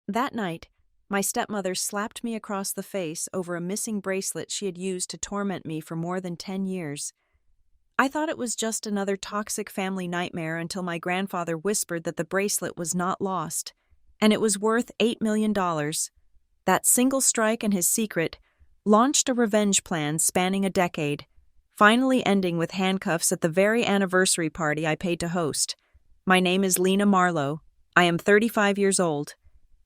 That night, my stepmother slapped me across the face over a missing bracelet she had used to torment me for more than 10 years. I thought it was just another toxic family nightmare until my grandfather whispered that the bracelet was not lost, and it was worth $8 million. That single strike and his secret launched a revenge plan spanning a decade, finally ending with handcuffs at the very anniversary party I paid to host. My name is Lena Marlowe. I am 35 years old,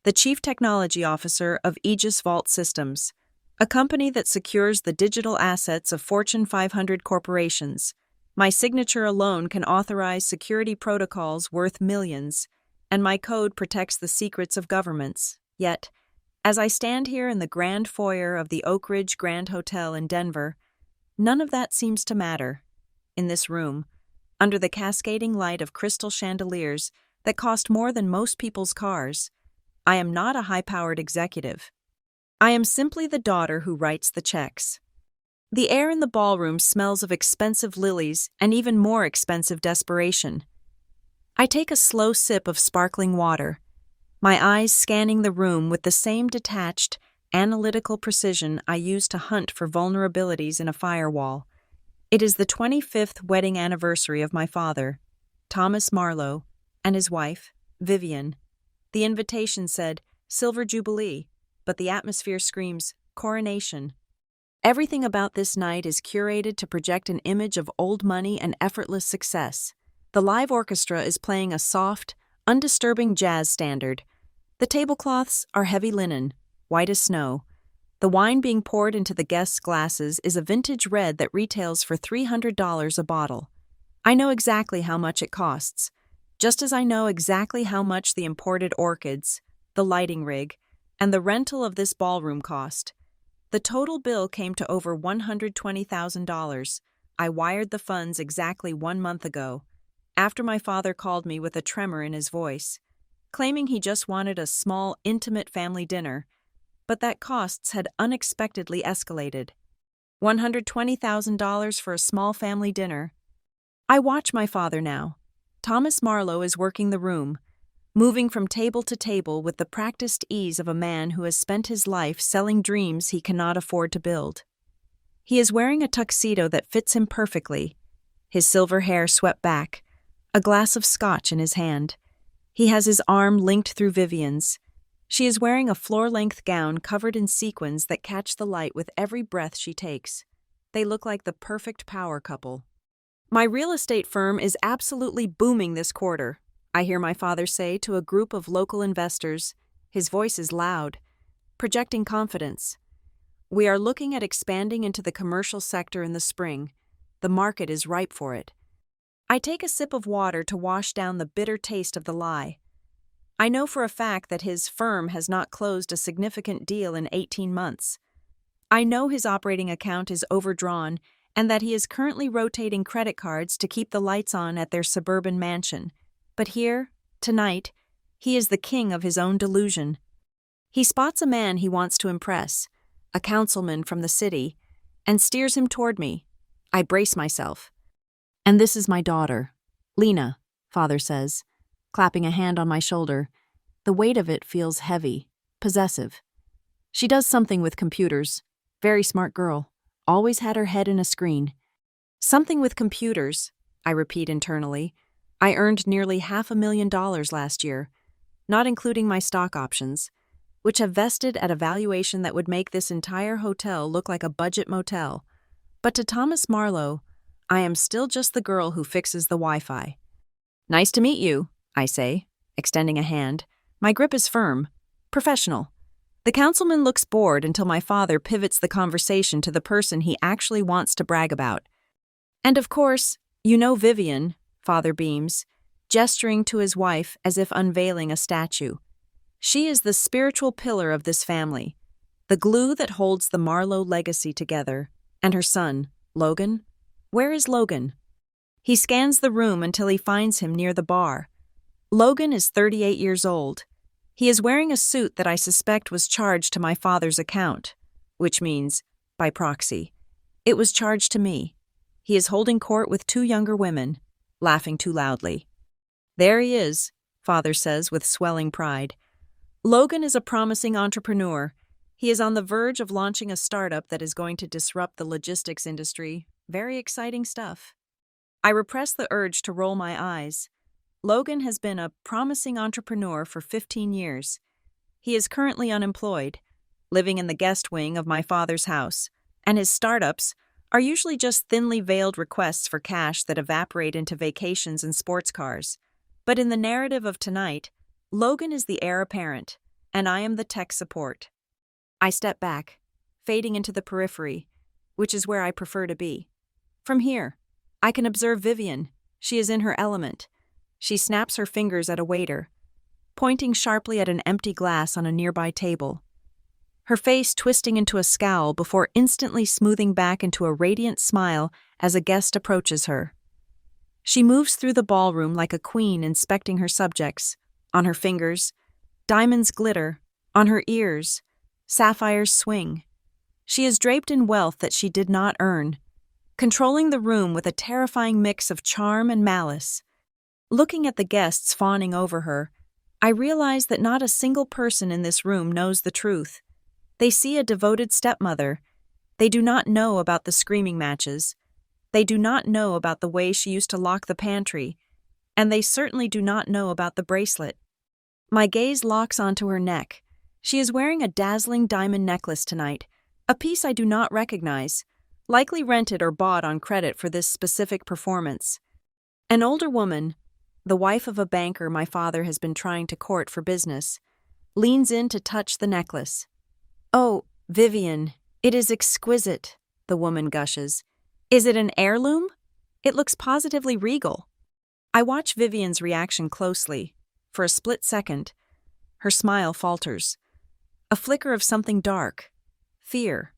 the Chief Technology Officer of Aegis Vault Systems, a company that secures the digital assets of Fortune 500 corporations. My signature alone can authorize security protocols worth millions, and my code protects the secrets of governments. Yet, as I stand here in the grand foyer of the Oak Ridge Grand Hotel in Denver, none of that seems to matter. In this room, under the cascading light of crystal chandeliers that cost more than most people's cars, I am not a high-powered executive. I am simply the daughter who writes the checks. The air in the ballroom smells of expensive lilies and even more expensive desperation. I take a slow sip of sparkling water, my eyes scanning the room with the same detached, analytical precision I use to hunt for vulnerabilities in a firewall. It is the 25th wedding anniversary of my father, Thomas Marlowe, and his wife, Vivian. The invitation said, Silver Jubilee, but the atmosphere screams, Coronation. Everything about this night is curated to project an image of old money and effortless success. The live orchestra is playing a soft, undisturbing jazz standard. The tablecloths are heavy linen, white as snow. The wine being poured into the guests' glasses is a vintage red that retails for $300 a bottle. I know exactly how much it costs, just as I know exactly how much the imported orchids, the lighting rig, and the rental of this ballroom cost. The total bill came to over $120,000. I wired the funds exactly 1 month ago, after my father called me with a tremor in his voice, claiming he just wanted a small, intimate family dinner, but that costs had unexpectedly escalated. $120,000 for a small family dinner. I watch my father now. Thomas Marlowe is working the room, moving from table to table with the practiced ease of a man who has spent his life selling dreams he cannot afford to build. He is wearing a tuxedo that fits him perfectly, his silver hair swept back, a glass of scotch in his hand. He has his arm linked through Vivian's. She is wearing a floor-length gown covered in sequins that catch the light with every breath she takes. They look like the perfect power couple. My real estate firm is absolutely booming this quarter, I hear my father say to a group of local investors. His voice is loud, projecting confidence. We are looking at expanding into the commercial sector in the spring. The market is ripe for it. I take a sip of water to wash down the bitter taste of the lie. I know for a fact that his firm has not closed a significant deal in 18 months. I know his operating account is overdrawn and that he is currently rotating credit cards to keep the lights on at their suburban mansion. But here, tonight, he is the king of his own delusion. He spots a man he wants to impress, a councilman from the city, and steers him toward me. I brace myself. And this is my daughter, Lena, father says, clapping a hand on my shoulder. The weight of it feels heavy, possessive. She does something with computers. Very smart girl. Always had her head in a screen. Something with computers, I repeat internally. I earned nearly $500,000 last year, not including my stock options, which have vested at a valuation that would make this entire hotel look like a budget motel. But to Thomas Marlowe, I am still just the girl who fixes the Wi-Fi. Nice to meet you, I say, extending a hand. My grip is firm, professional. The councilman looks bored until my father pivots the conversation to the person he actually wants to brag about. And of course, you know Vivian, father beams, gesturing to his wife as if unveiling a statue. She is the spiritual pillar of this family, the glue that holds the Marlowe legacy together. And her son, Logan? Where is Logan? He scans the room until he finds him near the bar. Logan is 38 years old. He is wearing a suit that I suspect was charged to my father's account, which means, by proxy, it was charged to me. He is holding court with 2 younger women, laughing too loudly. There he is, father says with swelling pride. Logan is a promising entrepreneur. He is on the verge of launching a startup that is going to disrupt the logistics industry. Very exciting stuff. I repress the urge to roll my eyes. Logan has been a promising entrepreneur for 15 years. He is currently unemployed, living in the guest wing of my father's house, and his startups are usually just thinly veiled requests for cash that evaporate into vacations and sports cars. But in the narrative of tonight, Logan is the heir apparent, and I am the tech support. I step back, fading into the periphery, which is where I prefer to be. From here, I can observe Vivian. She is in her element. She snaps her fingers at a waiter, pointing sharply at an empty glass on a nearby table. Her face twisting into a scowl before instantly smoothing back into a radiant smile as a guest approaches her. She moves through the ballroom like a queen inspecting her subjects. On her fingers, diamonds glitter. On her ears, sapphires swing. She is draped in wealth that she did not earn, controlling the room with a terrifying mix of charm and malice. Looking at the guests fawning over her, I realize that not a single person in this room knows the truth. They see a devoted stepmother. They do not know about the screaming matches. They do not know about the way she used to lock the pantry. And they certainly do not know about the bracelet. My gaze locks onto her neck. She is wearing a dazzling diamond necklace tonight, a piece I do not recognize, likely rented or bought on credit for this specific performance. An older woman, the wife of a banker my father has been trying to court for business, leans in to touch the necklace. "Oh, Vivian, it is exquisite," the woman gushes. "Is it an heirloom? It looks positively regal." I watch Vivian's reaction closely. For a split second, her smile falters. A flicker of something dark, fear,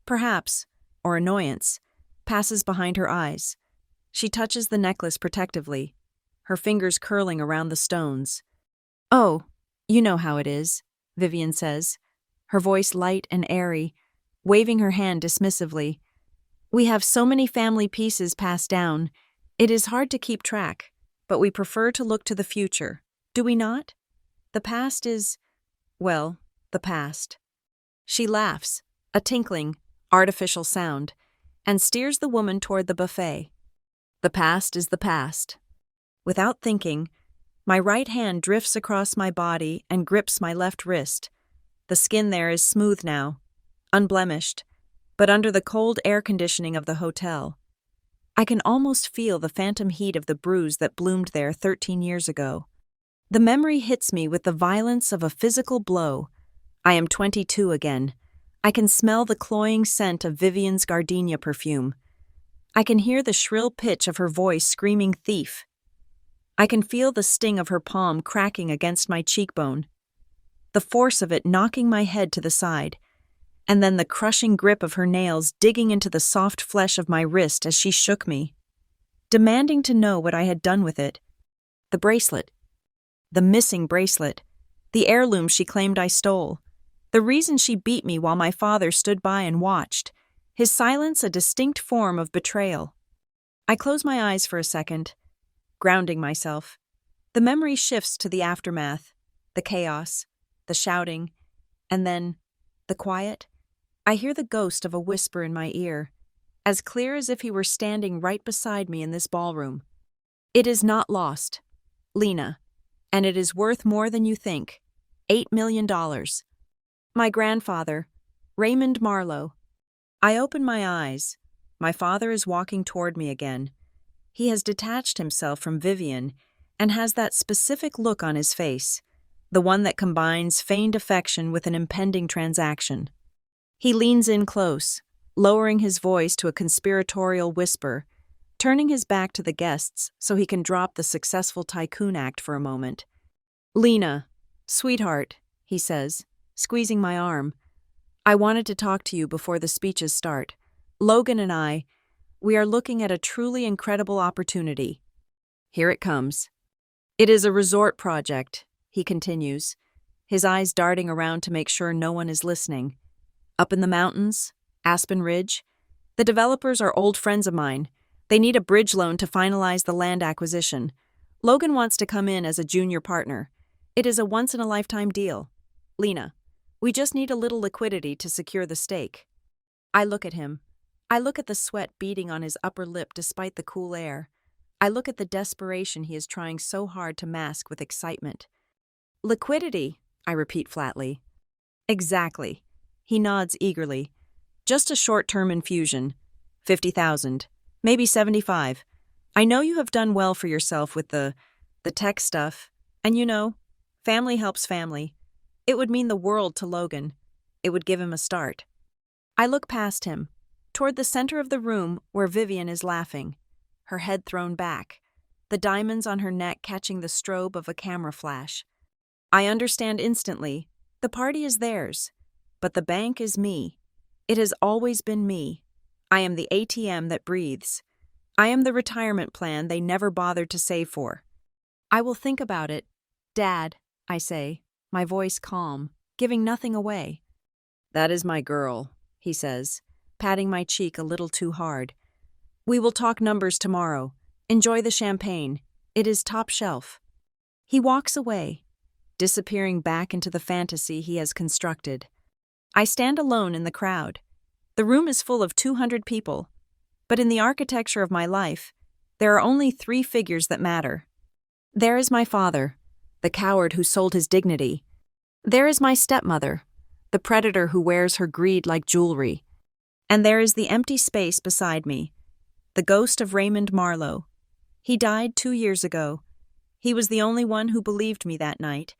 perhaps, or annoyance, passes behind her eyes. She touches the necklace protectively, her fingers curling around the stones. "Oh, you know how it is," Vivian says, her voice light and airy, waving her hand dismissively. "We have so many family pieces passed down. It is hard to keep track, but we prefer to look to the future. Do we not? The past is, well, the past." She laughs, a tinkling, artificial sound, and steers the woman toward the buffet. The past is the past. Without thinking, my right hand drifts across my body and grips my left wrist. The skin there is smooth now, unblemished, but under the cold air conditioning of the hotel. I can almost feel the phantom heat of the bruise that bloomed there 13 years ago. The memory hits me with the violence of a physical blow. I am 22 again. I can smell the cloying scent of Vivian's gardenia perfume. I can hear the shrill pitch of her voice screaming thief. I can feel the sting of her palm cracking against my cheekbone, the force of it knocking my head to the side, and then the crushing grip of her nails digging into the soft flesh of my wrist as she shook me, demanding to know what I had done with it. The bracelet. The missing bracelet. The heirloom she claimed I stole. The reason she beat me while my father stood by and watched. His silence a distinct form of betrayal. I close my eyes for a second, grounding myself. The memory shifts to the aftermath, the chaos, the shouting, and then the quiet. I hear the ghost of a whisper in my ear, as clear as if he were standing right beside me in this ballroom. "It is not lost, Lena, and it is worth more than you think. $8 million. My grandfather, Raymond Marlowe." I open my eyes. My father is walking toward me again. He has detached himself from Vivian and has that specific look on his face, the one that combines feigned affection with an impending transaction. He leans in close, lowering his voice to a conspiratorial whisper, turning his back to the guests so he can drop the successful tycoon act for a moment. "Lena, sweetheart," he says, squeezing my arm. "I wanted to talk to you before the speeches start. Logan and we are looking at a truly incredible opportunity. Here it comes. It is a resort project," he continues, his eyes darting around to make sure no one is listening. "Up in the mountains, Aspen Ridge. The developers are old friends of mine. They need a bridge loan to finalize the land acquisition. Logan wants to come in as a junior partner. It is a once-in-a-lifetime deal. Lena, we just need a little liquidity to secure the stake. I look at him. I look at the sweat beading on his upper lip despite the cool air. I look at the desperation he is trying so hard to mask with excitement. Liquidity, I repeat flatly. Exactly. He nods eagerly. Just a short-term infusion. 50,000. Maybe 75. I know you have done well for yourself with the tech stuff. And you know, family helps family. It would mean the world to Logan. It would give him a start. I look past him, toward the center of the room where Vivian is laughing, her head thrown back, the diamonds on her neck catching the strobe of a camera flash. I understand instantly. The party is theirs, but the bank is me. It has always been me. I am the ATM that breathes. I am the retirement plan they never bothered to save for. I will think about it. Dad, I say, my voice calm, giving nothing away. That is my girl, he says, patting my cheek a little too hard. We will talk numbers tomorrow. Enjoy the champagne. It is top shelf. He walks away, disappearing back into the fantasy he has constructed. I stand alone in the crowd. The room is full of 200 people, but in the architecture of my life, there are only 3 figures that matter. There is my father, the coward who sold his dignity. There is my stepmother, the predator who wears her greed like jewelry. And there is the empty space beside me, the ghost of Raymond Marlowe. He died 2 years ago. He was the only one who believed me that night.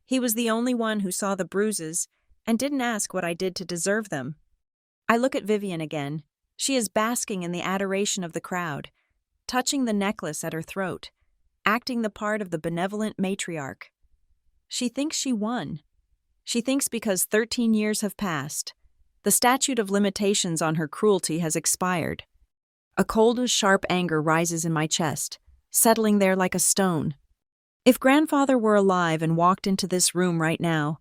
He was the only one who saw the bruises and didn't ask what I did to deserve them. I look at Vivian again. She is basking in the adoration of the crowd, touching the necklace at her throat, acting the part of the benevolent matriarch. She thinks she won. She thinks because 13 years have passed, the statute of limitations on her cruelty has expired. A cold, sharp anger rises in my chest, settling there like a stone. If grandfather were alive and walked into this room right now,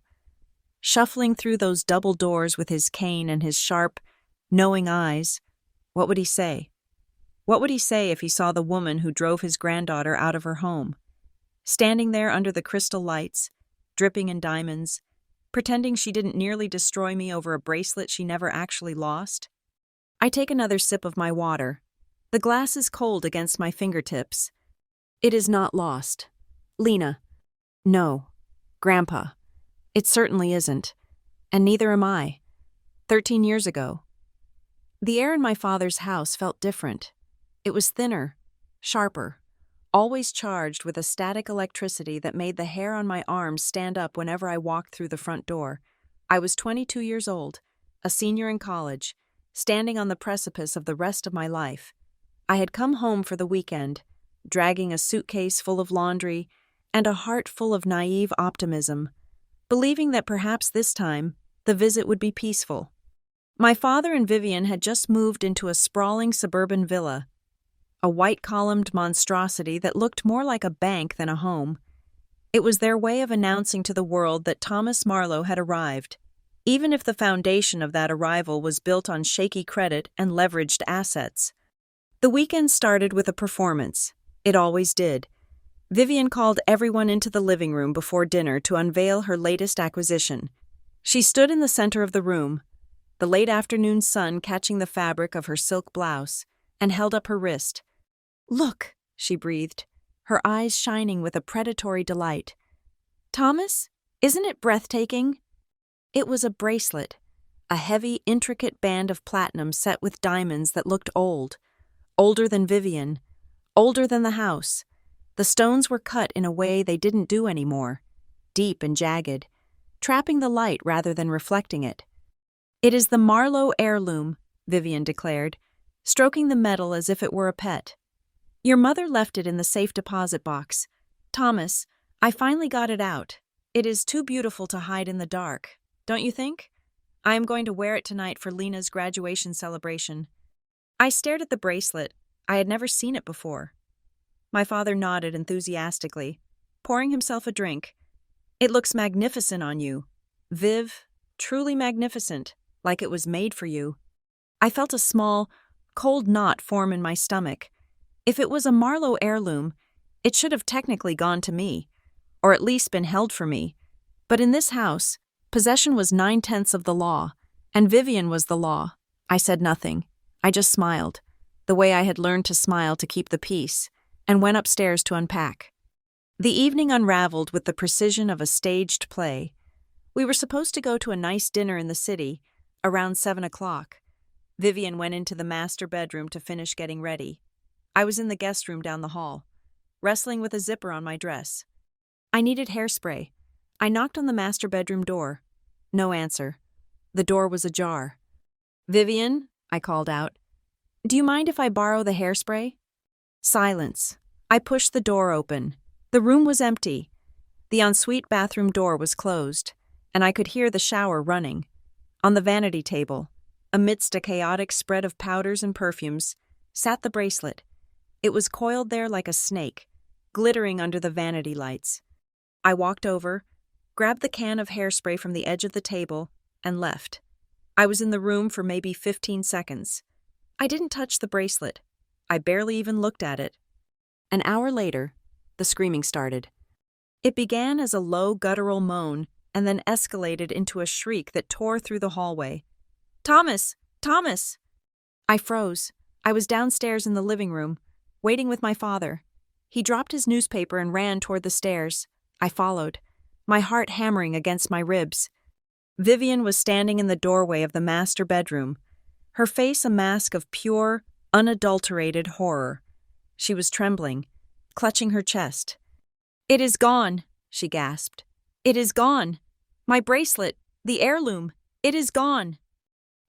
shuffling through those double doors with his cane and his sharp, knowing eyes, what would he say? What would he say if he saw the woman who drove his granddaughter out of her home, standing there under the crystal lights, dripping in diamonds, pretending she didn't nearly destroy me over a bracelet she never actually lost? I take another sip of my water. The glass is cold against my fingertips. It is not lost. Lena. No. Grandpa. It certainly isn't. And neither am I. 13 years ago. The air in my father's house felt different. It was thinner, sharper, always charged with a static electricity that made the hair on my arms stand up whenever I walked through the front door. I was 22 years old, a senior in college, standing on the precipice of the rest of my life. I had come home for the weekend, dragging a suitcase full of laundry and a heart full of naive optimism, believing that perhaps this time the visit would be peaceful. My father and Vivian had just moved into a sprawling suburban villa, a white-columned monstrosity that looked more like a bank than a home. It was their way of announcing to the world that Thomas Marlowe had arrived, even if the foundation of that arrival was built on shaky credit and leveraged assets. The weekend started with a performance. It always did. Vivian called everyone into the living room before dinner to unveil her latest acquisition. She stood in the center of the room, the late afternoon sun catching the fabric of her silk blouse, and held up her wrist. "Look," she breathed, her eyes shining with a predatory delight. "Thomas, isn't it breathtaking?" It was a bracelet, a heavy, intricate band of platinum set with diamonds that looked old, older than Vivian, older than the house. The stones were cut in a way they didn't do anymore, deep and jagged, trapping the light rather than reflecting it. "It is the Marlowe heirloom," Vivian declared, stroking the metal as if it were a pet. "Your mother left it in the safe deposit box. Thomas, I finally got it out. It is too beautiful to hide in the dark, don't you think? I am going to wear it tonight for Lena's graduation celebration." I stared at the bracelet. I had never seen it before. My father nodded enthusiastically, pouring himself a drink. "It looks magnificent on you, Viv, truly magnificent, like it was made for you." I felt a small, cold knot form in my stomach. If it was a Marlowe heirloom, it should have technically gone to me, or at least been held for me. But in this house, Possession was 9/10 of the law, and Vivian was the law. I said nothing. I just smiled, the way I had learned to smile to keep the peace, and went upstairs to unpack. The evening unraveled with the precision of a staged play. We were supposed to go to a nice dinner in the city, around 7 o'clock. Vivian went into the master bedroom to finish getting ready. I was in the guest room down the hall, wrestling with a zipper on my dress. I needed hairspray. I knocked on the master bedroom door. No answer. The door was ajar. "Vivian," I called out, "do you mind if I borrow the hairspray?" Silence. I pushed the door open. The room was empty. The ensuite bathroom door was closed, and I could hear the shower running. On the vanity table, amidst a chaotic spread of powders and perfumes, sat the bracelet. It was coiled there like a snake, glittering under the vanity lights. I walked over, grabbed the can of hairspray from the edge of the table, and left. I was in the room for maybe 15 seconds. I didn't touch the bracelet. I barely even looked at it. An hour later, the screaming started. It began as a low guttural moan and then escalated into a shriek that tore through the hallway. "Thomas! Thomas!" I froze. I was downstairs in the living room, waiting with my father. He dropped his newspaper and ran toward the stairs. I followed, my heart hammering against my ribs. Vivian was standing in the doorway of the master bedroom, her face a mask of pure, unadulterated horror. She was trembling, clutching her chest. "It is gone," she gasped. "It is gone. My bracelet, the heirloom, it is gone."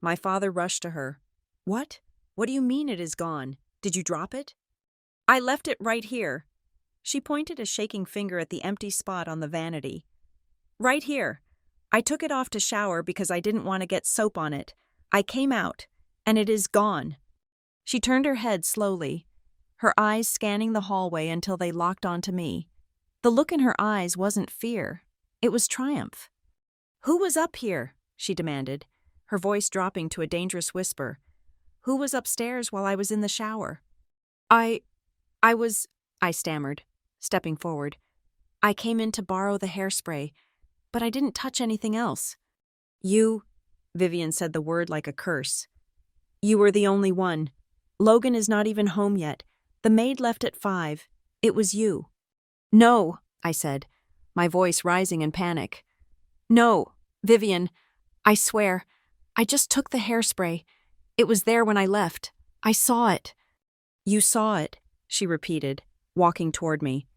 My father rushed to her. "What? What do you mean it is gone? Did you drop it?" "I left it right here." She pointed a shaking finger at the empty spot on the vanity. "Right here. I took it off to shower because I didn't want to get soap on it. I came out, and it is gone." She turned her head slowly, her eyes scanning the hallway until they locked onto me. The look in her eyes wasn't fear. It was triumph. "Who was up here?" she demanded, her voice dropping to a dangerous whisper. "Who was upstairs while I was in the shower?" I stammered, stepping forward. "I came in to borrow the hairspray, but I didn't touch anything else." "You," Vivian said the word like a curse. "You were the only one. Logan is not even home yet. The maid left at 5. It was you." "No," I said, my voice rising in panic. "No, Vivian, I swear, I just took the hairspray. It was there when I left. I saw it." "You saw it," she repeated, walking toward me.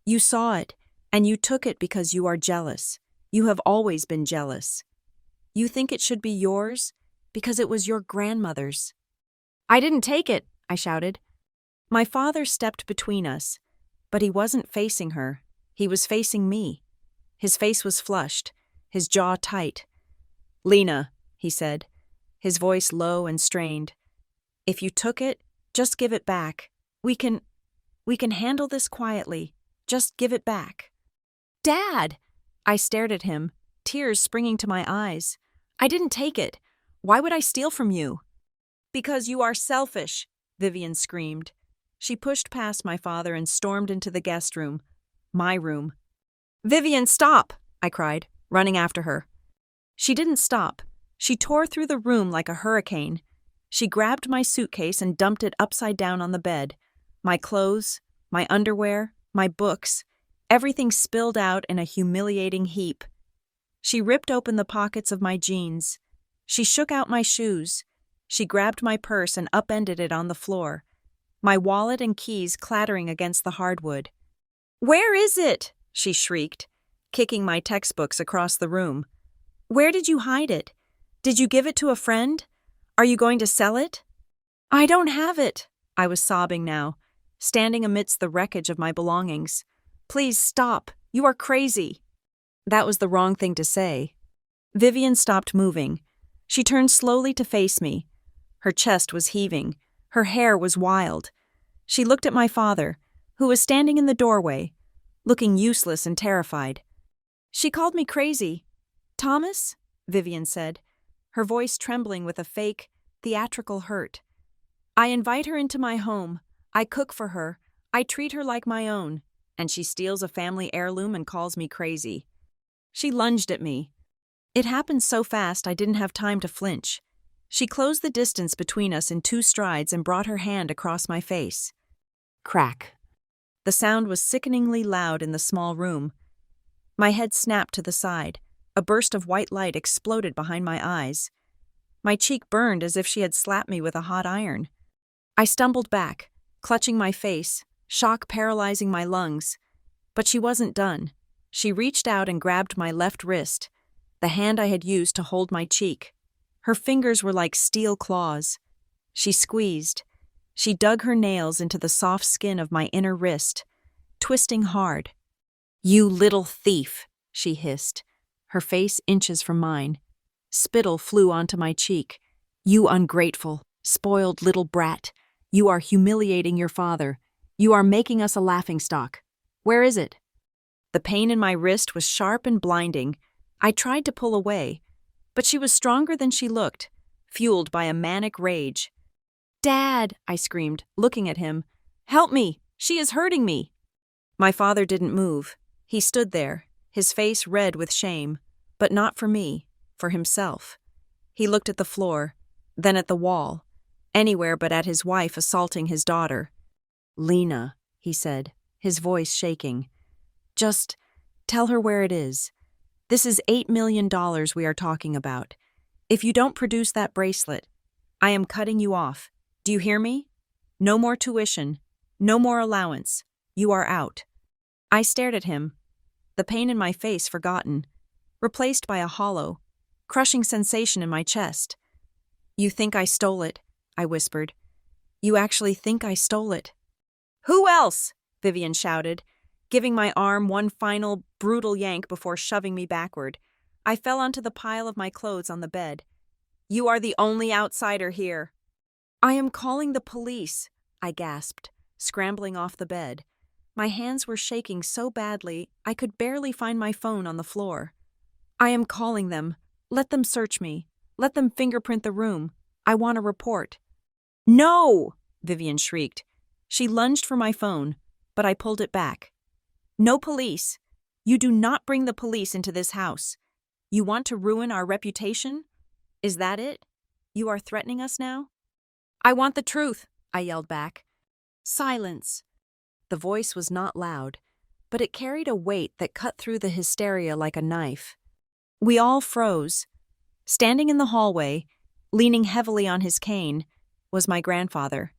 "You saw it, and you took it because you are jealous. You have always been jealous. You think it should be yours because it was your grandmother's." "I didn't take it," I shouted. My father stepped between us, but he wasn't facing her. He was facing me. His face was flushed, his jaw tight. "Lena," he said, his voice low and strained, "if you took it, just give it back. We can handle this quietly. Just give it back." "Dad!" I stared at him, tears springing to my eyes. "I didn't take it. Why would I steal from you?" "Because you are selfish," Vivian screamed. She pushed past my father and stormed into the guest room, my room. "Vivian, stop!" I cried, running after her. She didn't stop. She tore through the room like a hurricane. She grabbed my suitcase and dumped it upside down on the bed. My clothes, my underwear, my books, everything spilled out in a humiliating heap. She ripped open the pockets of my jeans. She shook out my shoes. She grabbed my purse and upended it on the floor, my wallet and keys clattering against the hardwood. "Where is it?" she shrieked, kicking my textbooks across the room. "Where did you hide it? Did you give it to a friend? Are you going to sell it?" "I don't have it," I was sobbing now, standing amidst the wreckage of my belongings. "Please stop. You are crazy." That was the wrong thing to say. Vivian stopped moving. She turned slowly to face me. Her chest was heaving. Her hair was wild. She looked at my father, who was standing in the doorway, looking useless and terrified. "She called me crazy." "Thomas?" Vivian said, her voice trembling with a fake, theatrical hurt. "I invite her into my home. I cook for her. I treat her like my own. And she steals a family heirloom and calls me crazy." She lunged at me. It happened so fast I didn't have time to flinch. She closed the distance between us in 2 strides and brought her hand across my face. Crack. The sound was sickeningly loud in the small room. My head snapped to the side. A burst of white light exploded behind my eyes. My cheek burned as if she had slapped me with a hot iron. I stumbled back, clutching my face, shock paralyzing my lungs. But she wasn't done. She reached out and grabbed my left wrist, the hand I had used to hold my cheek. Her fingers were like steel claws. She squeezed. She dug her nails into the soft skin of my inner wrist, twisting hard. "You little thief," she hissed, her face inches from mine. Spittle flew onto my cheek. "You ungrateful, spoiled little brat. You are humiliating your father. You are making us a laughingstock. Where is it?" The pain in my wrist was sharp and blinding. I tried to pull away, but she was stronger than she looked, fueled by a manic rage. "Dad," I screamed, looking at him. "Help me! She is hurting me!" My father didn't move. He stood there, his face red with shame, but not for me, for himself. He looked at the floor, then at the wall, anywhere but at his wife assaulting his daughter. "Lena," he said, his voice shaking. "Just tell her where it is. This is $8 million we are talking about. If you don't produce that bracelet, I am cutting you off. Do you hear me? No more tuition. No more allowance. You are out." I stared at him, the pain in my face forgotten, replaced by a hollow, crushing sensation in my chest. "You think I stole it," I whispered. "You actually think I stole it." "Who else?" Vivian shouted, giving my arm one final, brutal yank before shoving me backward. I fell onto the pile of my clothes on the bed. "You are the only outsider here." "I am calling the police," I gasped, scrambling off the bed. My hands were shaking so badly I could barely find my phone on the floor. "I am calling them. Let them search me. Let them fingerprint the room. I want a report." "No!" Vivian shrieked. She lunged for my phone, but I pulled it back. "No police. You do not bring the police into this house. You want to ruin our reputation? Is that it? You are threatening us now?" "I want the truth," I yelled back. "Silence." The voice was not loud, but it carried a weight that cut through the hysteria like a knife. We all froze. Standing in the hallway, leaning heavily on his cane, was my grandfather,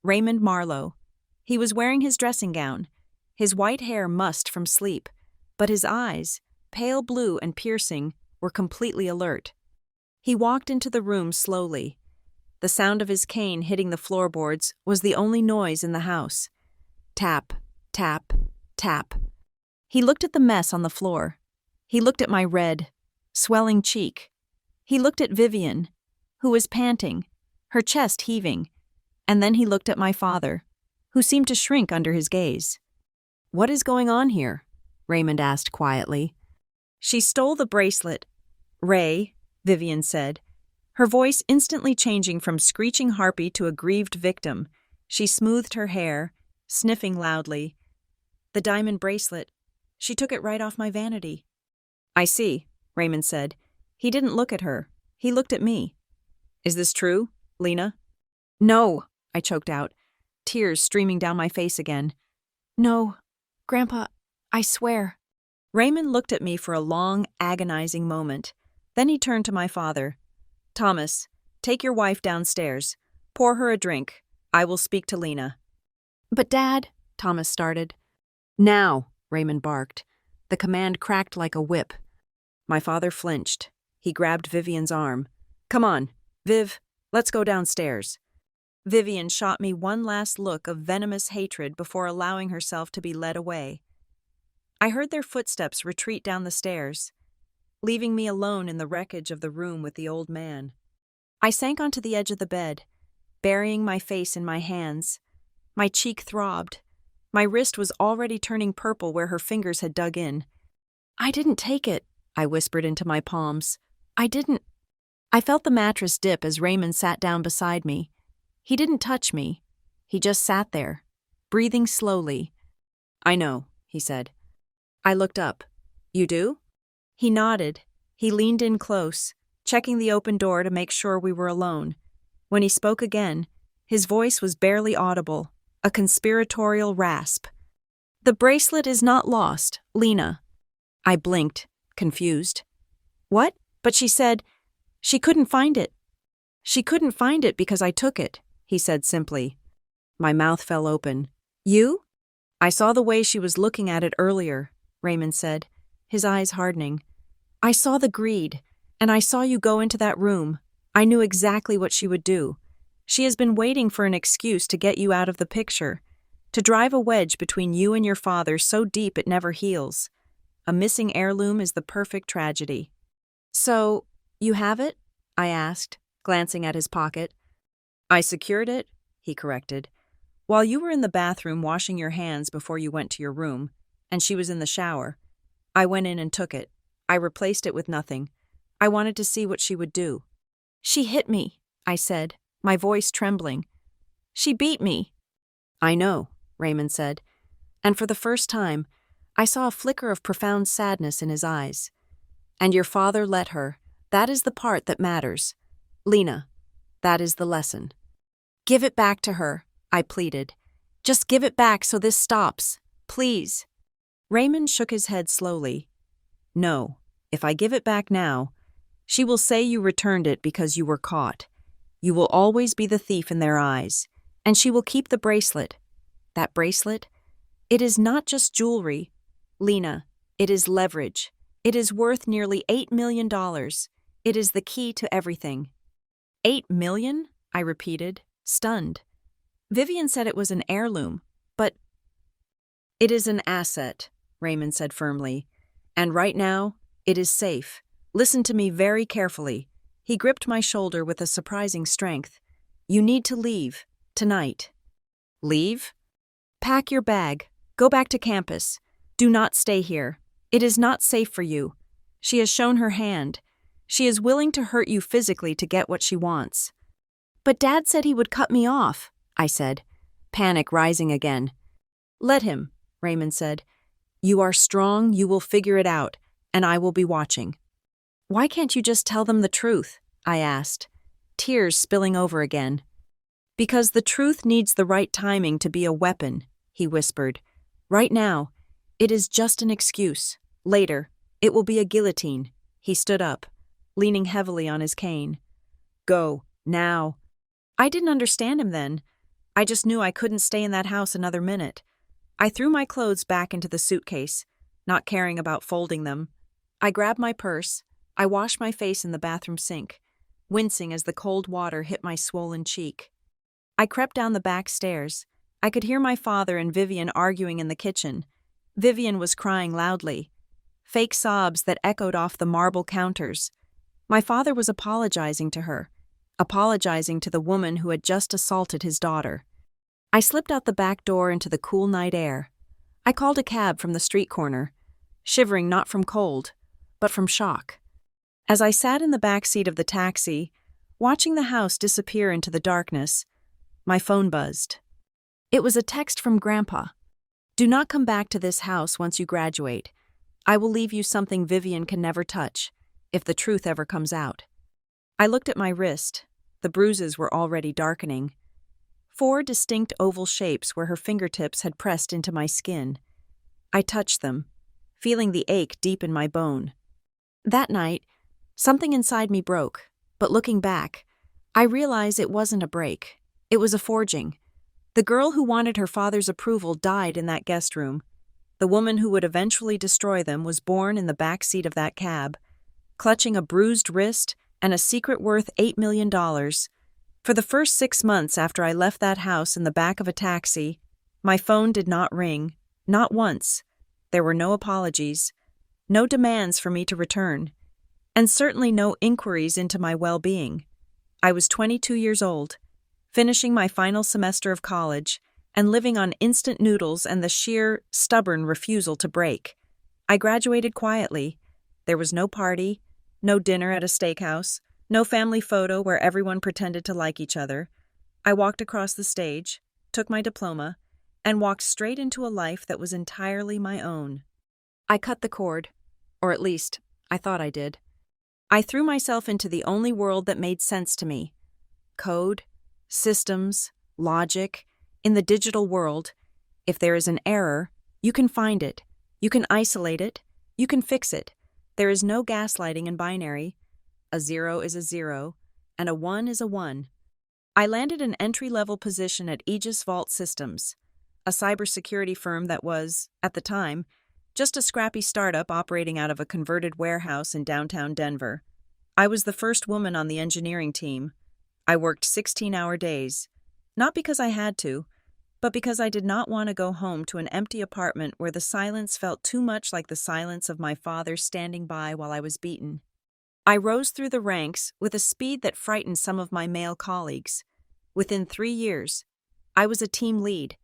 Raymond Marlowe. He was wearing his dressing gown, his white hair mussed from sleep, but his eyes, pale blue and piercing, were completely alert. He walked into the room slowly. The sound of his cane hitting the floorboards was the only noise in the house. Tap, tap, tap. He looked at the mess on the floor. He looked at my red, swelling cheek. He looked at Vivian, who was panting, her chest heaving, and then he looked at my father, who seemed to shrink under his gaze. "What is going on here?" Raymond asked quietly. "She stole the bracelet, Ray," Vivian said, her voice instantly changing from screeching harpy to a grieved victim. She smoothed her hair, sniffing loudly. "The diamond bracelet. She took it right off my vanity." "I see," Raymond said. He didn't look at her. He looked at me. "Is this true, Lena?" "No," I choked out, tears streaming down my face again. "No, Grandpa, I swear." Raymond looked at me for a long, agonizing moment. Then he turned to my father. "Thomas, take your wife downstairs. Pour her a drink. I will speak to Lena." "But Dad," Thomas started. "Now," Raymond barked. The command cracked like a whip. My father flinched. He grabbed Vivian's arm. "Come on, Viv, let's go downstairs." Vivian shot me one last look of venomous hatred before allowing herself to be led away. I heard their footsteps retreat down the stairs, leaving me alone in the wreckage of the room with the old man. I sank onto the edge of the bed, burying my face in my hands. My cheek throbbed. My wrist was already turning purple where her fingers had dug in. "I didn't take it," I whispered into my palms. "I didn't." I felt the mattress dip as Raymond sat down beside me. He didn't touch me. He just sat there, breathing slowly. "I know," he said. I looked up. "You do?" He nodded, He leaned in close, checking the open door to make sure we were alone. When he spoke again, his voice was barely audible, a conspiratorial rasp. "The bracelet is not lost, Lena." I blinked, confused. "What?" But she said, "She couldn't find it." "She couldn't find it because I took it," he said simply. My mouth fell open. "You?" "I saw the way she was looking at it earlier," Raymond said, his eyes hardening. "I saw the greed, and I saw you go into that room. I knew exactly what she would do. She has been waiting for an excuse to get you out of the picture, to drive a wedge between you and your father so deep it never heals. A missing heirloom is the perfect tragedy." "So, you have it?" I asked, glancing at his pocket. "I secured it," he corrected, "while you were in the bathroom washing your hands before you went to your room, and she was in the shower. I went in and took it. I replaced it with nothing. I wanted to see what she would do." "She hit me," I said, my voice trembling. "She beat me." "I know," Raymond said, and for the first time, I saw a flicker of profound sadness in his eyes. "And your father let her. That is the part that matters. Lena, that is the lesson." "Give it back to her," I pleaded. "Just give it back so this stops. Please." Raymond shook his head slowly. "No, if I give it back now, she will say you returned it because you were caught. You will always be the thief in their eyes, and she will keep the bracelet. That bracelet? It is not just jewelry. Lena, it is leverage. It is worth nearly $8 million. It is the key to everything." "$8 million?" I repeated, stunned. Vivian said it was an heirloom, but— "It is an asset," Raymond said firmly. "And right now, it is safe. Listen to me very carefully." He gripped my shoulder with a surprising strength. "You need to leave, tonight." "Leave?" "Pack your bag. Go back to campus. Do not stay here. It is not safe for you. She has shown her hand. She is willing to hurt you physically to get what she wants." "But Dad said he would cut me off," I said, panic rising again. "Let him," Raymond said. "You are strong, you will figure it out, and I will be watching." "Why can't you just tell them the truth?" I asked, tears spilling over again. "Because the truth needs the right timing to be a weapon," he whispered. "Right now, it is just an excuse. Later, it will be a guillotine." He stood up, leaning heavily on his cane. "Go, now." I didn't understand him then. I just knew I couldn't stay in that house another minute. I threw my clothes back into the suitcase, not caring about folding them. I grabbed my purse. I washed my face in the bathroom sink, wincing as the cold water hit my swollen cheek. I crept down the back stairs. I could hear my father and Vivian arguing in the kitchen. Vivian was crying loudly, fake sobs that echoed off the marble counters. My father was apologizing to her, apologizing to the woman who had just assaulted his daughter. I slipped out the back door into the cool night air. I called a cab from the street corner, shivering not from cold, but from shock. As I sat in the back seat of the taxi, watching the house disappear into the darkness, my phone buzzed. It was a text from Grandpa. "Do not come back to this house once you graduate. I will leave you something Vivian can never touch, if the truth ever comes out." I looked at my wrist. The bruises were already darkening. 4 distinct oval shapes where her fingertips had pressed into my skin. I touched them, feeling the ache deep in my bone. That night, something inside me broke, but looking back, I realized it wasn't a break. It was a forging. The girl who wanted her father's approval died in that guest room. The woman who would eventually destroy them was born in the back seat of that cab, clutching a bruised wrist and a secret worth $8 million. For the first 6 months after I left that house in the back of a taxi, my phone did not ring, not once. There were no apologies, no demands for me to return, and certainly no inquiries into my well-being. I was 22 years old, finishing my final semester of college, and living on instant noodles and the sheer, stubborn refusal to break. I graduated quietly. There was no party, no dinner at a steakhouse, no family photo where everyone pretended to like each other. I walked across the stage, took my diploma, and walked straight into a life that was entirely my own. I cut the cord, or at least, I thought I did. I threw myself into the only world that made sense to me. Code, systems, logic. In the digital world, if there is an error, you can find it. You can isolate it. You can fix it. There is no gaslighting in binary. A 0 is a 0, and a 1 is a 1. I landed an entry-level position at Aegis Vault Systems, a cybersecurity firm that was, at the time, just a scrappy startup operating out of a converted warehouse in downtown Denver. I was the first woman on the engineering team. I worked 16-hour days, not because I had to, but because I did not want to go home to an empty apartment where the silence felt too much like the silence of my father standing by while I was beaten. I rose through the ranks with a speed that frightened some of my male colleagues. Within 3 years, I was a team lead.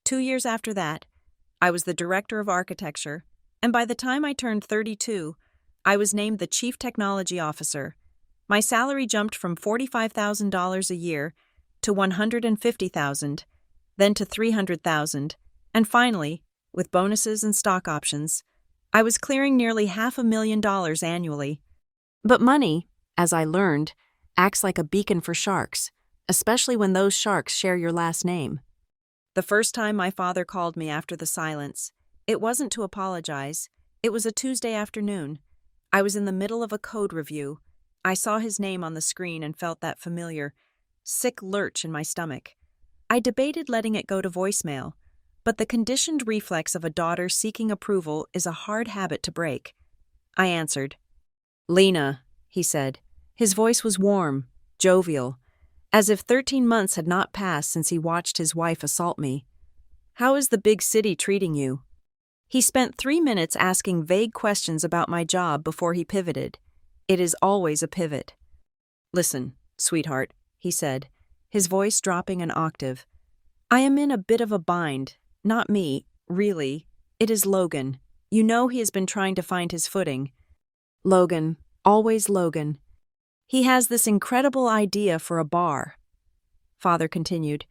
2 years after that, I was the director of architecture, and by the time I turned 32, I was named the chief technology officer. My salary jumped from $45,000 a year to $150,000, then to $300,000, and finally, with bonuses and stock options, I was clearing nearly $500,000 annually. But money, as I learned, acts like a beacon for sharks, especially when those sharks share your last name. The first time my father called me after the silence, it wasn't to apologize. It was a Tuesday afternoon. I was in the middle of a code review. I saw his name on the screen and felt that familiar, sick lurch in my stomach. I debated letting it go to voicemail, but the conditioned reflex of a daughter seeking approval is a hard habit to break. I answered. "Lena," he said. His voice was warm, jovial, as if 13 months had not passed since he watched his wife assault me. "How is the big city treating you?" He spent 3 minutes asking vague questions about my job before he pivoted. It is always a pivot. "Listen, sweetheart," he said, his voice dropping an octave. "I am in a bit of a bind. Not me, really. It is Logan. You know he has been trying to find his footing. Logan, always Logan. He has this incredible idea for a bar." Father continued.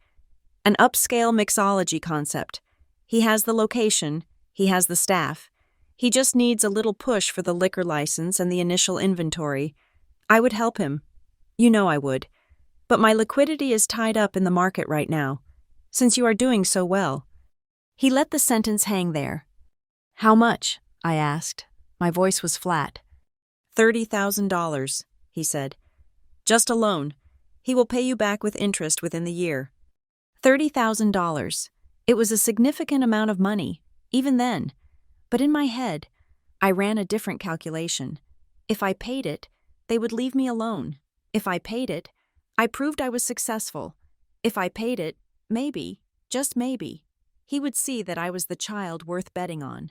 "An upscale mixology concept. He has the location, he has the staff. He just needs a little push for the liquor license and the initial inventory. I would help him. You know I would. But my liquidity is tied up in the market right now, since you are doing so well." He let the sentence hang there. "How much?" I asked. My voice was flat. $30,000, he said. "Just a loan. He will pay you back with interest within the year." $30,000. It was a significant amount of money, even then. But in my head, I ran a different calculation. If I paid it, they would leave me alone. If I paid it, I proved I was successful. If I paid it, maybe, just maybe, he would see that I was the child worth betting on.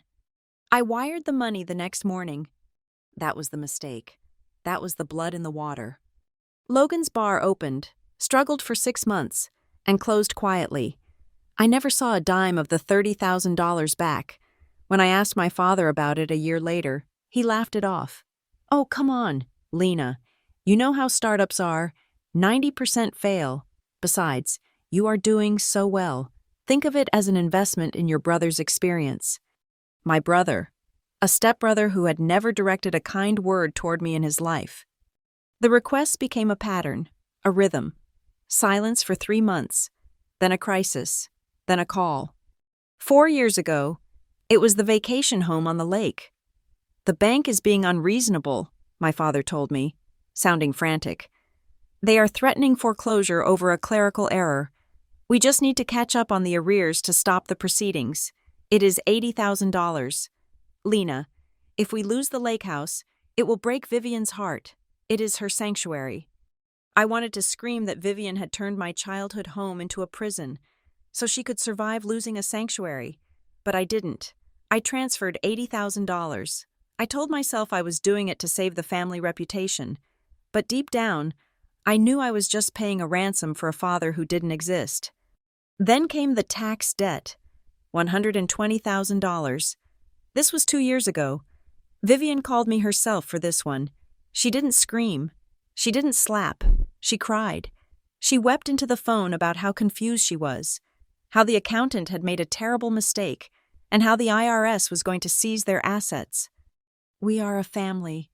I wired the money the next morning. That was the mistake. That was the blood in the water. Logan's bar opened, struggled for 6 months, and closed quietly. I never saw a dime of the $30,000 back. When I asked my father about it a year later, he laughed it off. "Oh, come on, Lena. You know how startups are. 90% fail. Besides, you are doing so well. Think of it as an investment in your brother's experience." My brother. A stepbrother who had never directed a kind word toward me in his life. The requests became a pattern, a rhythm. Silence for 3 months, then a crisis, then a call. 4 years ago, it was the vacation home on the lake. "The bank is being unreasonable," my father told me, sounding frantic. "They are threatening foreclosure over a clerical error. We just need to catch up on the arrears to stop the proceedings. It is $80,000. Lena, if we lose the lake house, it will break Vivian's heart. It is her sanctuary." I wanted to scream that Vivian had turned my childhood home into a prison, so she could survive losing a sanctuary, but I didn't. I transferred $80,000. I told myself I was doing it to save the family reputation, but deep down, I knew I was just paying a ransom for a father who didn't exist. Then came the tax debt, $120,000. This was 2 years ago. Vivian called me herself for this one. She didn't scream. She didn't slap. She cried. She wept into the phone about how confused she was, how the accountant had made a terrible mistake, and how the IRS was going to seize their assets. "We are a family.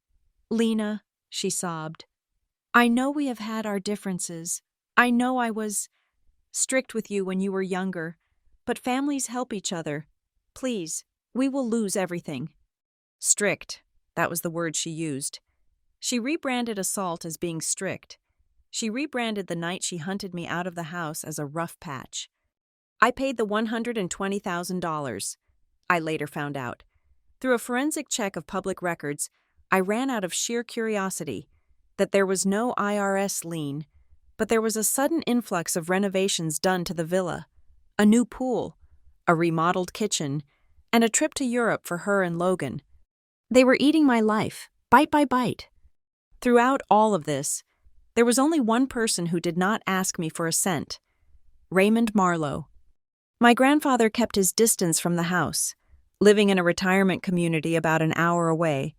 Lena, she sobbed. "I know we have had our differences. I know I was strict with you when you were younger, but families help each other. Please, we will lose everything." Strict, that was the word she used. She rebranded assault as being strict. She rebranded the night she hunted me out of the house as a rough patch. I paid the $120,000, I later found out. Through a forensic check of public records, I ran out of sheer curiosity that there was no IRS lien, but there was a sudden influx of renovations done to the villa, a new pool, a remodeled kitchen, and a trip to Europe for her and Logan. They were eating my life, bite by bite. Throughout all of this, there was only one person who did not ask me for a cent: Raymond Marlowe. My grandfather kept his distance from the house, living in a retirement community about an hour away.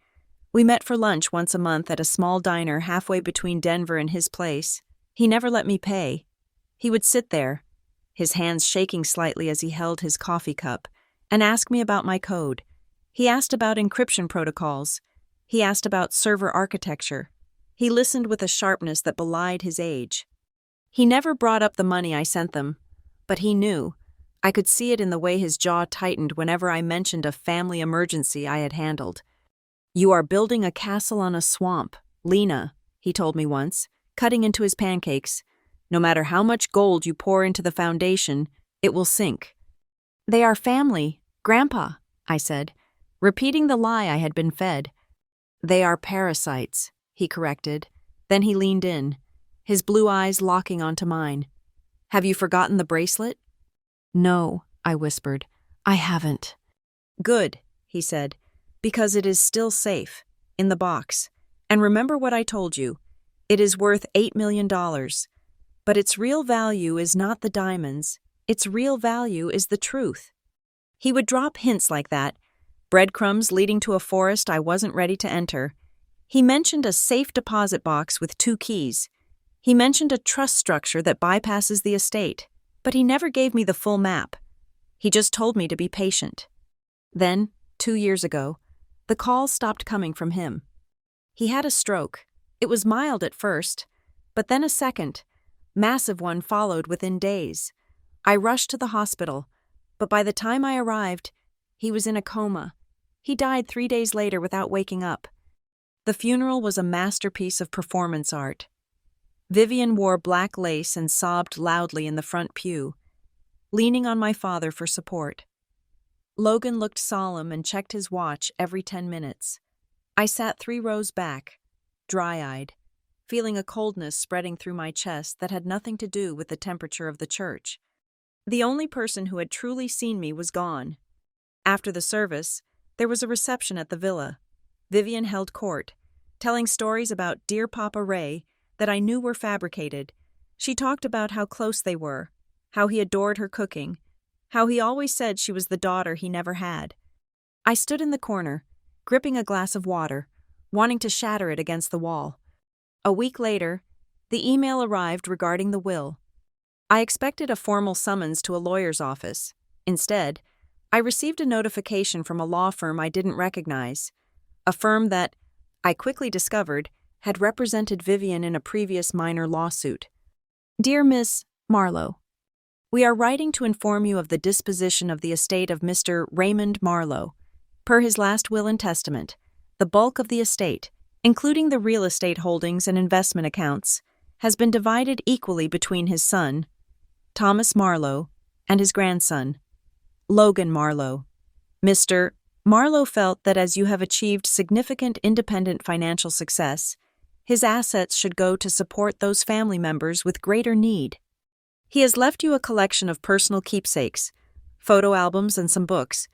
We met for lunch once a month at a small diner halfway between Denver and his place. He never let me pay. He would sit there, his hands shaking slightly as he held his coffee cup, and ask me about my code. He asked about encryption protocols. He asked about server architecture. He listened with a sharpness that belied his age. He never brought up the money I sent them, but he knew. I could see it in the way his jaw tightened whenever I mentioned a family emergency I had handled. "You are building a castle on a swamp, Lena," he told me once, cutting into his pancakes. "No matter how much gold you pour into the foundation, it will sink." "They are family, Grandpa," I said, repeating the lie I had been fed. "They are parasites," he corrected. Then he leaned in, his blue eyes locking onto mine. "Have you forgotten the bracelet?" "No," I whispered. "I haven't." "Good," he said, "because it is still safe, in the box. And remember what I told you. It is worth $8 million. But its real value is not the diamonds. Its real value is the truth." He would drop hints like that, breadcrumbs leading to a forest I wasn't ready to enter. He mentioned a safe deposit box with 2 keys. He mentioned a trust structure that bypasses the estate, but he never gave me the full map. He just told me to be patient. Then, 2 years ago, the calls stopped coming from him. He had a stroke. It was mild at first, but then a second, massive one followed within days. I rushed to the hospital, but by the time I arrived, he was in a coma. He died 3 days later without waking up. The funeral was a masterpiece of performance art. Vivian wore black lace and sobbed loudly in the front pew, leaning on my father for support. Logan looked solemn and checked his watch every 10 minutes. I sat 3 rows back, dry-eyed, feeling a coldness spreading through my chest that had nothing to do with the temperature of the church. The only person who had truly seen me was gone. After the service, there was a reception at the villa. Vivian held court, telling stories about dear Papa Ray that I knew were fabricated. She talked about how close they were, how he adored her cooking, how he always said she was the daughter he never had. I stood in the corner, gripping a glass of water, wanting to shatter it against the wall. A week later, the email arrived regarding the will. I expected a formal summons to a lawyer's office. Instead, I received a notification from a law firm I didn't recognize, a firm that, I quickly discovered, had represented Vivian in a previous minor lawsuit. "Dear Miss Marlowe, we are writing to inform you of the disposition of the estate of Mr. Raymond Marlowe. Per his last will and testament, the bulk of the estate, including the real estate holdings and investment accounts, has been divided equally between his son, Thomas Marlowe, and his grandson, Logan Marlowe. Mr. Marlowe felt that as you have achieved significant independent financial success, his assets should go to support those family members with greater need. He has left you a collection of personal keepsakes, photo albums and some books,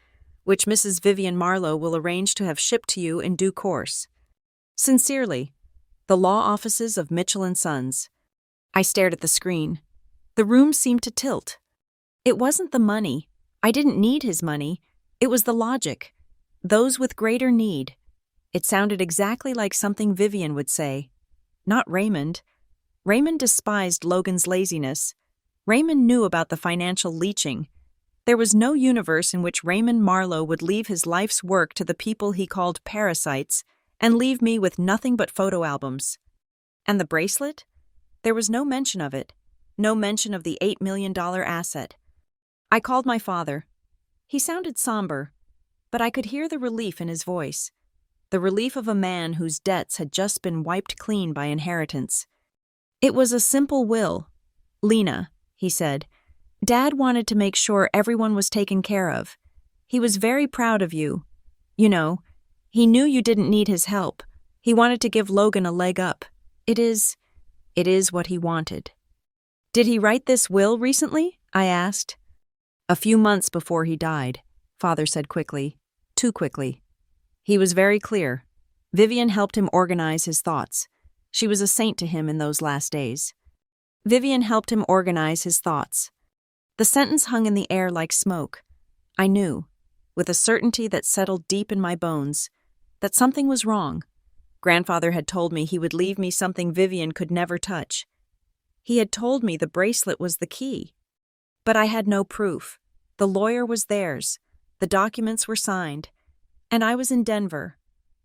which Mrs. Vivian Marlowe will arrange to have shipped to you in due course. Sincerely, the law offices of Mitchell & Sons." I stared at the screen. The room seemed to tilt. It wasn't the money. I didn't need his money. It was the logic. Those with greater need. It sounded exactly like something Vivian would say. Not Raymond. Raymond despised Logan's laziness. Raymond knew about the financial leeching. There was no universe in which Raymond Marlowe would leave his life's work to the people he called parasites and leave me with nothing but photo albums. And the bracelet? There was no mention of it, no mention of the $8 million asset. I called my father. He sounded somber, but I could hear the relief in his voice, the relief of a man whose debts had just been wiped clean by inheritance. It was a simple will. Lena, he said, Dad wanted to make sure everyone was taken care of. He was very proud of you. You know, he knew you didn't need his help. He wanted to give Logan a leg up. It is what he wanted. Did he write this will recently? I asked. A few months before he died, Father said quickly, too quickly. He was very clear. Vivian helped him organize his thoughts. She was a saint to him in those last days. Vivian helped him organize his thoughts. The sentence hung in the air like smoke. I knew, with a certainty that settled deep in my bones, that something was wrong. Grandfather had told me he would leave me something Vivian could never touch. He had told me the bracelet was the key. But I had no proof. The lawyer was theirs. The documents were signed. And I was in Denver,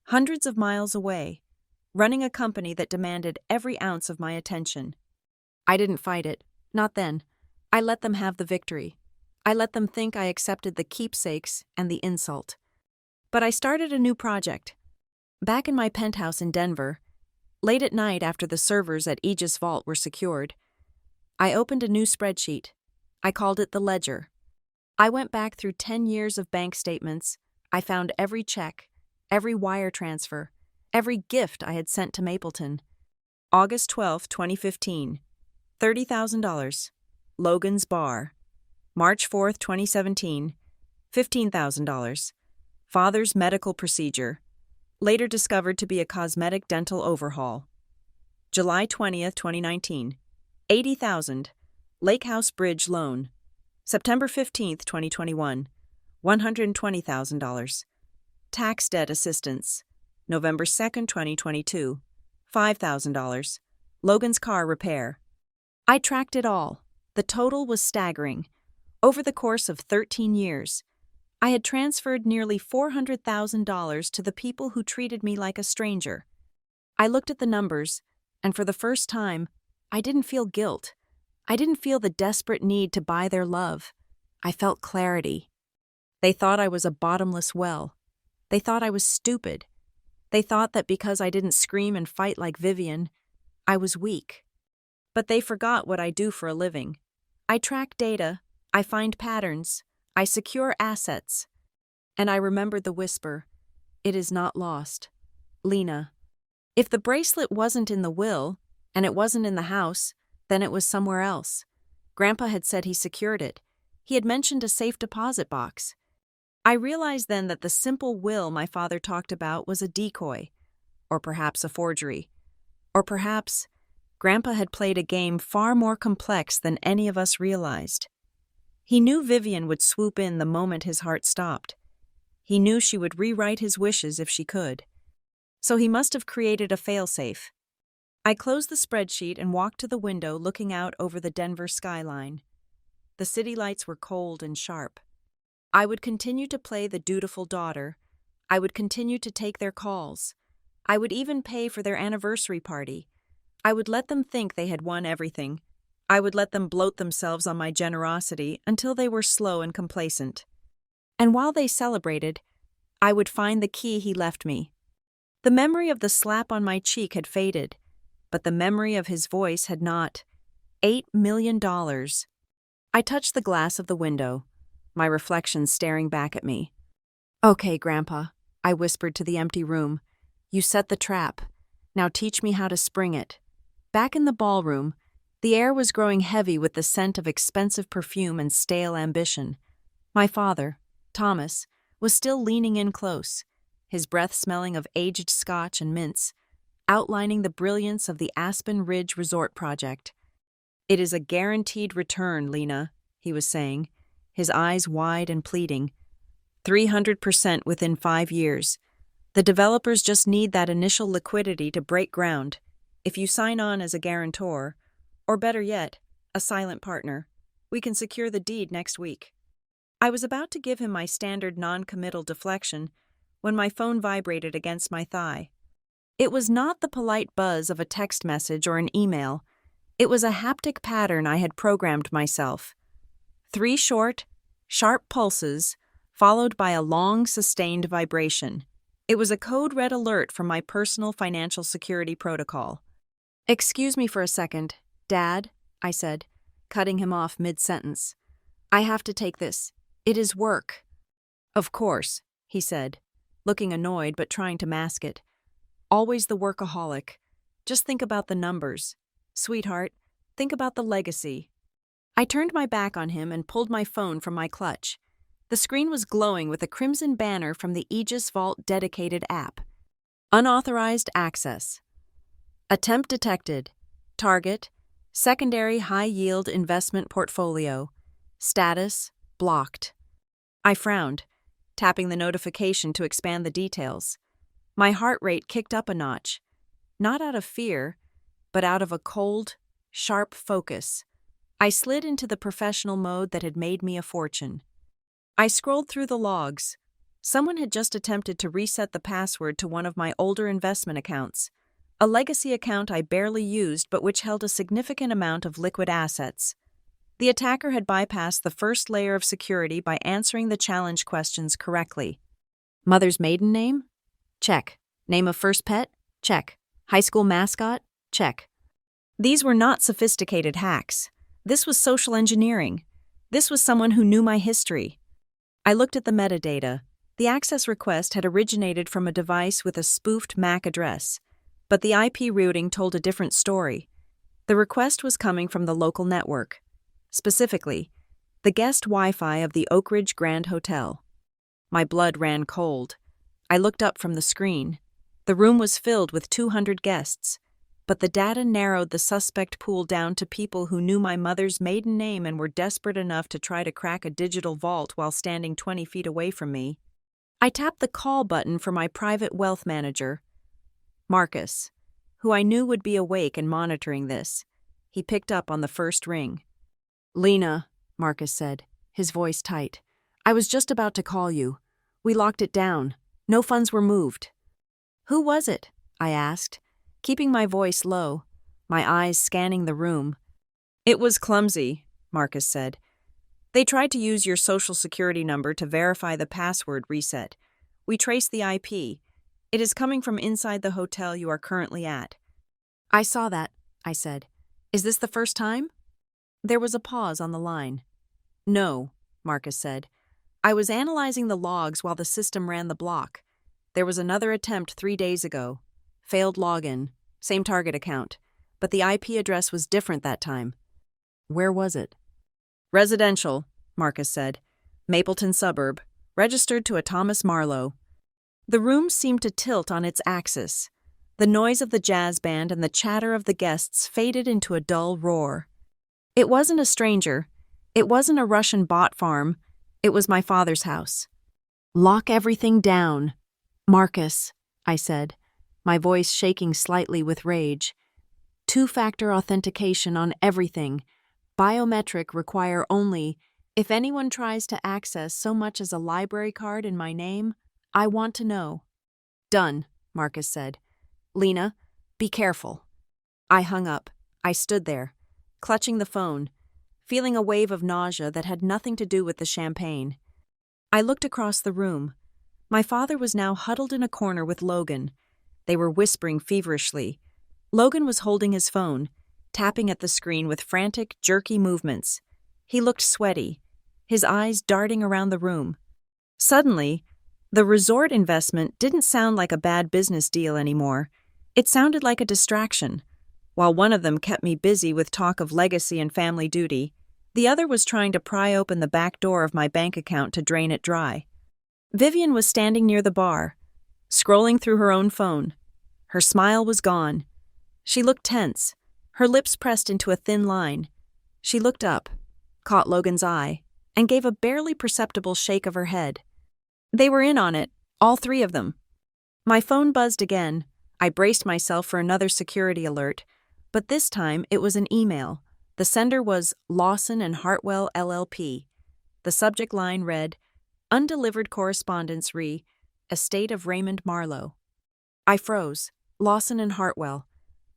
hundreds of miles away, running a company that demanded every ounce of my attention. I didn't fight it. Not then. I let them have the victory. I let them think I accepted the keepsakes and the insult. But I started a new project. Back in my penthouse in Denver, late at night after the servers at Aegis Vault were secured, I opened a new spreadsheet. I called it the Ledger. I went back through 10 years of bank statements. I found every check, every wire transfer, every gift I had sent to Mapleton. August 12, 2015. $30,000. Logan's Bar. March 4, 2017. $15,000. Father's medical procedure. Later discovered to be a cosmetic dental overhaul. July 20, 2019. $80,000. Lake House Bridge loan. September 15, 2021. $120,000. Tax debt assistance. November 2, 2022. $5,000. Logan's car repair. I tracked it all. The total was staggering. Over the course of 13 years, I had transferred nearly $400,000 to the people who treated me like a stranger. I looked at the numbers, and for the first time, I didn't feel guilt. I didn't feel the desperate need to buy their love. I felt clarity. They thought I was a bottomless well. They thought I was stupid. They thought that because I didn't scream and fight like Vivian, I was weak. But they forgot what I do for a living. I track data, I find patterns, I secure assets. And I remembered the whisper, "It is not lost. Lena." If the bracelet wasn't in the will, and it wasn't in the house, then it was somewhere else. Grandpa had said he secured it. He had mentioned a safe deposit box. I realized then that the simple will my father talked about was a decoy, or perhaps a forgery, or perhaps Grandpa had played a game far more complex than any of us realized. He knew Vivian would swoop in the moment his heart stopped. He knew she would rewrite his wishes if she could. So he must have created a failsafe. I closed the spreadsheet and walked to the window looking out over the Denver skyline. The city lights were cold and sharp. I would continue to play the dutiful daughter. I would continue to take their calls. I would even pay for their anniversary party. I would let them think they had won everything. I would let them bloat themselves on my generosity until they were slow and complacent. And while they celebrated, I would find the key he left me. The memory of the slap on my cheek had faded, but the memory of his voice had not. $8 million. I touched the glass of the window, my reflection staring back at me. "Okay, Grandpa," I whispered to the empty room. "You set the trap. Now teach me how to spring it." Back in the ballroom, the air was growing heavy with the scent of expensive perfume and stale ambition. My father, Thomas, was still leaning in close, his breath smelling of aged scotch and mints, outlining the brilliance of the Aspen Ridge Resort project. "It is a guaranteed return, Lena," he was saying, his eyes wide and pleading. 300% within 5 years. The developers just need that initial liquidity to break ground. If you sign on as a guarantor, or better yet, a silent partner, we can secure the deed next week. I was about to give him my standard non-committal deflection when my phone vibrated against my thigh. It was not the polite buzz of a text message or an email. It was a haptic pattern I had programmed myself. 3 short, sharp pulses, followed by a long, sustained vibration. It was a code-red alert from my personal financial security protocol. "Excuse me for a second, Dad," I said, cutting him off mid-sentence. "I have to take this. It is work." "Of course," he said, looking annoyed but trying to mask it. "Always the workaholic. Just think about the numbers. Sweetheart, think about the legacy." I turned my back on him and pulled my phone from my clutch. The screen was glowing with a crimson banner from the Aegis Vault dedicated app. Unauthorized access. Attempt detected. Target: secondary high-yield investment portfolio. Status: blocked. I frowned, tapping the notification to expand the details. My heart rate kicked up a notch, not out of fear, but out of a cold, sharp focus. I slid into the professional mode that had made me a fortune. I scrolled through the logs. Someone had just attempted to reset the password to one of my older investment accounts, a legacy account I barely used but which held a significant amount of liquid assets. The attacker had bypassed the first layer of security by answering the challenge questions correctly. Mother's maiden name? Check. Name of first pet? Check. High school mascot? Check. These were not sophisticated hacks. This was social engineering. This was someone who knew my history. I looked at the metadata. The access request had originated from a device with a spoofed MAC address, but the IP routing told a different story. The request was coming from the local network, specifically, the guest Wi-Fi of the Oak Ridge Grand Hotel. My blood ran cold. I looked up from the screen. The room was filled with 200 guests, but the data narrowed the suspect pool down to people who knew my mother's maiden name and were desperate enough to try to crack a digital vault while standing 20 feet away from me. I tapped the call button for my private wealth manager, Marcus, who I knew would be awake and monitoring this. He picked up on the first ring. "Lena," Marcus said, his voice tight. "I was just about to call you. We locked it down. No funds were moved." "Who was it?" I asked, keeping my voice low, my eyes scanning the room. "It was clumsy," Marcus said. "They tried to use your social security number to verify the password reset. We traced the IP. It is coming from inside the hotel you are currently at." "I saw that," I said. "Is this the first time?" There was a pause on the line. "No," Marcus said. "I was analyzing the logs while the system ran the block. There was another attempt 3 days ago. Failed login, same target account, but the IP address was different that time." "Where was it?" "Residential," Marcus said. "Mapleton suburb, registered to a Thomas Marlowe." The room seemed to tilt on its axis. The noise of the jazz band and the chatter of the guests faded into a dull roar. It wasn't a stranger. It wasn't a Russian bot farm. It was my father's house. "Lock everything down, Marcus," I said, my voice shaking slightly with rage. "2-factor authentication on everything. Biometric require only. If anyone tries to access so much as a library card in my name, I want to know." "Done," Marcus said. "Lena, be careful." I hung up. I stood there, clutching the phone, feeling a wave of nausea that had nothing to do with the champagne. I looked across the room. My father was now huddled in a corner with Logan. They were whispering feverishly. Logan was holding his phone, tapping at the screen with frantic, jerky movements. He looked sweaty, his eyes darting around the room. Suddenly, the resort investment didn't sound like a bad business deal anymore. It sounded like a distraction. While one of them kept me busy with talk of legacy and family duty, the other was trying to pry open the back door of my bank account to drain it dry. Vivian was standing near the bar, scrolling through her own phone. Her smile was gone. She looked tense, her lips pressed into a thin line. She looked up, caught Logan's eye, and gave a barely perceptible shake of her head. They were in on it, all 3 of them. My phone buzzed again. I braced myself for another security alert, but this time it was an email. The sender was Lawson and Hartwell LLP. The subject line read, "Undelivered correspondence re. Estate of Raymond Marlowe." I froze, Lawson and Hartwell.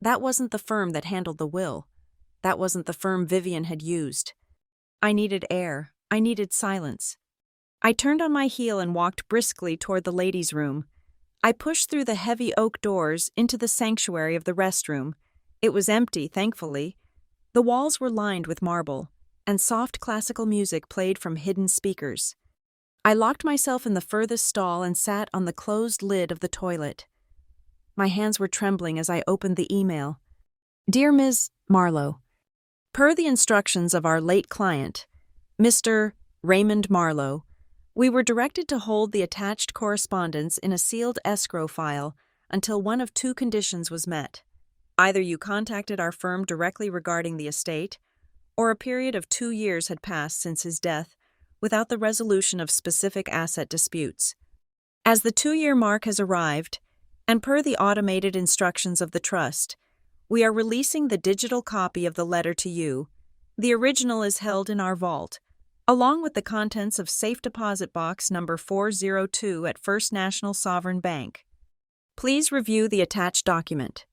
That wasn't the firm that handled the will. That wasn't the firm Vivian had used. I needed air. I needed silence. I turned on my heel and walked briskly toward the ladies' room. I pushed through the heavy oak doors into the sanctuary of the restroom. It was empty, thankfully. The walls were lined with marble, and soft classical music played from hidden speakers. I locked myself in the furthest stall and sat on the closed lid of the toilet. My hands were trembling as I opened the email. Dear Ms. Marlowe, per the instructions of our late client, Mr. Raymond Marlowe, we were directed to hold the attached correspondence in a sealed escrow file until one of two conditions was met. Either you contacted our firm directly regarding the estate, or a period of 2 years had passed since his death without the resolution of specific asset disputes. As the 2-year mark has arrived, and per the automated instructions of the trust, we are releasing the digital copy of the letter to you. The original is held in our vault, along with the contents of safe deposit box number 402 at First National Sovereign Bank. Please review the attached document.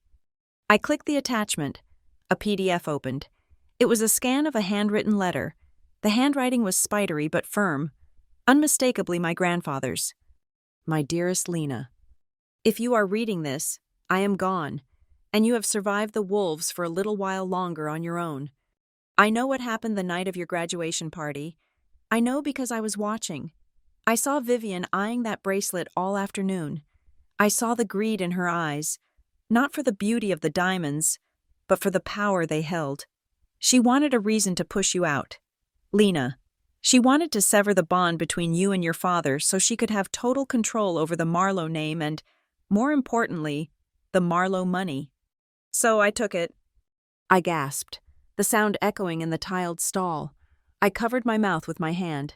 I clicked the attachment. A PDF opened. It was a scan of a handwritten letter. The handwriting was spidery but firm, unmistakably my grandfather's. My dearest Lena, if you are reading this, I am gone, and you have survived the wolves for a little while longer on your own. I know what happened the night of your graduation party. I know because I was watching. I saw Vivian eyeing that bracelet all afternoon. I saw the greed in her eyes, not for the beauty of the diamonds, but for the power they held. She wanted a reason to push you out. Lena, she wanted to sever the bond between you and your father so she could have total control over the Marlowe name and, more importantly, the Marlowe money. So I took it. I gasped, the sound echoing in the tiled stall. I covered my mouth with my hand.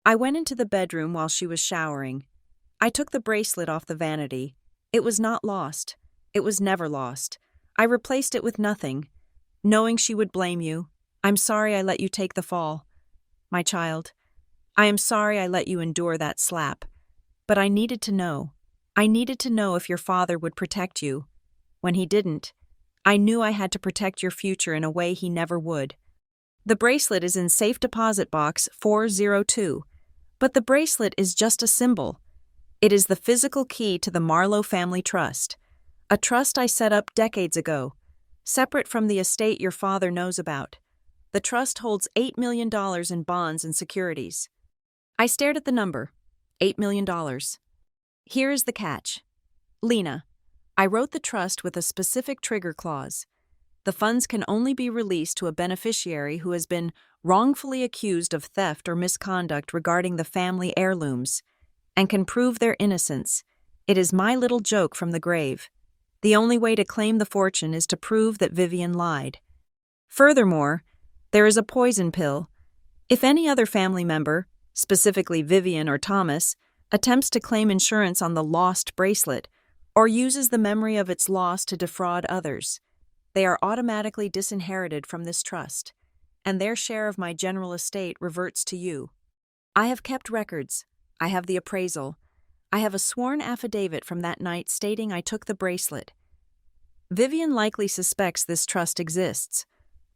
I went into the bedroom while she was showering. I took the bracelet off the vanity. It was not lost. It was never lost. I replaced it with nothing. Knowing she would blame you, I'm sorry I let you take the fall. My child, I am sorry I let you endure that slap. But I needed to know. I needed to know if your father would protect you. When he didn't, I knew I had to protect your future in a way he never would. The bracelet is in safe deposit box 402, but the bracelet is just a symbol. It is the physical key to the Marlowe family trust, a trust I set up decades ago, separate from the estate your father knows about. The trust holds $8 million in bonds and securities. I stared at the number, $8 million. Here is the catch. Lena, I wrote the trust with a specific trigger clause. The funds can only be released to a beneficiary who has been wrongfully accused of theft or misconduct regarding the family heirlooms, and can prove their innocence. It is my little joke from the grave. The only way to claim the fortune is to prove that Vivian lied. Furthermore, there is a poison pill. If any other family member, specifically Vivian or Thomas, attempts to claim insurance on the lost bracelet or uses the memory of its loss to defraud others, they are automatically disinherited from this trust, and their share of my general estate reverts to you. I have kept records. I have the appraisal. I have a sworn affidavit from that night stating I took the bracelet. Vivian likely suspects this trust exists,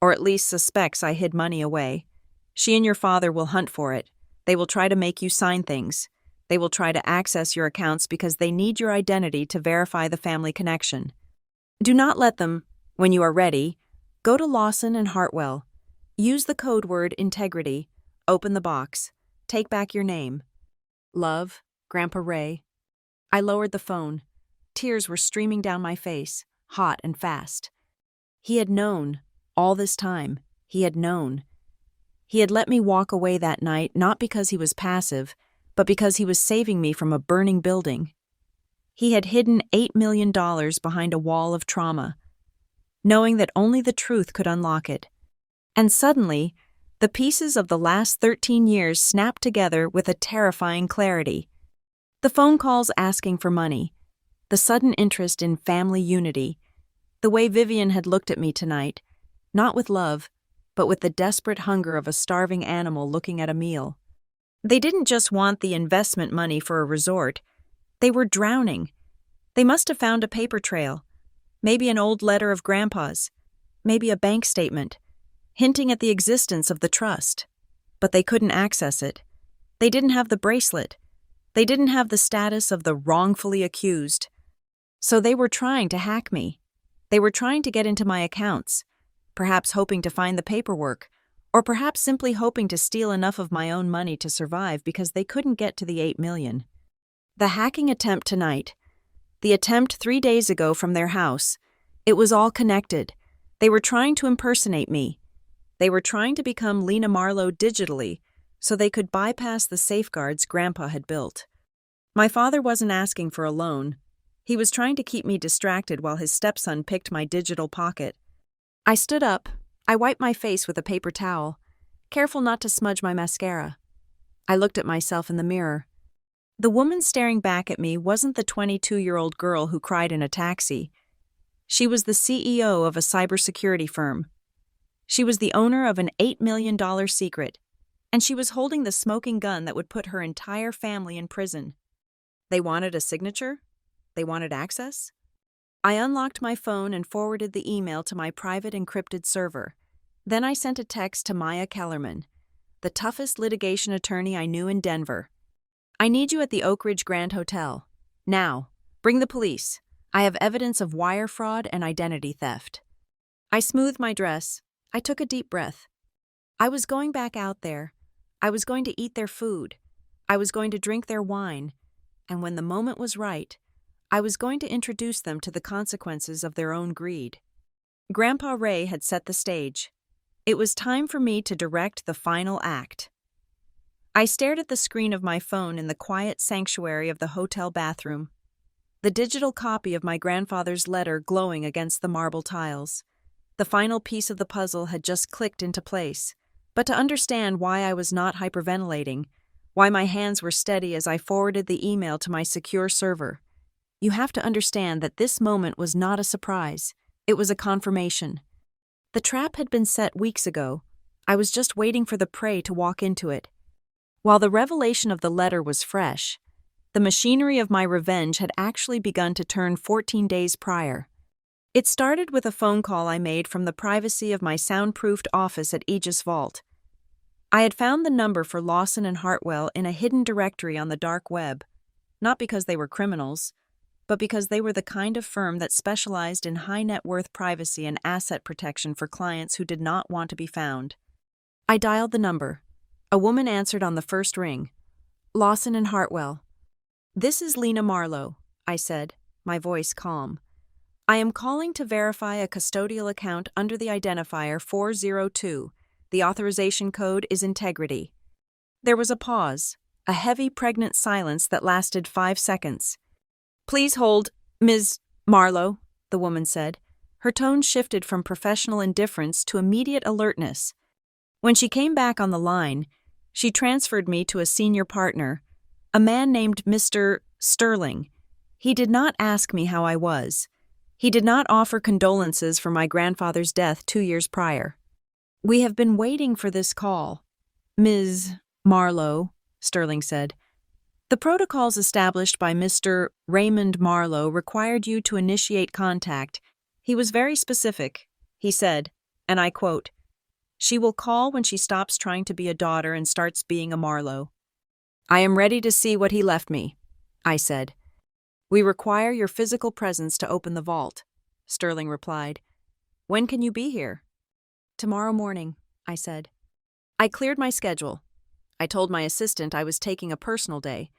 or at least suspects I hid money away. She and your father will hunt for it. They will try to make you sign things. They will try to access your accounts because they need your identity to verify the family connection. Do not let them, when you are ready, go to Lawson and Hartwell. Use the code word integrity. Open the box. Take back your name. Love, Grandpa Ray. I lowered the phone. Tears were streaming down my face, hot and fast. He had known. All this time, he had known. He had let me walk away that night not because he was passive, but because he was saving me from a burning building. He had hidden $8 million behind a wall of trauma, knowing that only the truth could unlock it. And suddenly, the pieces of the last 13 years snapped together with a terrifying clarity. The phone calls asking for money, the sudden interest in family unity, the way Vivian had looked at me tonight, not with love, but with the desperate hunger of a starving animal looking at a meal. They didn't just want the investment money for a resort. They were drowning. They must have found a paper trail, maybe an old letter of Grandpa's, maybe a bank statement, hinting at the existence of the trust. But they couldn't access it. They didn't have the bracelet. They didn't have the status of the wrongfully accused. So they were trying to hack me. They were trying to get into my accounts, perhaps hoping to find the paperwork, or perhaps simply hoping to steal enough of my own money to survive because they couldn't get to the 8 million. The hacking attempt tonight, the attempt 3 days ago from their house, it was all connected. They were trying to impersonate me. They were trying to become Lina Marlowe digitally so they could bypass the safeguards Grandpa had built. My father wasn't asking for a loan. He was trying to keep me distracted while his stepson picked my digital pocket. I stood up. I wiped my face with a paper towel, careful not to smudge my mascara. I looked at myself in the mirror. The woman staring back at me wasn't the 22-year-old girl who cried in a taxi. She was the CEO of a cybersecurity firm. She was the owner of an $8 million secret, and she was holding the smoking gun that would put her entire family in prison. They wanted a signature? They wanted access? I unlocked my phone and forwarded the email to my private encrypted server. Then I sent a text to Maya Kellerman, the toughest litigation attorney I knew in Denver. I need you at the Oak Ridge Grand Hotel. Now, bring the police. I have evidence of wire fraud and identity theft. I smoothed my dress. I took a deep breath. I was going back out there. I was going to eat their food. I was going to drink their wine. And when the moment was right, I was going to introduce them to the consequences of their own greed. Grandpa Ray had set the stage. It was time for me to direct the final act. I stared at the screen of my phone in the quiet sanctuary of the hotel bathroom, the digital copy of my grandfather's letter glowing against the marble tiles. The final piece of the puzzle had just clicked into place, but to understand why I was not hyperventilating, why my hands were steady as I forwarded the email to my secure server, you have to understand that this moment was not a surprise. It was a confirmation. The trap had been set weeks ago. I was just waiting for the prey to walk into it. While the revelation of the letter was fresh, the machinery of my revenge had actually begun to turn 14 days prior. It started with a phone call I made from the privacy of my soundproofed office at Aegis Vault. I had found the number for Lawson and Hartwell in a hidden directory on the dark web, not because they were criminals, but because they were the kind of firm that specialized in high-net-worth privacy and asset protection for clients who did not want to be found. I dialed the number. A woman answered on the first ring. Lawson and Hartwell. "This is Lina Marlowe," I said, my voice calm. "I am calling to verify a custodial account under the identifier 402. The authorization code is integrity." There was a pause, a heavy, pregnant silence that lasted 5 seconds. "Please hold, Ms. Marlowe," the woman said. Her tone shifted from professional indifference to immediate alertness. When she came back on the line, she transferred me to a senior partner, a man named Mr. Sterling. He did not ask me how I was. He did not offer condolences for my grandfather's death 2 years prior. "We have been waiting for this call, Ms. Marlowe," Sterling said. "The protocols established by Mr. Raymond Marlowe required you to initiate contact. He was very specific. He said, and I quote, 'She will call when she stops trying to be a daughter and starts being a Marlowe.' I am ready to see what he left me," I said. "We require your physical presence to open the vault," Sterling replied. "When can you be here?" "Tomorrow morning," I said. I cleared my schedule. I told my assistant I was taking a personal day,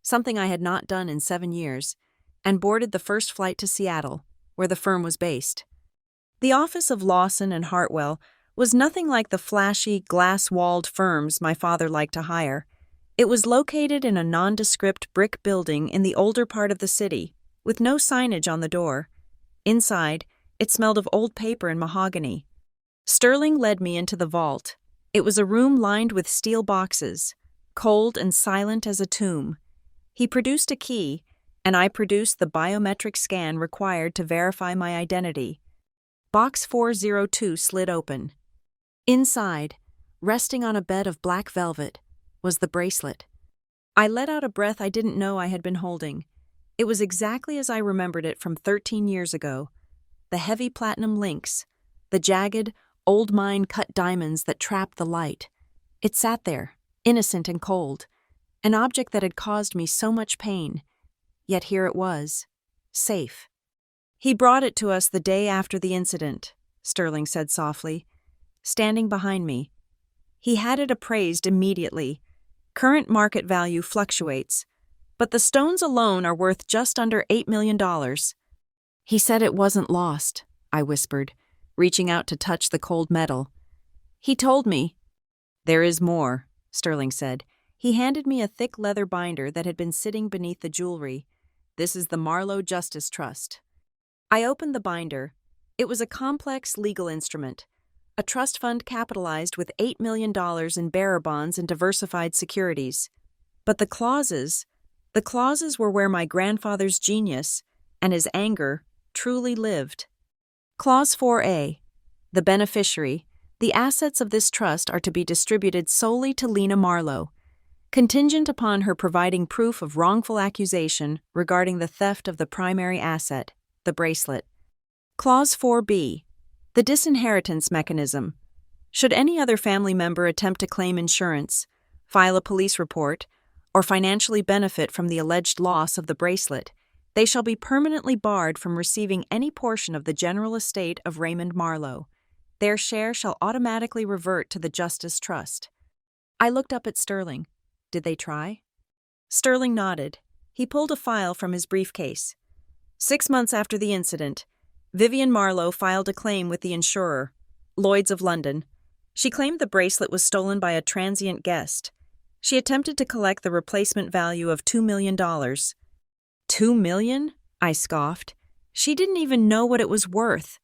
something I had not done in 7 years, and boarded the first flight to Seattle, where the firm was based. The office of Lawson and Hartwell was nothing like the flashy, glass-walled firms my father liked to hire. It was located in a nondescript brick building in the older part of the city, with no signage on the door. Inside, it smelled of old paper and mahogany. Sterling led me into the vault. It was a room lined with steel boxes, cold and silent as a tomb. He produced a key, and I produced the biometric scan required to verify my identity. Box 402 slid open. Inside, resting on a bed of black velvet, was the bracelet. I let out a breath I didn't know I had been holding. It was exactly as I remembered it from 13 years ago. The heavy platinum links, the jagged, old mine-cut diamonds that trapped the light. It sat there, innocent and cold, an object that had caused me so much pain. Yet here it was, safe. "He brought it to us the day after the incident," Sterling said softly, standing behind me. "He had it appraised immediately. Current market value fluctuates, but the stones alone are worth just under $8 million. "He said it wasn't lost," I whispered, reaching out to touch the cold metal. "He told me." "There is more," Sterling said. He handed me a thick leather binder that had been sitting beneath the jewelry. "This is the Marlowe Justice Trust." I opened the binder. It was a complex legal instrument, a trust fund capitalized with $8 million in bearer bonds and diversified securities. But the clauses were where my grandfather's genius and his anger truly lived. Clause 4A. The beneficiary. The assets of this trust are to be distributed solely to Lena Marlowe, contingent upon her providing proof of wrongful accusation regarding the theft of the primary asset, the bracelet. Clause 4B. The disinheritance mechanism. Should any other family member attempt to claim insurance, file a police report, or financially benefit from the alleged loss of the bracelet, they shall be permanently barred from receiving any portion of the general estate of Raymond Marlowe. Their share shall automatically revert to the Justice Trust. I looked up at Sterling. Did they try? Sterling nodded. He pulled a file from his briefcase. 6 months after the incident, Vivian Marlowe filed a claim with the insurer, Lloyd's of London. She claimed the bracelet was stolen by a transient guest. She attempted to collect the replacement value of $2 million. $2 million? I scoffed. She didn't even know what it was worth.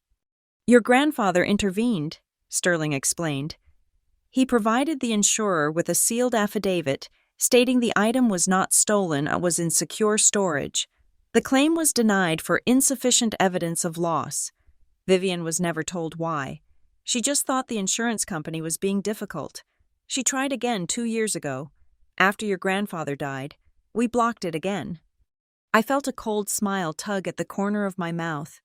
"Your grandfather intervened," Sterling explained. "He provided the insurer with a sealed affidavit stating the item was not stolen and was in secure storage. The claim was denied for insufficient evidence of loss. Vivian was never told why. She just thought the insurance company was being difficult. She tried again 2 years ago. After your grandfather died, we blocked it again." I felt a cold smile tug at the corner of my mouth.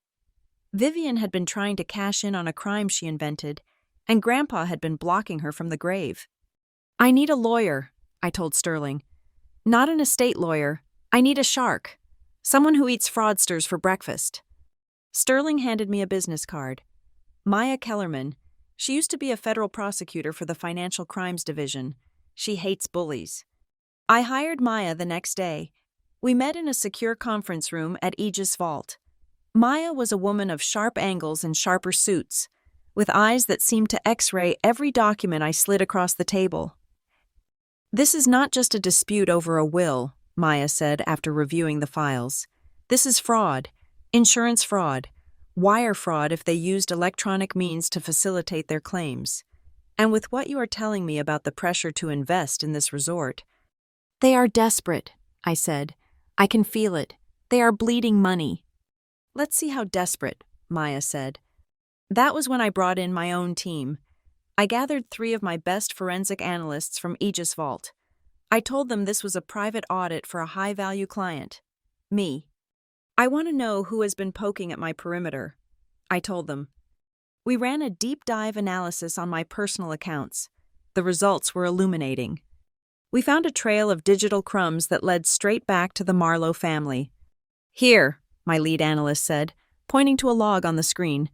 Vivian had been trying to cash in on a crime she invented, and Grandpa had been blocking her from the grave. "I need a lawyer," I told Sterling. "Not an estate lawyer. I need a shark. Someone who eats fraudsters for breakfast." Sterling handed me a business card. "Maya Kellerman. She used to be a federal prosecutor for the Financial Crimes Division. She hates bullies." I hired Maya the next day. We met in a secure conference room at Aegis Vault. Maya was a woman of sharp angles and sharper suits, with eyes that seemed to X-ray every document I slid across the table. "This is not just a dispute over a will," Maya said after reviewing the files. "This is fraud, insurance fraud, wire fraud if they used electronic means to facilitate their claims. And with what you are telling me about the pressure to invest in this resort—" "They are desperate," I said. "I can feel it. They are bleeding money." "Let's see how desperate," Maya said. That was when I brought in my own team. I gathered 3 of my best forensic analysts from Aegis Vault. I told them this was a private audit for a high-value client. Me. "I want to know who has been poking at my perimeter," I told them. We ran a deep-dive analysis on my personal accounts. The results were illuminating. We found a trail of digital crumbs that led straight back to the Marlowe family. "Here," my lead analyst said, pointing to a log on the screen.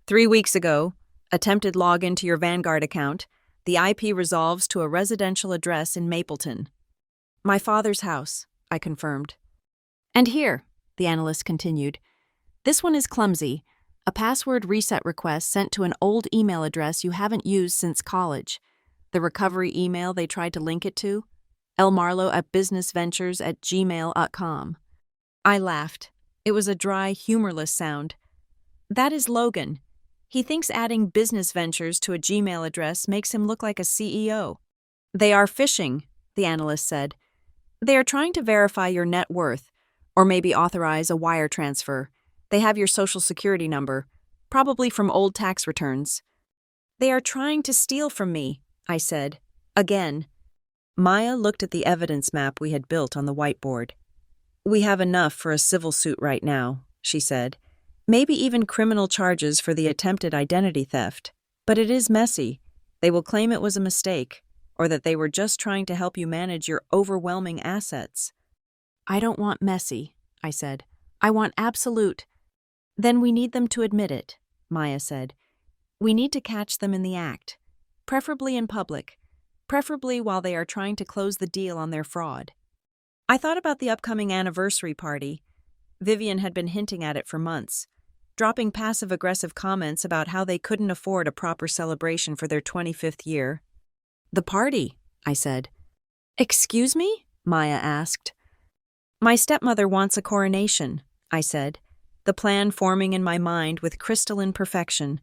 3 weeks ago, attempted login to your Vanguard account. The IP resolves to a residential address in Mapleton." "My father's house," I confirmed. "And here," the analyst continued. "This one is clumsy. A password reset request sent to an old email address you haven't used since college. The recovery email they tried to link it to? lmarlowe@businessventures@gmail.com. I laughed. It was a dry, humorless sound. "That is Logan. He thinks adding business ventures to a Gmail address makes him look like a CEO. "They are phishing," the analyst said. "They are trying to verify your net worth, or maybe authorize a wire transfer. They have your social security number, probably from old tax returns." "They are trying to steal from me," I said. Again. Maya looked at the evidence map we had built on the whiteboard. "We have enough for a civil suit right now," she said. "Maybe even criminal charges for the attempted identity theft. But it is messy. They will claim it was a mistake, or that they were just trying to help you manage your overwhelming assets." "I don't want messy," I said. "I want absolute." "Then we need them to admit it," Maya said. "We need to catch them in the act, preferably in public, preferably while they are trying to close the deal on their fraud." I thought about the upcoming anniversary party. Vivian had been hinting at it for months, dropping passive-aggressive comments about how they couldn't afford a proper celebration for their 25th year. "The party," I said. "Excuse me?" Maya asked. "My stepmother wants a coronation," I said, the plan forming in my mind with crystalline perfection.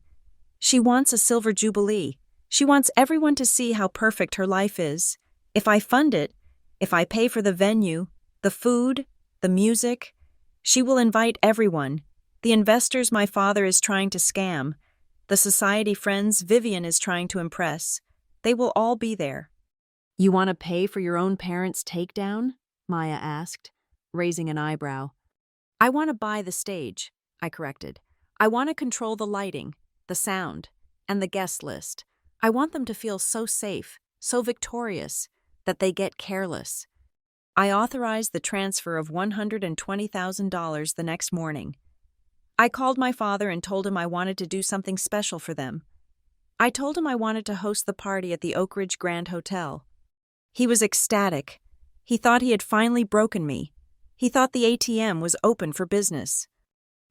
"She wants a silver jubilee. She wants everyone to see how perfect her life is. If I fund it, if I pay for the venue, the food, the music, she will invite everyone. The investors my father is trying to scam, the society friends Vivian is trying to impress. They will all be there." "You want to pay for your own parents' takedown?" Maya asked, raising an eyebrow. "I want to buy the stage," I corrected. "I want to control the lighting, the sound, and the guest list. I want them to feel so safe, so victorious, that they get careless." I authorized the transfer of $120,000 the next morning. I called my father and told him I wanted to do something special for them. I told him I wanted to host the party at the Oak Ridge Grand Hotel. He was ecstatic. He thought he had finally broken me. He thought the ATM was open for business.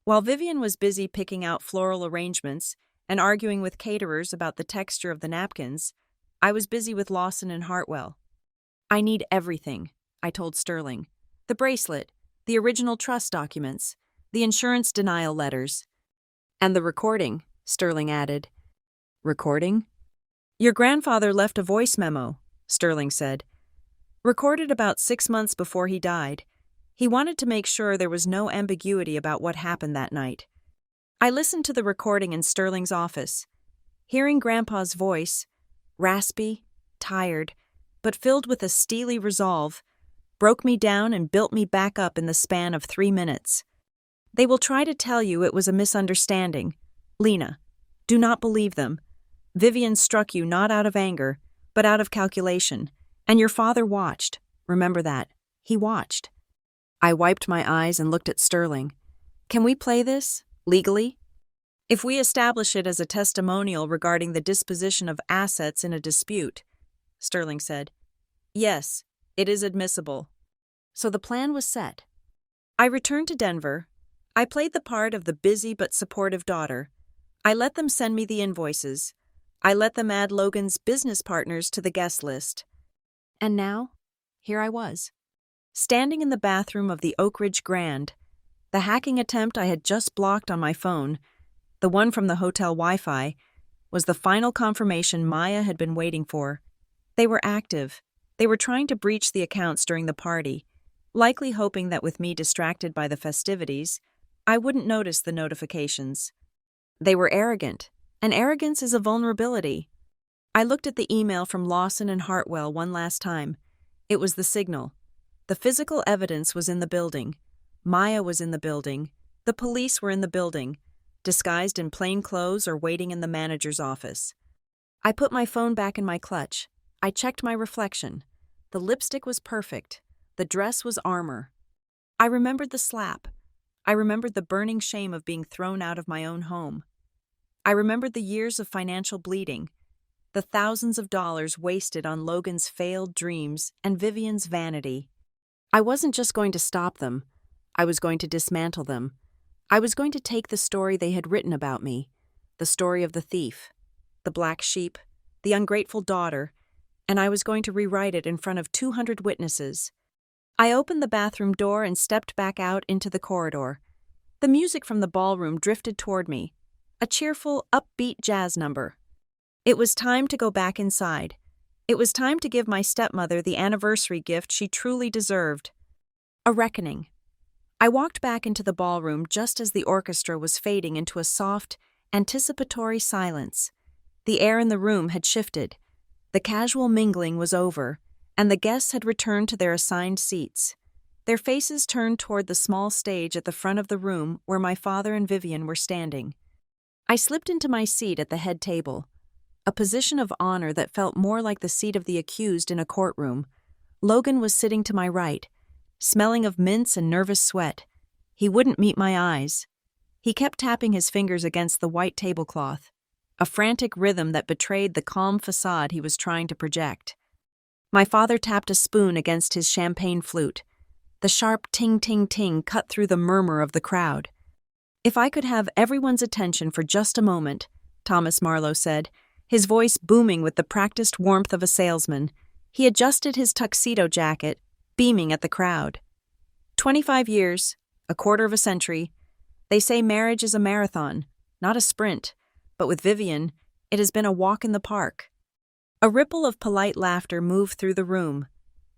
While Vivian was busy picking out floral arrangements and arguing with caterers about the texture of the napkins, I was busy with Lawson and Hartwell. "I need everything," I told Sterling. "The bracelet, the original trust documents, the insurance denial letters." "And the recording," Sterling added. "Recording?" "Your grandfather left a voice memo," Sterling said. "Recorded about 6 months before he died. He wanted to make sure there was no ambiguity about what happened that night." I listened to the recording in Sterling's office. Hearing Grandpa's voice, raspy, tired, but filled with a steely resolve, broke me down and built me back up in the span of 3 minutes. "They will try to tell you it was a misunderstanding. Lena, do not believe them. Vivian struck you not out of anger, but out of calculation. And your father watched. Remember that. He watched." I wiped my eyes and looked at Sterling. "Can we play this, legally? If we establish it as a testimonial regarding the disposition of assets in a dispute," Sterling said. "Yes, it is admissible." So the plan was set. I returned to Denver. I played the part of the busy but supportive daughter. I let them send me the invoices. I let them add Logan's business partners to the guest list. And now, here I was, standing in the bathroom of the Oak Ridge Grand. The hacking attempt I had just blocked on my phone, the one from the hotel Wi-Fi, was the final confirmation Maya had been waiting for. They were active. They were trying to breach the accounts during the party, likely hoping that with me distracted by the festivities, I wouldn't notice the notifications. They were arrogant, and arrogance is a vulnerability. I looked at the email from Lawson and Hartwell one last time. It was the signal. The physical evidence was in the building. Maya was in the building. The police were in the building, disguised in plain clothes or waiting in the manager's office. I put my phone back in my clutch. I checked my reflection. The lipstick was perfect. The dress was armor. I remembered the slap. I remembered the burning shame of being thrown out of my own home. I remembered the years of financial bleeding, the thousands of dollars wasted on Logan's failed dreams and Vivian's vanity. I wasn't just going to stop them. I was going to dismantle them. I was going to take the story they had written about me, the story of the thief, the black sheep, the ungrateful daughter, and I was going to rewrite it in front of 200 witnesses. I opened the bathroom door and stepped back out into the corridor. The music from the ballroom drifted toward me, a cheerful, upbeat jazz number. It was time to go back inside. It was time to give my stepmother the anniversary gift she truly deserved. A reckoning. I walked back into the ballroom just as the orchestra was fading into a soft, anticipatory silence. The air in the room had shifted. The casual mingling was over, and the guests had returned to their assigned seats. Their faces turned toward the small stage at the front of the room where my father and Vivian were standing. I slipped into my seat at the head table, a position of honor that felt more like the seat of the accused in a courtroom. Logan was sitting to my right, smelling of mints and nervous sweat. He wouldn't meet my eyes. He kept tapping his fingers against the white tablecloth, a frantic rhythm that betrayed the calm facade he was trying to project. My father tapped a spoon against his champagne flute. The sharp ting-ting-ting cut through the murmur of the crowd. "If I could have everyone's attention for just a moment," Thomas Marlowe said, his voice booming with the practiced warmth of a salesman. He adjusted his tuxedo jacket, beaming at the crowd. 25 years, a quarter of a century. They say marriage is a marathon, not a sprint, but with Vivian, it has been a walk in the park. A ripple of polite laughter moved through the room.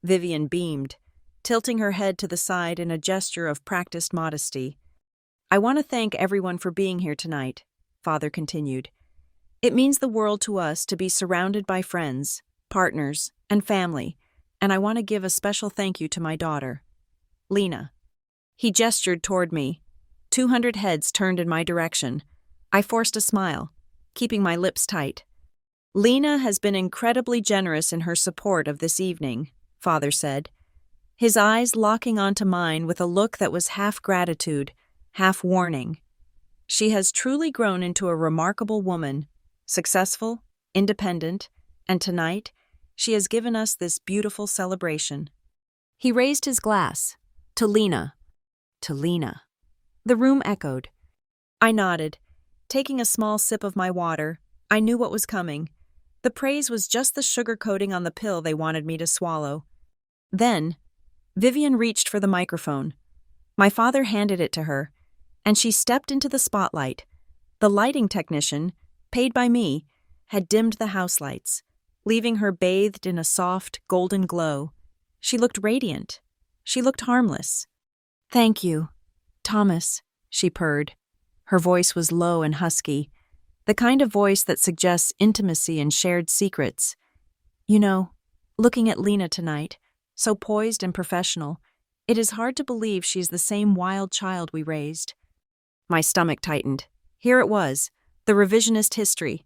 Vivian beamed, tilting her head to the side in a gesture of practiced modesty. "I want to thank everyone for being here tonight," Father continued. "It means the world to us to be surrounded by friends, partners, and family, and I want to give a special thank you to my daughter, Lena." He gestured toward me. 200 heads turned in my direction. I forced a smile, keeping my lips tight. "Lena has been incredibly generous in her support of this evening," Father said, his eyes locking onto mine with a look that was half gratitude, half warning. "She has truly grown into a remarkable woman, successful, independent, and tonight, she has given us this beautiful celebration." He raised his glass. "To Lena. To Lena." The room echoed. I nodded. Taking a small sip of my water, I knew what was coming. The praise was just the sugar coating on the pill they wanted me to swallow. Then, Vivian reached for the microphone. My father handed it to her, and she stepped into the spotlight. The lighting technician, paid by me, had dimmed the house lights, leaving her bathed in a soft, golden glow. She looked radiant. She looked harmless. "Thank you, Thomas," she purred. Her voice was low and husky, the kind of voice that suggests intimacy and shared secrets. "You know, looking at Lena tonight, so poised and professional, it is hard to believe she's the same wild child we raised." My stomach tightened. Here it was, the revisionist history.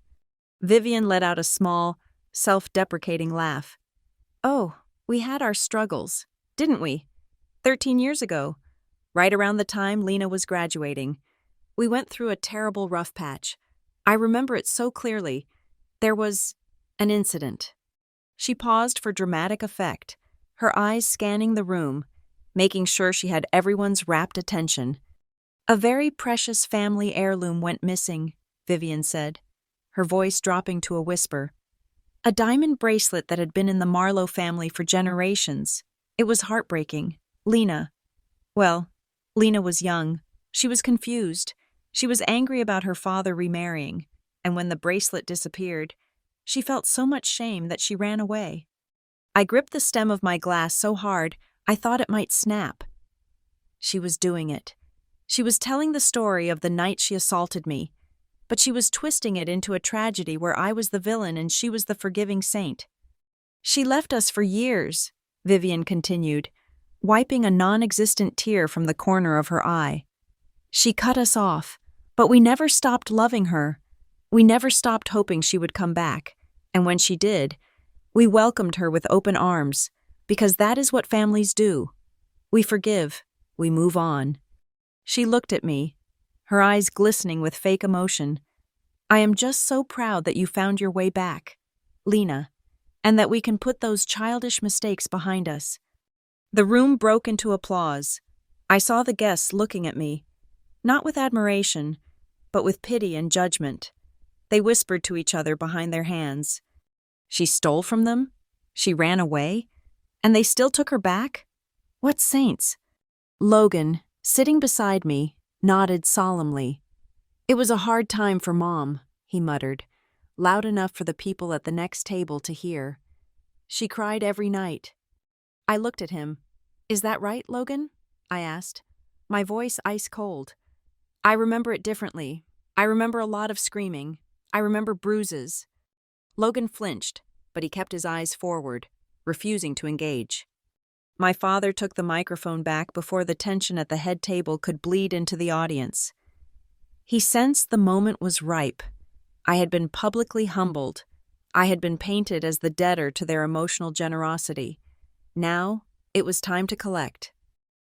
Vivian let out a small, self-deprecating laugh. "Oh, we had our struggles, didn't we? 13 years ago, right around the time Lena was graduating. We went through a terrible rough patch. I remember it so clearly. There was an incident." She paused for dramatic effect, her eyes scanning the room, making sure she had everyone's rapt attention. "A very precious family heirloom went missing," Vivian said, her voice dropping to a whisper. "A diamond bracelet that had been in the Marlowe family for generations. It was heartbreaking. Lena was young. She was confused. She was angry about her father remarrying, and when the bracelet disappeared, she felt so much shame that she ran away." I gripped the stem of my glass so hard I thought it might snap. She was doing it. She was telling the story of the night she assaulted me, but she was twisting it into a tragedy where I was the villain and she was the forgiving saint. "She left us for years," Vivian continued, wiping a non-existent tear from the corner of her eye. "She cut us off, but we never stopped loving her. We never stopped hoping she would come back, and when she did, we welcomed her with open arms, because that is what families do. We forgive, we move on." She looked at me, her eyes glistening with fake emotion. "I am just so proud that you found your way back, Lena, and that we can put those childish mistakes behind us." The room broke into applause. I saw the guests looking at me, not with admiration, but with pity and judgment. They whispered to each other behind their hands. She stole from them? She ran away? And they still took her back? What saints? Logan, sitting beside me, nodded solemnly. "It was a hard time for Mom," he muttered, loud enough for the people at the next table to hear. "She cried every night." I looked at him. "Is that right, Logan?" I asked, my voice ice cold. "I remember it differently. I remember a lot of screaming. I remember bruises." Logan flinched, but he kept his eyes forward, refusing to engage. My father took the microphone back before the tension at the head table could bleed into the audience. He sensed the moment was ripe. I had been publicly humbled. I had been painted as the debtor to their emotional generosity. Now, it was time to collect.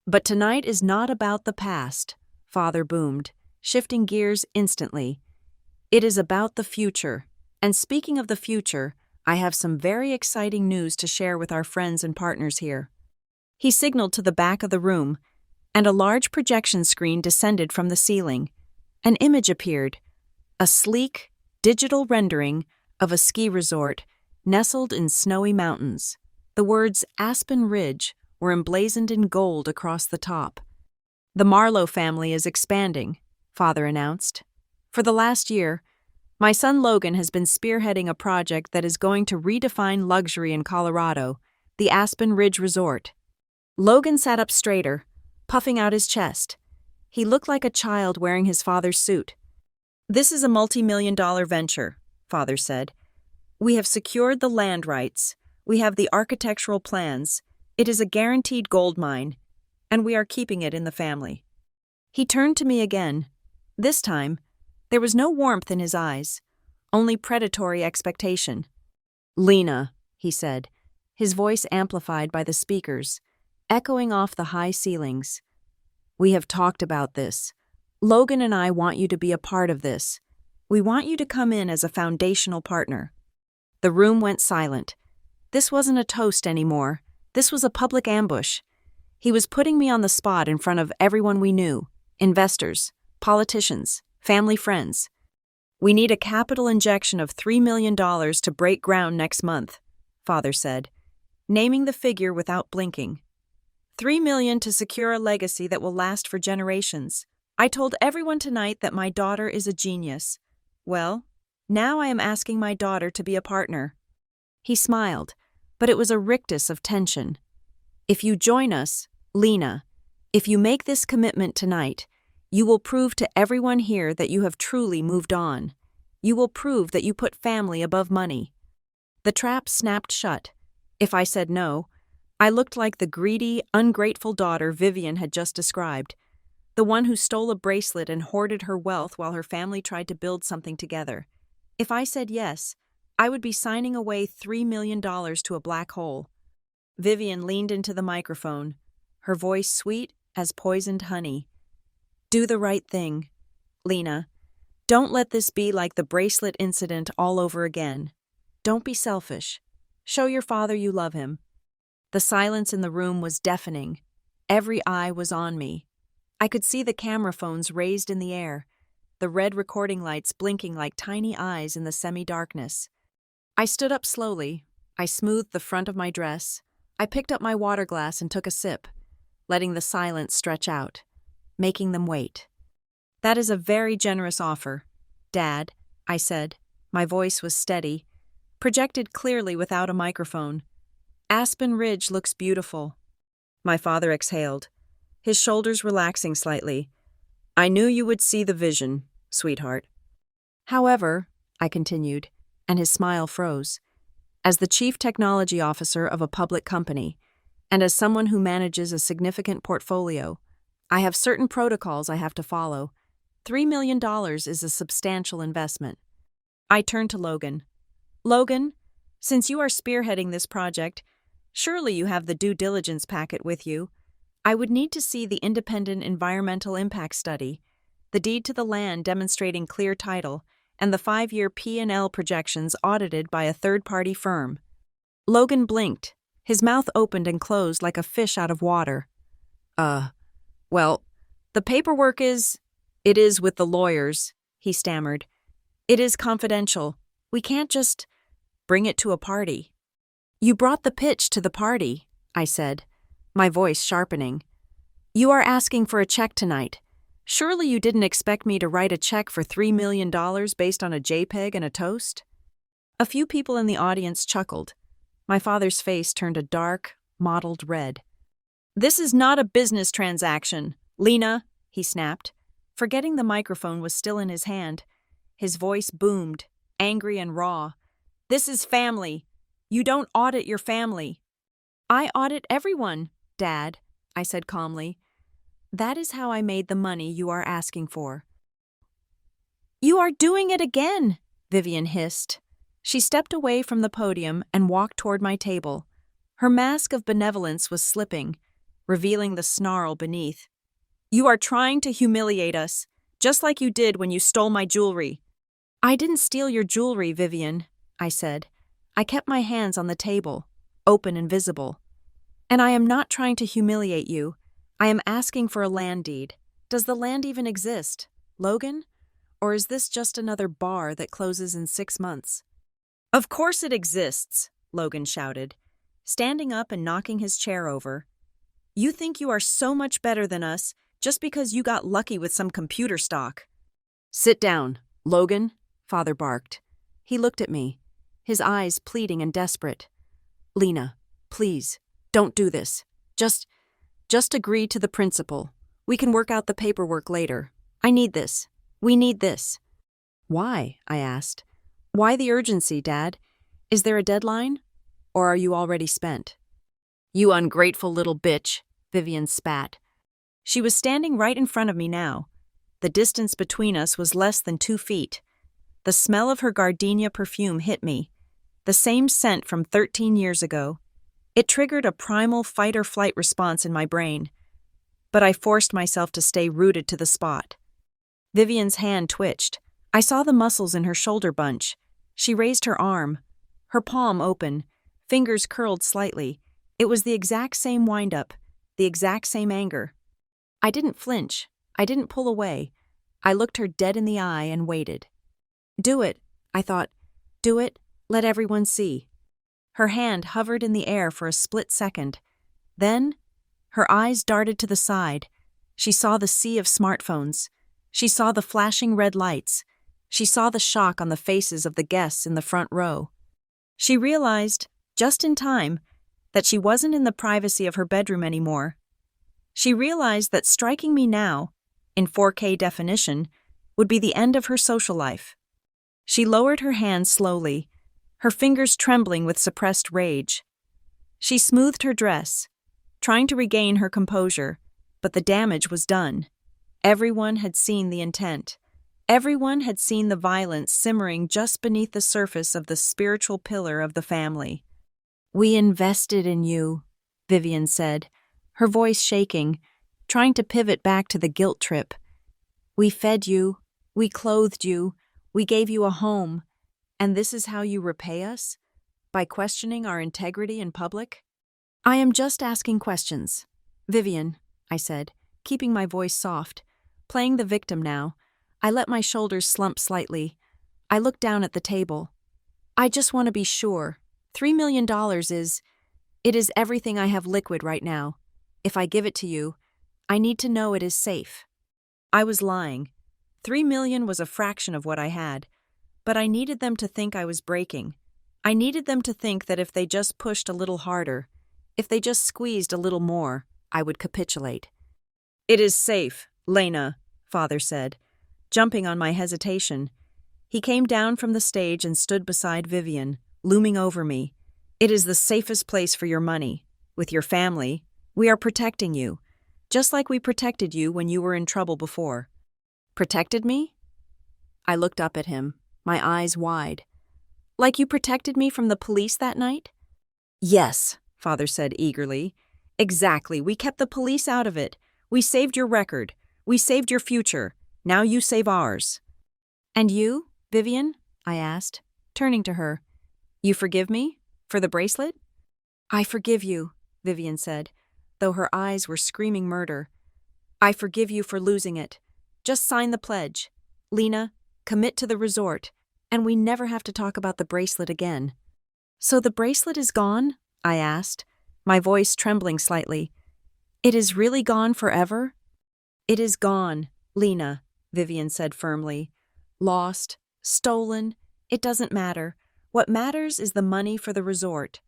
But tonight is not about the past, Father boomed, shifting gears instantly. It is about the future. And speaking of the future, I have some very exciting news to share with our friends and partners here. He signaled to the back of the room, and a large projection screen descended from the ceiling. An image appeared, a sleek, digital rendering of a ski resort nestled in snowy mountains. The words Aspen Ridge were emblazoned in gold across the top. The Marlowe family is expanding, Father announced. For the last year, my son Logan has been spearheading a project that is going to redefine luxury in Colorado, the Aspen Ridge Resort. Logan sat up straighter, puffing out his chest. He looked like a child wearing his father's suit. This is a multi-million-dollar venture, Father said. We have secured the land rights. We have the architectural plans. It is a guaranteed gold mine, and we are keeping it in the family. He turned to me again. This time, there was no warmth in his eyes, only predatory expectation. Lena, he said, his voice amplified by the speakers, echoing off the high ceilings. We have talked about this. Logan and I want you to be a part of this. We want you to come in as a foundational partner. The room went silent. This wasn't a toast anymore. This was a public ambush. He was putting me on the spot in front of everyone we knew, investors, politicians, family friends. We need a capital injection of $3 million to break ground next month, Father said, naming the figure without blinking. $3 million to secure a legacy that will last for generations. I told everyone tonight that my daughter is a genius. Well, now I am asking my daughter to be a partner. He smiled, but it was a rictus of tension. If you join us, Lena, if you make this commitment tonight, you will prove to everyone here that you have truly moved on. You will prove that you put family above money. The trap snapped shut. If I said no, I looked like the greedy, ungrateful daughter Vivian had just described, the one who stole a bracelet and hoarded her wealth while her family tried to build something together. If I said yes, I would be signing away $3 million to a black hole. Vivian leaned into the microphone, her voice sweet as poisoned honey. Do the right thing, Lena. Don't let this be like the bracelet incident all over again. Don't be selfish. Show your father you love him. The silence in the room was deafening. Every eye was on me. I could see the camera phones raised in the air, the red recording lights blinking like tiny eyes in the semi-darkness. I stood up slowly. I smoothed the front of my dress. I picked up my water glass and took a sip, letting the silence stretch out, making them wait. That is a very generous offer, Dad, I said. My voice was steady, projected clearly without a microphone. Aspen Ridge looks beautiful. My father exhaled, his shoulders relaxing slightly. I knew you would see the vision, sweetheart. However, I continued, and his smile froze. As the chief technology officer of a public company, and as someone who manages a significant portfolio, I have certain protocols I have to follow. $3 million is a substantial investment. I turned to Logan. Logan, since you are spearheading this project, surely you have the due diligence packet with you. I would need to see the independent environmental impact study, the deed to the land demonstrating clear title, and the 5-year P&L projections audited by a third-party firm. Logan blinked, his mouth opened and closed like a fish out of water. Well, the paperwork is... It is with the lawyers, he stammered. It is confidential. We can't just bring it to a party. You brought the pitch to the party, I said, my voice sharpening. You are asking for a check tonight. Surely you didn't expect me to write a check for $3 million based on a JPEG and a toast? A few people in the audience chuckled. My father's face turned a dark, mottled red. This is not a business transaction, Lena, he snapped. Forgetting the microphone was still in his hand, his voice boomed, angry and raw. This is family. You don't audit your family. I audit everyone, Dad, I said calmly. That is how I made the money you are asking for. You are doing it again, Vivian hissed. She stepped away from the podium and walked toward my table. Her mask of benevolence was slipping, revealing the snarl beneath. You are trying to humiliate us, just like you did when you stole my jewelry. I didn't steal your jewelry, Vivian, I said. I kept my hands on the table, open and visible. And I am not trying to humiliate you. I am asking for a land deed. Does the land even exist, Logan? Or is this just another bar that closes in 6 months? Of course it exists, Logan shouted, standing up and knocking his chair over. You think you are so much better than us just because you got lucky with some computer stock. Sit down, Logan, Father barked. He looked at me, his eyes pleading and desperate. Lena, please, don't do this. Just agree to the principle. We can work out the paperwork later. I need this. We need this. Why? I asked. Why the urgency, Dad? Is there a deadline? Or are you already spent? You ungrateful little bitch, Vivian spat. She was standing right in front of me now. The distance between us was less than 2 feet. The smell of her gardenia perfume hit me, the same scent from 13 years ago. It triggered a primal fight-or-flight response in my brain, but I forced myself to stay rooted to the spot. Vivian's hand twitched. I saw the muscles in her shoulder bunch. She raised her arm, her palm open, fingers curled slightly. It was the exact same wind-up, the exact same anger. I didn't flinch. I didn't pull away. I looked her dead in the eye and waited. Do it, I thought. Do it, let everyone see. Her hand hovered in the air for a split second. Then, her eyes darted to the side. She saw the sea of smartphones. She saw the flashing red lights. She saw the shock on the faces of the guests in the front row. She realized, just in time, that she wasn't in the privacy of her bedroom anymore. She realized that striking me now, in 4K definition, would be the end of her social life. She lowered her hand slowly, her fingers trembling with suppressed rage. She smoothed her dress, trying to regain her composure, but the damage was done. Everyone had seen the intent. Everyone had seen the violence simmering just beneath the surface of the spiritual pillar of the family. We invested in you, Vivian said, her voice shaking, trying to pivot back to the guilt trip. We fed you, we clothed you, we gave you a home, and this is how you repay us? By questioning our integrity in public? I am just asking questions. Vivian, I said, keeping my voice soft, playing the victim now. I let my shoulders slump slightly. I looked down at the table. I just want to be sure. $3 million is everything I have liquid right now. If I give it to you, I need to know it is safe. I was lying. $3 million was a fraction of what I had, but I needed them to think I was breaking. I needed them to think that if they just pushed a little harder, if they just squeezed a little more, I would capitulate. It is safe, Lena, Father said, jumping on my hesitation. He came down from the stage and stood beside Vivian, looming over me. It is the safest place for your money. With your family, we are protecting you, just like we protected you when you were in trouble before. Protected me? I looked up at him, my eyes wide. Like you protected me from the police that night? Yes, Father said eagerly. Exactly, we kept the police out of it. We saved your record. We saved your future. Now you save ours. And you, Vivian? I asked, turning to her. You forgive me? For the bracelet? I forgive you, Vivian said, though her eyes were screaming murder. I forgive you for losing it. Just sign the pledge. Lena, commit to the resort, and we never have to talk about the bracelet again. So the bracelet is gone? I asked, my voice trembling slightly. It is really gone forever? It is gone, Lena, Vivian said firmly. Lost, stolen, it doesn't matter. What matters is the money for the resort.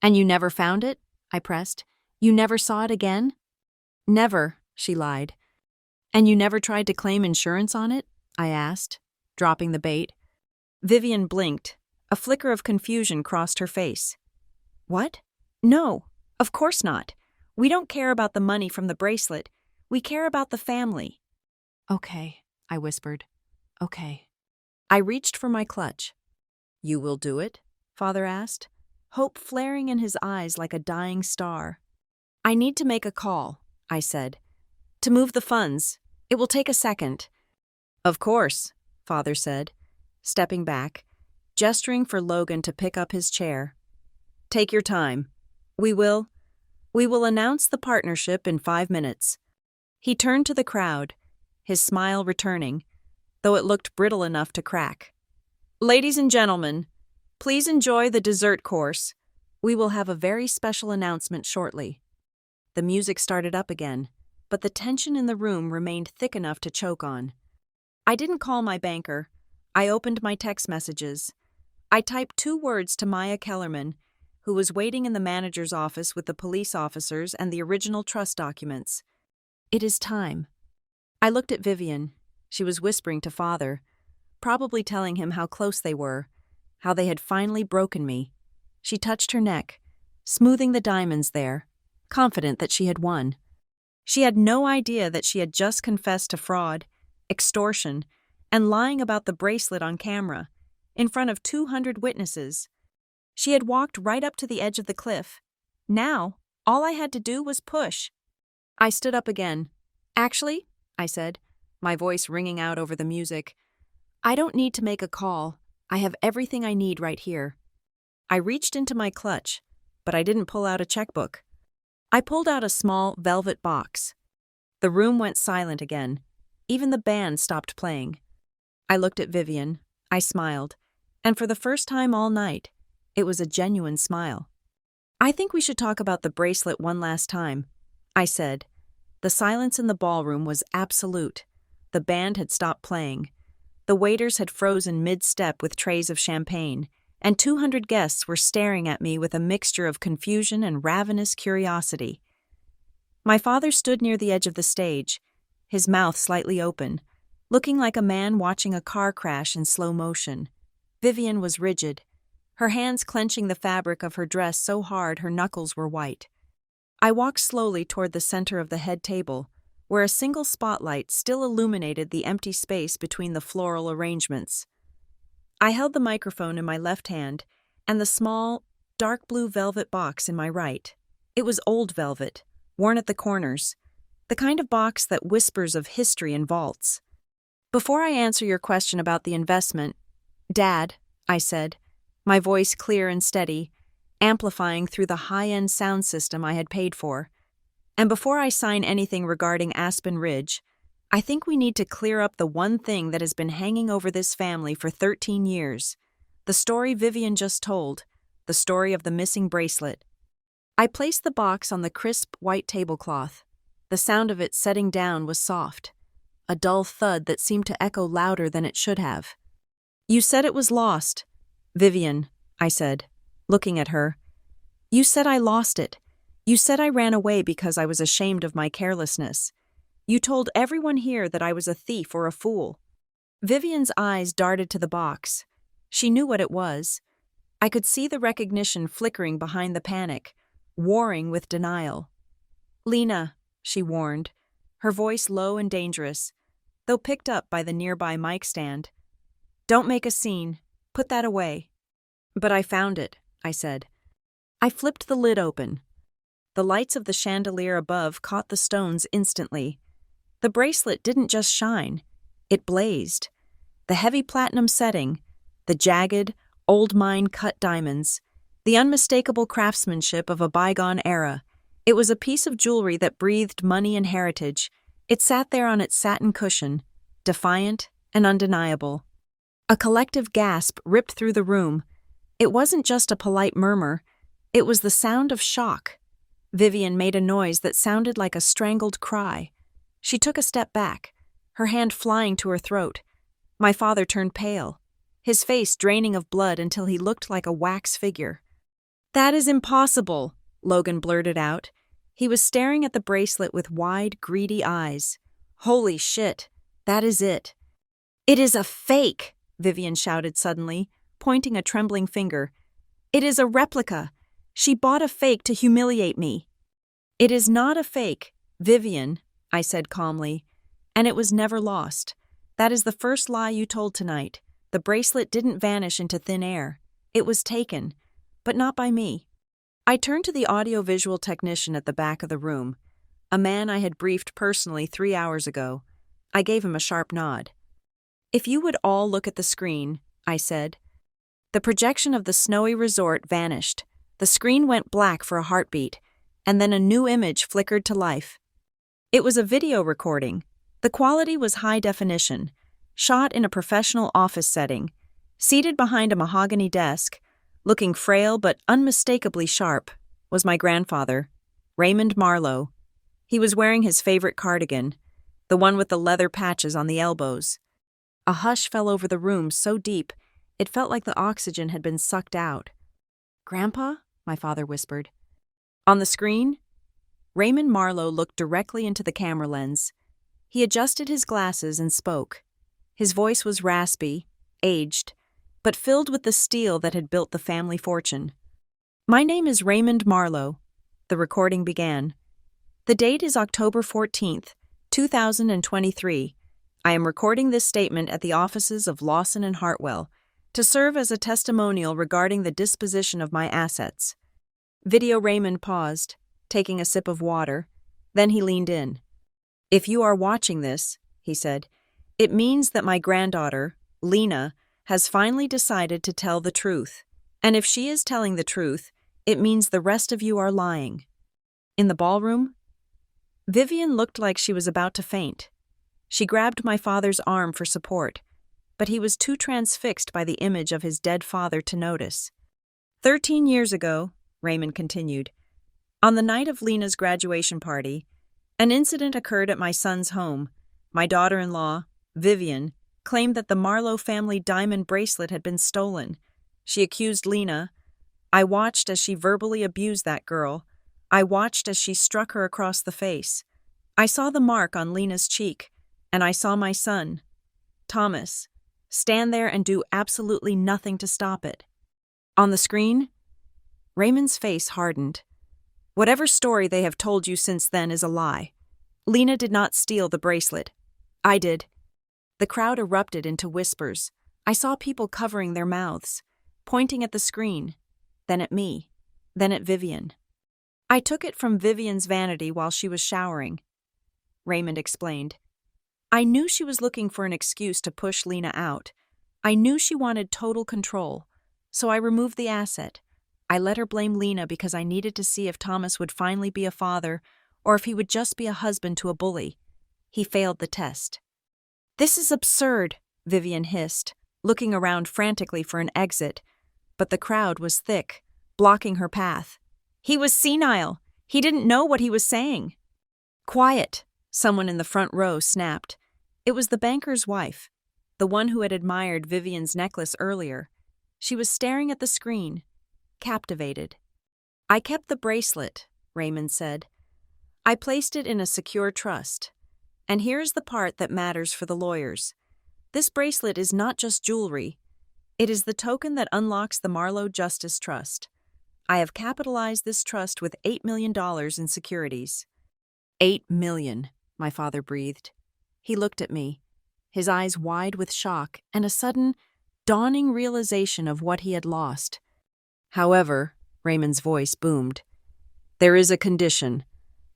And you never found it? I pressed. You never saw it again? Never, she lied. And you never tried to claim insurance on it? I asked, dropping the bait. Vivian blinked. A flicker of confusion crossed her face. What? No, Of course not. We don't care about the money from the bracelet. We care about the family. Okay, I whispered. Okay. I reached for my clutch. You will do it? Father asked, hope flaring in his eyes like a dying star. I need to make a call, I said. To move the funds. It will take a second. Of course, Father said, stepping back, gesturing for Logan to pick up his chair. Take your time. We will announce the partnership in 5 minutes. He turned to the crowd, his smile returning, though it looked brittle enough to crack. Ladies and gentlemen, please enjoy the dessert course. We will have a very special announcement shortly. The music started up again, but the tension in the room remained thick enough to choke on. I didn't call my banker. I opened my text messages. I typed 2 words to Maya Kellerman, who was waiting in the manager's office with the police officers and the original trust documents. It is time. I looked at Vivian. She was whispering to Father, probably telling him how close they were, how they had finally broken me. She touched her neck, smoothing the diamonds there, confident that she had won. She had no idea that she had just confessed to fraud, extortion, and lying about the bracelet on camera, in front of 200 witnesses. She had walked right up to the edge of the cliff. Now, all I had to do was push. I stood up again. Actually, I said, my voice ringing out over the music, I don't need to make a call. I have everything I need right here. I reached into my clutch, but I didn't pull out a checkbook. I pulled out a small velvet box. The room went silent again. Even the band stopped playing. I looked at Vivian. I smiled, and for the first time all night, it was a genuine smile. I think we should talk about the bracelet one last time, I said. The silence in the ballroom was absolute. The band had stopped playing. The waiters had frozen mid-step with trays of champagne, and 200 guests were staring at me with a mixture of confusion and ravenous curiosity. My father stood near the edge of the stage, his mouth slightly open, looking like a man watching a car crash in slow motion. Vivian was rigid, her hands clenching the fabric of her dress so hard her knuckles were white. I walked slowly toward the center of the head table, where a single spotlight still illuminated the empty space between the floral arrangements. I held the microphone in my left hand and the small, dark blue velvet box in my right. It was old velvet, worn at the corners, the kind of box that whispers of history in vaults. Before I answer your question about the investment, Dad, I said, my voice clear and steady, amplifying through the high-end sound system I had paid for. And before I sign anything regarding Aspen Ridge, I think we need to clear up the one thing that has been hanging over this family for 13 years. The story Vivian just told, the story of the missing bracelet. I placed the box on the crisp white tablecloth. The sound of it setting down was soft, a dull thud that seemed to echo louder than it should have. You said it was lost. Vivian, I said, looking at her. You said I lost it. You said I ran away because I was ashamed of my carelessness. You told everyone here that I was a thief or a fool. Vivian's eyes darted to the box. She knew what it was. I could see the recognition flickering behind the panic, warring with denial. Lena, she warned, her voice low and dangerous, though picked up by the nearby mic stand. Don't make a scene. Put that away. But I found it, I said. I flipped the lid open. The lights of the chandelier above caught the stones instantly. The bracelet didn't just shine. It blazed. The heavy platinum setting, the jagged, old mine-cut diamonds, the unmistakable craftsmanship of a bygone era. It was a piece of jewelry that breathed money and heritage. It sat there on its satin cushion, defiant and undeniable. A collective gasp ripped through the room. It wasn't just a polite murmur. It was the sound of shock. Vivian made a noise that sounded like a strangled cry. She took a step back, her hand flying to her throat. My father turned pale, his face draining of blood until he looked like a wax figure. That is impossible, Logan blurted out. He was staring at the bracelet with wide, greedy eyes. Holy shit, that is it. It is a fake, Vivian shouted suddenly, pointing a trembling finger. It is a replica. She bought a fake to humiliate me. It is not a fake, Vivian, I said calmly, and it was never lost. That is the first lie you told tonight. The bracelet didn't vanish into thin air. It was taken, but not by me. I turned to the audiovisual technician at the back of the room, a man I had briefed personally 3 hours ago. I gave him a sharp nod. If you would all look at the screen, I said. The projection of the snowy resort vanished. The screen went black for a heartbeat, and then a new image flickered to life. It was a video recording. The quality was high definition, shot in a professional office setting. Seated behind a mahogany desk, looking frail but unmistakably sharp, was my grandfather, Raymond Marlowe. He was wearing his favorite cardigan, the one with the leather patches on the elbows. A hush fell over the room so deep, it felt like the oxygen had been sucked out. "Grandpa?" my father whispered. On the screen, Raymond Marlowe looked directly into the camera lens. He adjusted his glasses and spoke. His voice was raspy, aged, but filled with the steel that had built the family fortune. "My name is Raymond Marlowe," the recording began. "The date is October 14th, 2023. I am recording this statement at the offices of Lawson and Hartwell to serve as a testimonial regarding the disposition of my assets." Video Raymond paused, taking a sip of water. Then he leaned in. "If you are watching this," he said, "it means that my granddaughter, Lena, has finally decided to tell the truth. And if she is telling the truth, it means the rest of you are lying." In the ballroom, Vivian looked like she was about to faint. She grabbed my father's arm for support, but he was too transfixed by the image of his dead father to notice. 13 years ago, Raymond continued, on the night of Lena's graduation party, an incident occurred at my son's home. My daughter-in-law, Vivian, claimed that the Marlowe family diamond bracelet had been stolen. She accused Lena. I watched as she verbally abused that girl. I watched as she struck her across the face. I saw the mark on Lena's cheek, and I saw my son, Thomas, stand there and do absolutely nothing to stop it. On the screen, Raymond's face hardened. Whatever story they have told you since then is a lie. Lena did not steal the bracelet. I did. The crowd erupted into whispers. I saw people covering their mouths, pointing at the screen, then at me, then at Vivian. I took it from Vivian's vanity while she was showering, Raymond explained. I knew she was looking for an excuse to push Lena out. I knew she wanted total control, so I removed the asset. I let her blame Lena because I needed to see if Thomas would finally be a father or if he would just be a husband to a bully. He failed the test. This is absurd, Vivian hissed, looking around frantically for an exit, but the crowd was thick, blocking her path. He was senile. He didn't know what he was saying. Quiet, someone in the front row snapped. It was the banker's wife, the one who had admired Vivian's necklace earlier. She was staring at the screen, captivated. I kept the bracelet, Raymond said. I placed it in a secure trust. And here's the part that matters for the lawyers. This bracelet is not just jewelry. It is the token that unlocks the Marlowe Justice Trust. I have capitalized this trust with $8 million in securities. $8 million, my father breathed. He looked at me, his eyes wide with shock and a sudden, dawning realization of what he had lost. However, Raymond's voice boomed, there is a condition.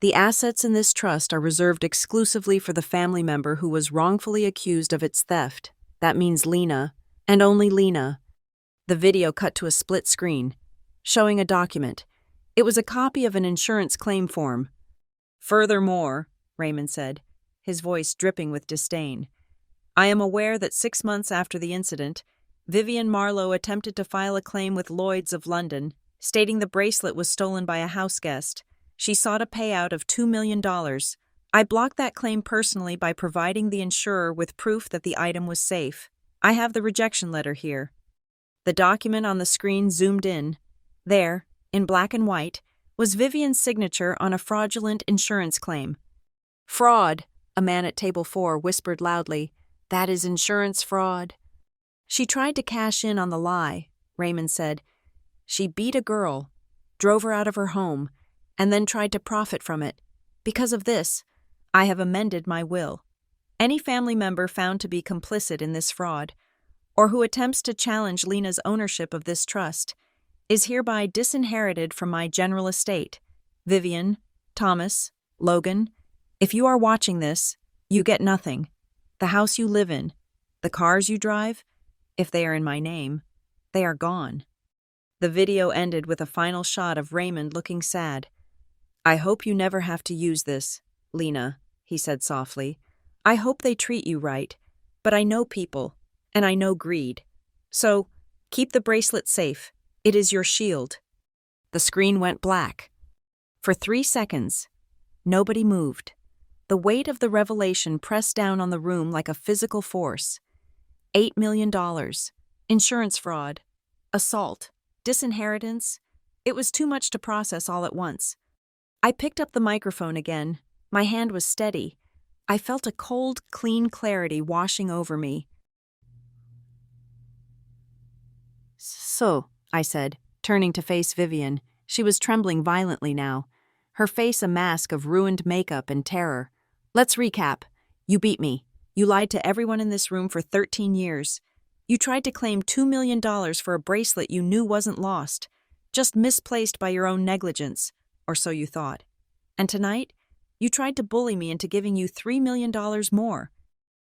The assets in this trust are reserved exclusively for the family member who was wrongfully accused of its theft. That means Lena, and only Lena. The video cut to a split screen, showing a document. It was a copy of an insurance claim form. Furthermore, Raymond said, his voice dripping with disdain, I am aware that 6 months after the incident, Vivian Marlowe attempted to file a claim with Lloyd's of London, stating the bracelet was stolen by a house guest. She sought a payout of $2 million. I blocked that claim personally by providing the insurer with proof that the item was safe. I have the rejection letter here. The document on the screen zoomed in. There, in black and white, was Vivian's signature on a fraudulent insurance claim. Fraud, a man at table 4 whispered loudly. That is insurance fraud. She tried to cash in on the lie, Raymond said. She beat a girl. drove her out of her home, and then tried to profit from it. Because of this, I have amended my will. Any family member found to be complicit in this fraud, or who attempts to challenge Lena's ownership of this trust, is hereby disinherited from my general estate. Vivian, Thomas, Logan, if you are watching this, you get nothing. The house you live in, the cars you drive, if they are in my name, they are gone. The video ended with a final shot of Raymond looking sad. I hope you never have to use this, Lena, he said softly. I hope they treat you right, but I know people, and I know greed. So, keep the bracelet safe. It is your shield. The screen went black. For 3 seconds, nobody moved. The weight of the revelation pressed down on the room like a physical force. $8 million. Insurance fraud. Assault. Disinheritance. It was too much to process all at once. I picked up the microphone again. My hand was steady. I felt a cold, clean clarity washing over me. So, I said, turning to face Vivian. She was trembling violently now, her face a mask of ruined makeup and terror. Let's recap. You beat me. You lied to everyone in this room for 13 years. You tried to claim $2 million for a bracelet you knew wasn't lost, just misplaced by your own negligence, or so you thought. And tonight, you tried to bully me into giving you $3 million more.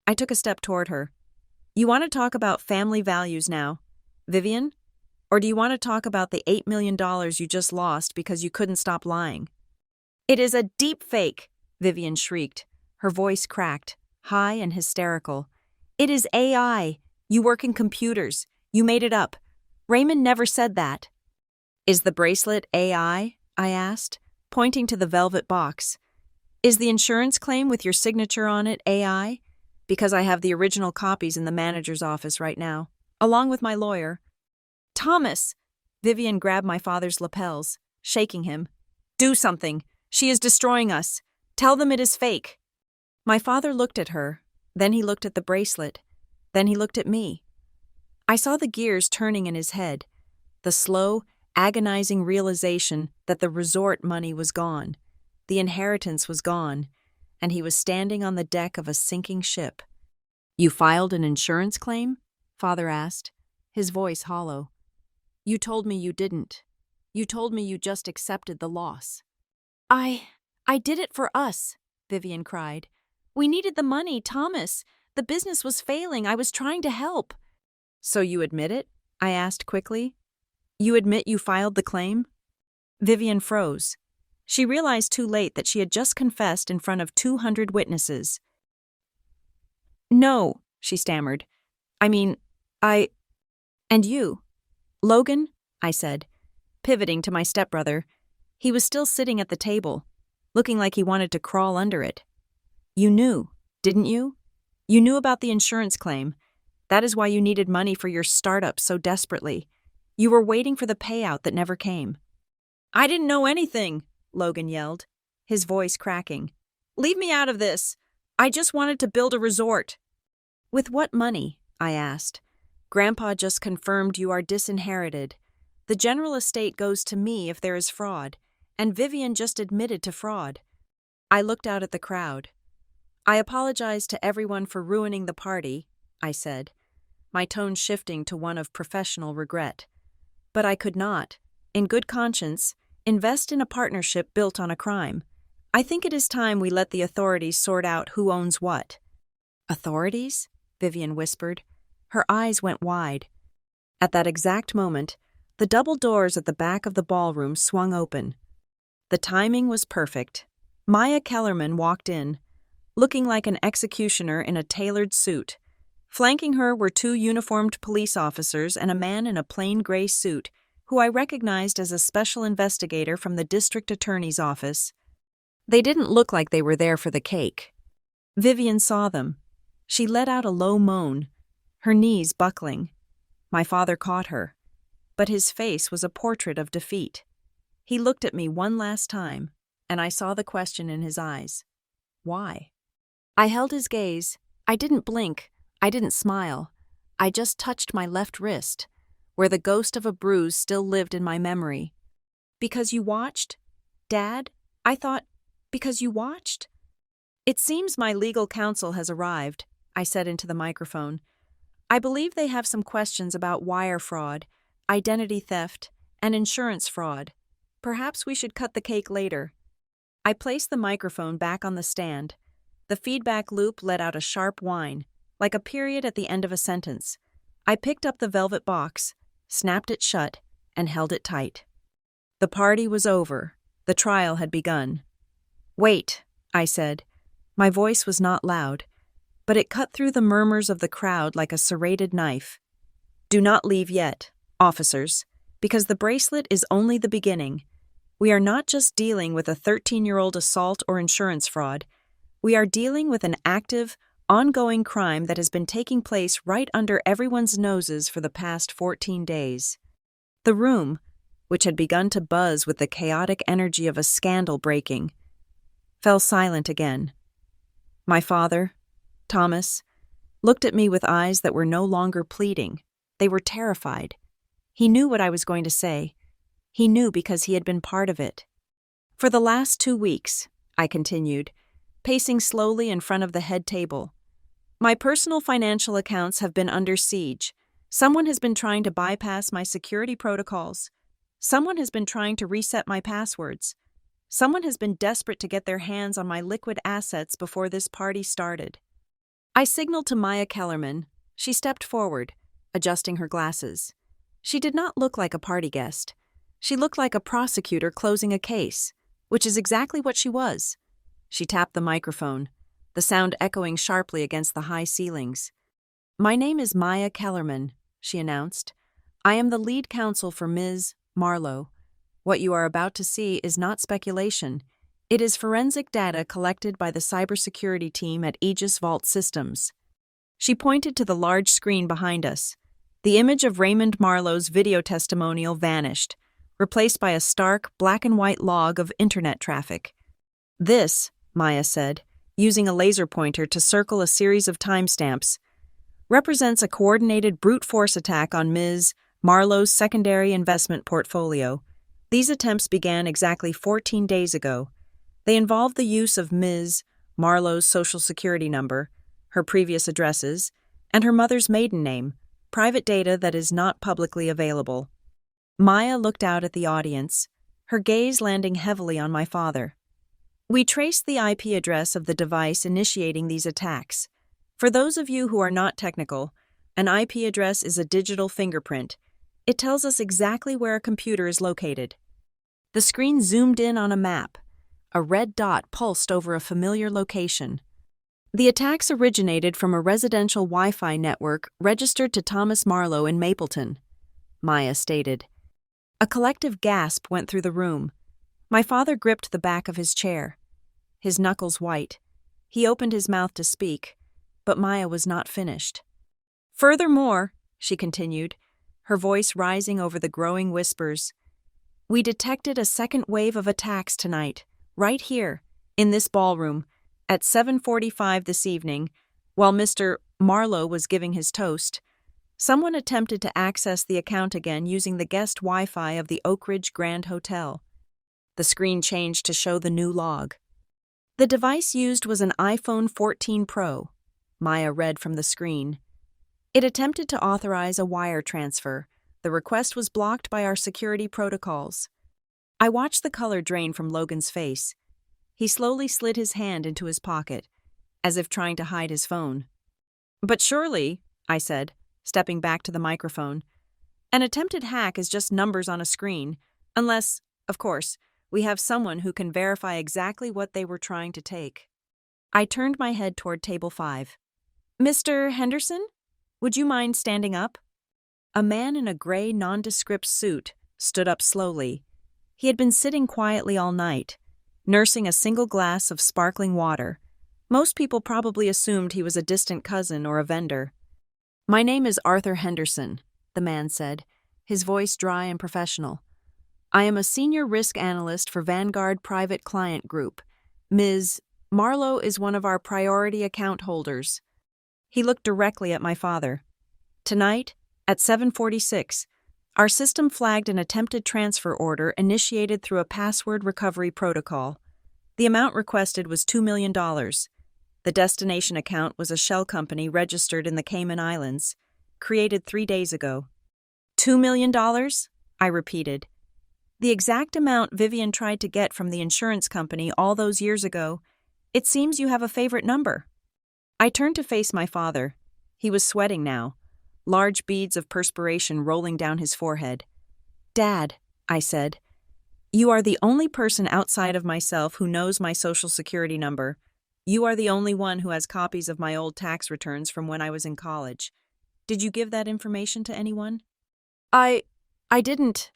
I took a step toward her. You want to talk about family values now, Vivian? Or do you want to talk about the $8 million you just lost because you couldn't stop lying? It is a deep fake, Vivian shrieked. Her voice cracked, high and hysterical. It is AI. You work in computers. You made it up. Raymond never said that. Is the bracelet AI? I asked, pointing to the velvet box. Is the insurance claim with your signature on it AI? Because I have the original copies in the manager's office right now, along with my lawyer. Thomas! Vivian grabbed my father's lapels, shaking him. Do something. She is destroying us. Tell them it is fake. My father looked at her. Then he looked at the bracelet. Then he looked at me. I saw the gears turning in his head, the slow, agonizing realization that the resort money was gone, the inheritance was gone, and he was standing on the deck of a sinking ship. You filed an insurance claim? Father asked, his voice hollow. You told me you didn't. You told me you just accepted the loss. I did it for us, Vivian cried. We needed the money, Thomas. The business was failing. I was trying to help. So you admit it? I asked quickly. You admit you filed the claim? Vivian froze. She realized too late that she had just confessed in front of 200 witnesses. No, she stammered. And you? Logan? I said, pivoting to my stepbrother. He was still sitting at the table, looking like he wanted to crawl under it. You knew, didn't you? You knew about the insurance claim. That is why you needed money for your startup so desperately. You were waiting for the payout that never came. I didn't know anything, Logan yelled, his voice cracking. Leave me out of this. I just wanted to build a resort. With what money? I asked. Grandpa just confirmed you are disinherited. The general estate goes to me if there is fraud, and Vivian just admitted to fraud. I looked out at the crowd. I apologize to everyone for ruining the party, I said, my tone shifting to one of professional regret. But I could not, in good conscience, invest in a partnership built on a crime. I think it is time we let the authorities sort out who owns what. Authorities? Vivian whispered. Her eyes went wide. At that exact moment, the double doors at the back of the ballroom swung open. The timing was perfect. Maya Kellerman walked in, looking like an executioner in a tailored suit. Flanking her were 2 uniformed police officers and a man in a plain gray suit, who I recognized as a special investigator from the district attorney's office. They didn't look like they were there for the cake. Vivian saw them. She let out a low moan, her knees buckling. My father caught her, but his face was a portrait of defeat. He looked at me one last time, and I saw the question in his eyes. Why? I held his gaze. I didn't blink. I didn't smile. I just touched my left wrist, where the ghost of a bruise still lived in my memory. Because you watched? Dad, I thought, because you watched? It seems my legal counsel has arrived, I said into the microphone. I believe they have some questions about wire fraud, identity theft, and insurance fraud. Perhaps we should cut the cake later. I placed the microphone back on the stand. The feedback loop let out a sharp whine, like a period at the end of a sentence. I picked up the velvet box, snapped it shut, and held it tight. The party was over. The trial had begun. Wait, I said. My voice was not loud, but it cut through the murmurs of the crowd like a serrated knife. Do not leave yet, officers, because the bracelet is only the beginning. We are not just dealing with a 13-year-old assault or insurance fraud. We are dealing with an active, ongoing crime that has been taking place right under everyone's noses for the past 14 days. The room, which had begun to buzz with the chaotic energy of a scandal breaking, fell silent again. My father, Thomas, looked at me with eyes that were no longer pleading. They were terrified. He knew what I was going to say. He knew because he had been part of it. For the last 2 weeks, I continued, pacing slowly in front of the head table, my personal financial accounts have been under siege. Someone has been trying to bypass my security protocols. Someone has been trying to reset my passwords. Someone has been desperate to get their hands on my liquid assets before this party started. I signaled to Maya Kellerman. She stepped forward, adjusting her glasses. She did not look like a party guest. She looked like a prosecutor closing a case, which is exactly what she was. She tapped the microphone, the sound echoing sharply against the high ceilings. My name is Maya Kellerman, she announced. I am the lead counsel for Ms. Marlowe. What you are about to see is not speculation. It is forensic data collected by the cybersecurity team at Aegis Vault Systems. She pointed to the large screen behind us. The image of Raymond Marlowe's video testimonial vanished, replaced by a stark black-and-white log of internet traffic. This, Maya said, using a laser pointer to circle a series of timestamps, represents a coordinated brute force attack on Ms. Marlowe's secondary investment portfolio. These attempts began exactly 14 days ago. They involved the use of Ms. Marlowe's social security number, her previous addresses, and her mother's maiden name, private data that is not publicly available. Maya looked out at the audience, her gaze landing heavily on my father. We traced the IP address of the device initiating these attacks. For those of you who are not technical, an IP address is a digital fingerprint. It tells us exactly where a computer is located. The screen zoomed in on a map. A red dot pulsed over a familiar location. The attacks originated from a residential Wi-Fi network registered to Thomas Marlowe in Mapleton, Maya stated. A collective gasp went through the room. My father gripped the back of his chair, his knuckles white. He opened his mouth to speak, but Maya was not finished. Furthermore, she continued, her voice rising over the growing whispers, we detected a second wave of attacks tonight, right here, in this ballroom, at 7:45 this evening, while Mr. Marlowe was giving his toast. Someone attempted to access the account again using the guest Wi-Fi of the Oak Ridge Grand Hotel. The screen changed to show the new log. The device used was an iPhone 14 Pro, Maya read from the screen. It attempted to authorize a wire transfer. The request was blocked by our security protocols. I watched the color drain from Logan's face. He slowly slid his hand into his pocket, as if trying to hide his phone. But surely, I said, stepping back to the microphone, an attempted hack is just numbers on a screen, unless, of course, we have someone who can verify exactly what they were trying to take. I turned my head toward table 5. Mr. Henderson, would you mind standing up? A man in a gray, nondescript suit stood up slowly. He had been sitting quietly all night, nursing a single glass of sparkling water. Most people probably assumed he was a distant cousin or a vendor. My name is Arthur Henderson, the man said, his voice dry and professional. I am a senior risk analyst for Vanguard Private Client Group. Ms. Marlowe is one of our priority account holders. He looked directly at my father. Tonight, at 7:46, Our system flagged an attempted transfer order initiated through a password recovery protocol. The amount requested was $2 million. The destination account was a shell company registered in the Cayman Islands, created 3 days ago. $2 million? I repeated. The exact amount Vivian tried to get from the insurance company all those years ago. It seems you have a favorite number. I turned to face my father. He was sweating now, large beads of perspiration rolling down his forehead. Dad, I said, you are the only person outside of myself who knows my Social Security number. You are the only one who has copies of my old tax returns from when I was in college. Did you give that information to anyone? I didn't,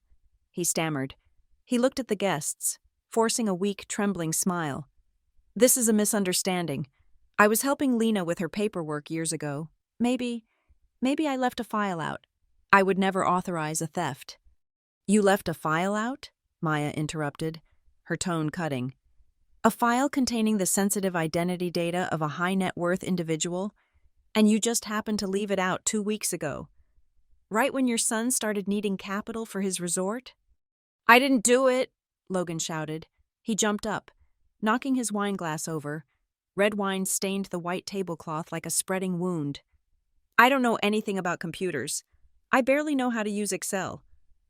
he stammered. He looked at the guests, forcing a weak, trembling smile. This is a misunderstanding. I was helping Lena with her paperwork years ago. Maybe I left a file out. I would never authorize a theft. You left a file out? Maya interrupted, her tone cutting. A file containing the sensitive identity data of a high-net-worth individual, and you just happened to leave it out 2 weeks ago. Right when your son started needing capital for his resort? I didn't do it, Logan shouted. He jumped up, knocking his wine glass over. Red wine stained the white tablecloth like a spreading wound. I don't know anything about computers. I barely know how to use Excel.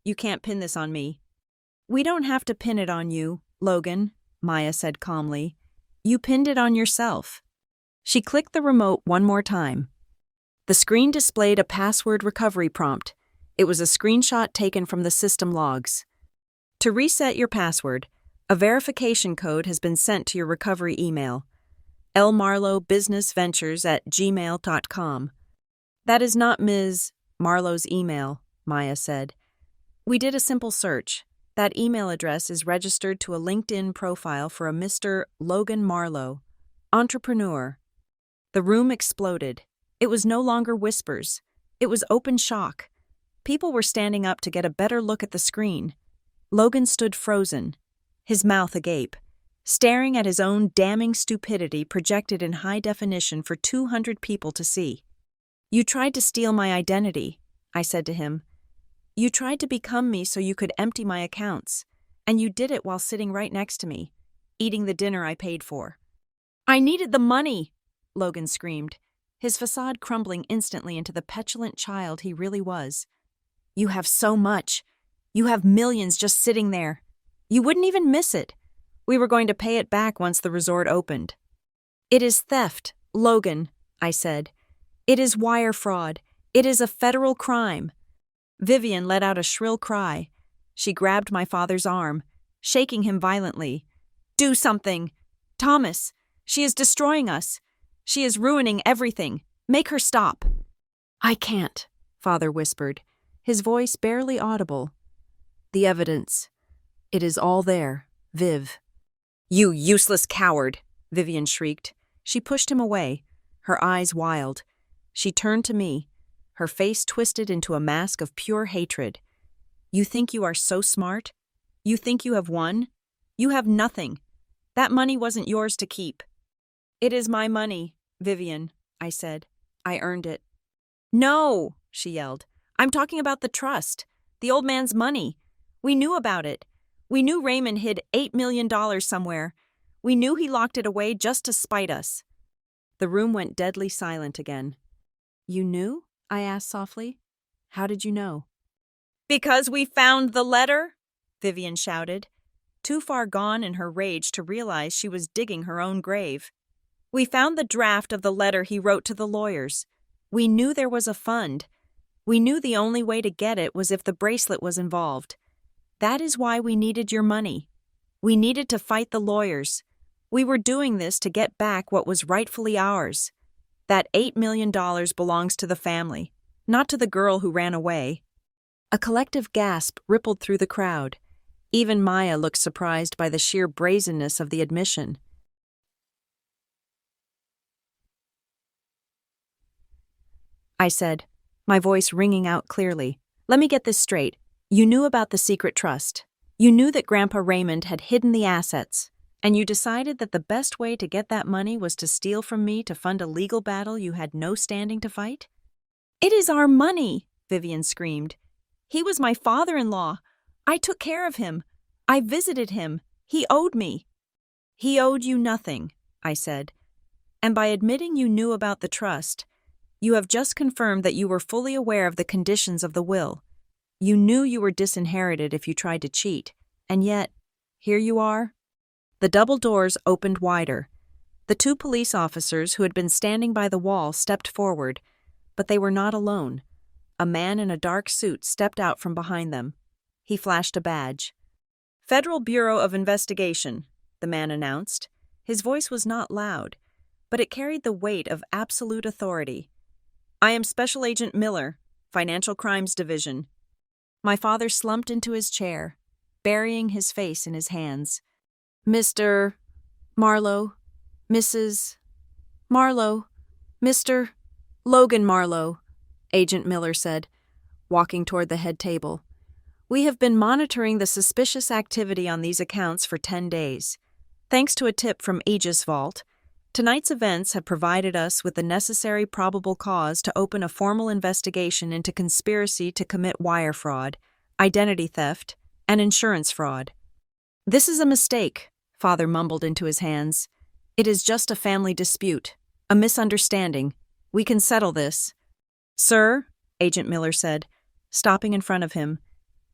You can't pin this on me. We don't have to pin it on you, Logan, Maya said calmly. You pinned it on yourself. She clicked the remote one more time. The screen displayed a password recovery prompt. It was a screenshot taken from the system logs. To reset your password, a verification code has been sent to your recovery email, lmarlowbusinessventures@gmail.com. That is not Ms. Marlowe's email, Maya said. We did a simple search. That email address is registered to a LinkedIn profile for a Mr. Logan Marlowe, entrepreneur. The room exploded. It was no longer whispers. It was open shock. People were standing up to get a better look at the screen. Logan stood frozen, his mouth agape, staring at his own damning stupidity projected in high definition for 200 people to see. You tried to steal my identity, I said to him. You tried to become me so you could empty my accounts, and you did it while sitting right next to me, eating the dinner I paid for. I needed the money, Logan screamed, his facade crumbling instantly into the petulant child he really was. You have so much. You have millions just sitting there. You wouldn't even miss it. We were going to pay it back once the resort opened. It is theft, Logan, I said. It is wire fraud. It is a federal crime. Vivian let out a shrill cry. She grabbed my father's arm, shaking him violently. Do something! Thomas! She is destroying us! She is ruining everything! Make her stop! I can't, Father whispered, his voice barely audible. The evidence. It is all there, Viv. You useless coward! Vivian shrieked. She pushed him away, her eyes wild. She turned to me, her face twisted into a mask of pure hatred. You think you are so smart? You think you have won? You have nothing. That money wasn't yours to keep. It is my money, Vivian, I said. I earned it. No, she yelled. I'm talking about the trust, the old man's money. We knew about it. We knew Raymond hid $8 million somewhere. We knew he locked it away just to spite us. The room went deadly silent again. You knew? I asked softly. How did you know? Because we found the letter, Vivian shouted, too far gone in her rage to realize she was digging her own grave. We found the draft of the letter he wrote to the lawyers. We knew there was a fund. We knew the only way to get it was if the bracelet was involved. That is why we needed your money. We needed to fight the lawyers. We were doing this to get back what was rightfully ours. That $8 million belongs to the family, not to the girl who ran away. A collective gasp rippled through the crowd. Even Maya looked surprised by the sheer brazenness of the admission. I said, my voice ringing out clearly. Let me get this straight. You knew about the secret trust. You knew that Grandpa Raymond had hidden the assets. And you decided that the best way to get that money was to steal from me to fund a legal battle you had no standing to fight? It is our money, Vivian screamed. He was my father-in-law. I took care of him. I visited him. He owed me." "He owed you nothing," I said. "And by admitting you knew about the trust, you have just confirmed that you were fully aware of the conditions of the will. You knew you were disinherited if you tried to cheat, and yet, here you are." The double doors opened wider. The two police officers who had been standing by the wall stepped forward, but they were not alone. A man in a dark suit stepped out from behind them. He flashed a badge. "Federal Bureau of Investigation," the man announced. His voice was not loud, but it carried the weight of absolute authority. "I am Special Agent Miller, Financial Crimes Division." My father slumped into his chair, burying his face in his hands. "Mr. Marlowe, Mrs. Marlowe, Mr. Logan Marlowe," Agent Miller said, walking toward the head table. "We have been monitoring the suspicious activity on these accounts for 10 days. Thanks to a tip from Aegis Vault, tonight's events have provided us with the necessary probable cause to open a formal investigation into conspiracy to commit wire fraud, identity theft, and insurance fraud." "This is a mistake," Father mumbled into his hands. "It is just a family dispute, a misunderstanding. We can settle this." "Sir," Agent Miller said, stopping in front of him,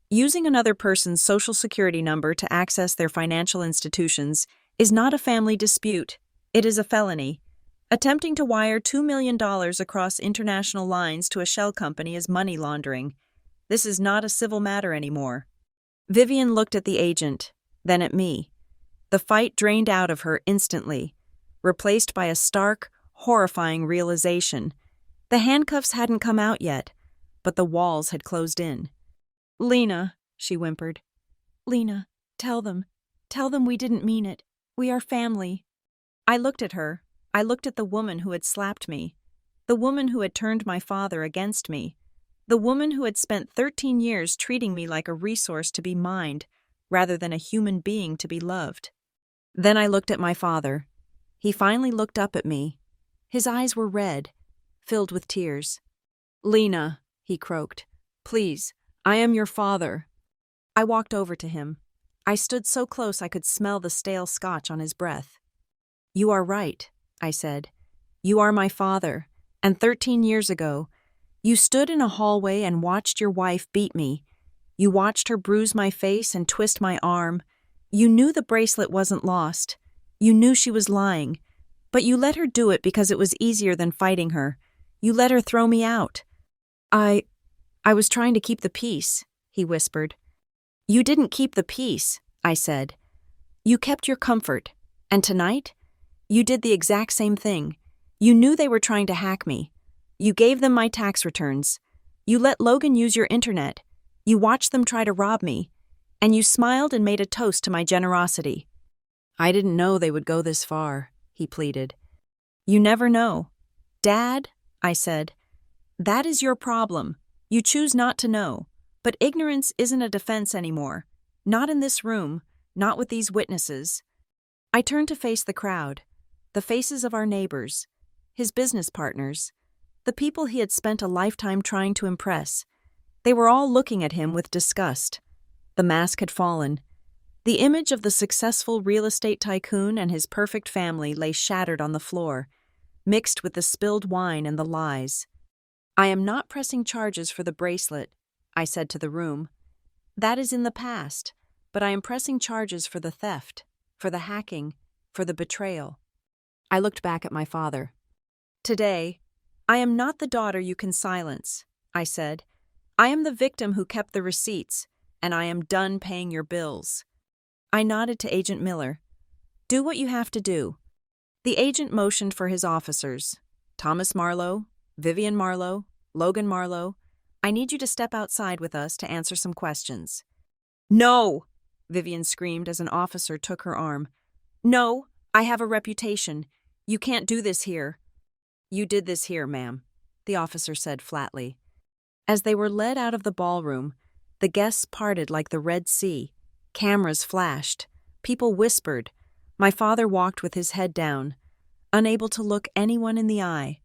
"using another person's social security number to access their financial institutions is not a family dispute. It is a felony. Attempting to wire $2 million across international lines to a shell company is money laundering. This is not a civil matter anymore." Vivian looked at the agent, then at me. The fight drained out of her instantly, replaced by a stark, horrifying realization. The handcuffs hadn't come out yet, but the walls had closed in. "Lena," she whimpered. "Lena, tell them we didn't mean it. We are family." I looked at her. I looked at the woman who had slapped me, the woman who had turned my father against me, the woman who had spent 13 years treating me like a resource to be mined rather than a human being to be loved. Then I looked at my father. He finally looked up at me. His eyes were red, filled with tears. "Lena," he croaked, "please, I am your father." I walked over to him. I stood so close I could smell the stale scotch on his breath. "You are right," I said. "You are my father, and 13 years ago, you stood in a hallway and watched your wife beat me. You watched her bruise my face and twist my arm. You knew the bracelet wasn't lost. You knew she was lying. But you let her do it because it was easier than fighting her. You let her throw me out." I was trying to keep the peace," he whispered. "You didn't keep the peace," I said. "You kept your comfort. And tonight, you did the exact same thing. You knew they were trying to hack me. You gave them my tax returns. You let Logan use your internet. You watched them try to rob me. And you smiled and made a toast to my generosity." "I didn't know they would go this far," he pleaded. "You never know." "Dad," I said, "that is your problem. You choose not to know. But ignorance isn't a defense anymore. Not in this room, not with these witnesses." I turned to face the crowd, the faces of our neighbors, his business partners, the people he had spent a lifetime trying to impress. They were all looking at him with disgust. The mask had fallen. The image of the successful real estate tycoon and his perfect family lay shattered on the floor, mixed with the spilled wine and the lies. "I am not pressing charges for the bracelet," I said to the room. "That is in the past, but I am pressing charges for the theft, for the hacking, for the betrayal." I looked back at my father. "Today, I am not the daughter you can silence," I said. "I am the victim who kept the receipts, and I am done paying your bills." I nodded to Agent Miller. "Do what you have to do." The agent motioned for his officers. "Thomas Marlowe, Vivian Marlowe, Logan Marlowe, I need you to step outside with us to answer some questions." "No!" Vivian screamed as an officer took her arm. "No, I have a reputation. You can't do this here." "You did this here, ma'am," the officer said flatly. As they were led out of the ballroom, the guests parted like the Red Sea. Cameras flashed. People whispered. My father walked with his head down, unable to look anyone in the eye.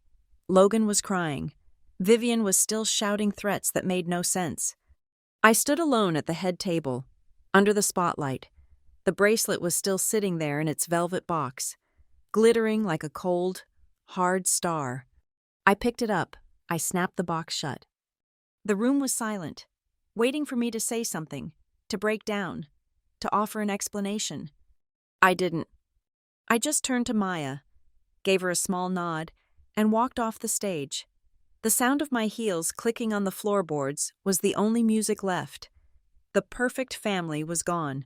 Logan was crying. Vivian was still shouting threats that made no sense. I stood alone at the head table, under the spotlight. The bracelet was still sitting there in its velvet box, glittering like a cold, hard star. I picked it up. I snapped the box shut. The room was silent, waiting for me to say something, to break down, to offer an explanation. I didn't. I just turned to Maya, gave her a small nod, and walked off the stage. The sound of my heels clicking on the floorboards was the only music left. The perfect family was gone,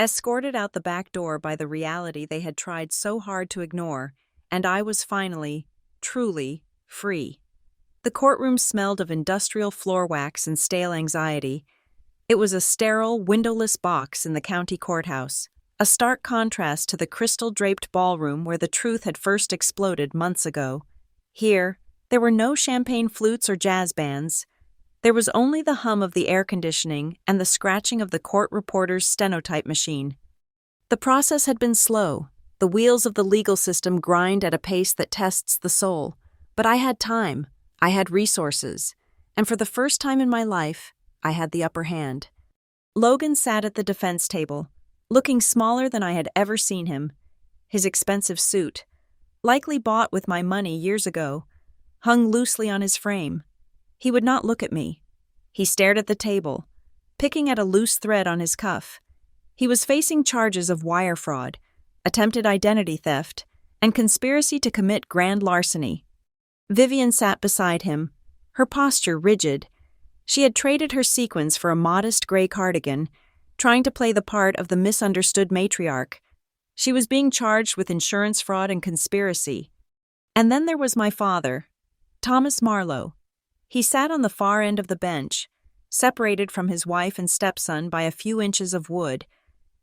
escorted out the back door by the reality they had tried so hard to ignore, and I was finally, truly, free. The courtroom smelled of industrial floor wax and stale anxiety. It was a sterile, windowless box in the county courthouse, a stark contrast to the crystal-draped ballroom where the truth had first exploded months ago. Here, there were no champagne flutes or jazz bands. There was only the hum of the air conditioning and the scratching of the court reporter's stenotype machine. The process had been slow. The wheels of the legal system grind at a pace that tests the soul. But I had time. I had resources. And for the first time in my life, I had the upper hand. Logan sat at the defense table, looking smaller than I had ever seen him. His expensive suit, likely bought with my money years ago, hung loosely on his frame. He would not look at me. He stared at the table, picking at a loose thread on his cuff. He was facing charges of wire fraud, attempted identity theft, and conspiracy to commit grand larceny. Vivian sat beside him, her posture rigid. She had traded her sequins for a modest gray cardigan, trying to play the part of the misunderstood matriarch. She was being charged with insurance fraud and conspiracy. And then there was my father, Thomas Marlowe. He sat on the far end of the bench, separated from his wife and stepson by a few inches of wood,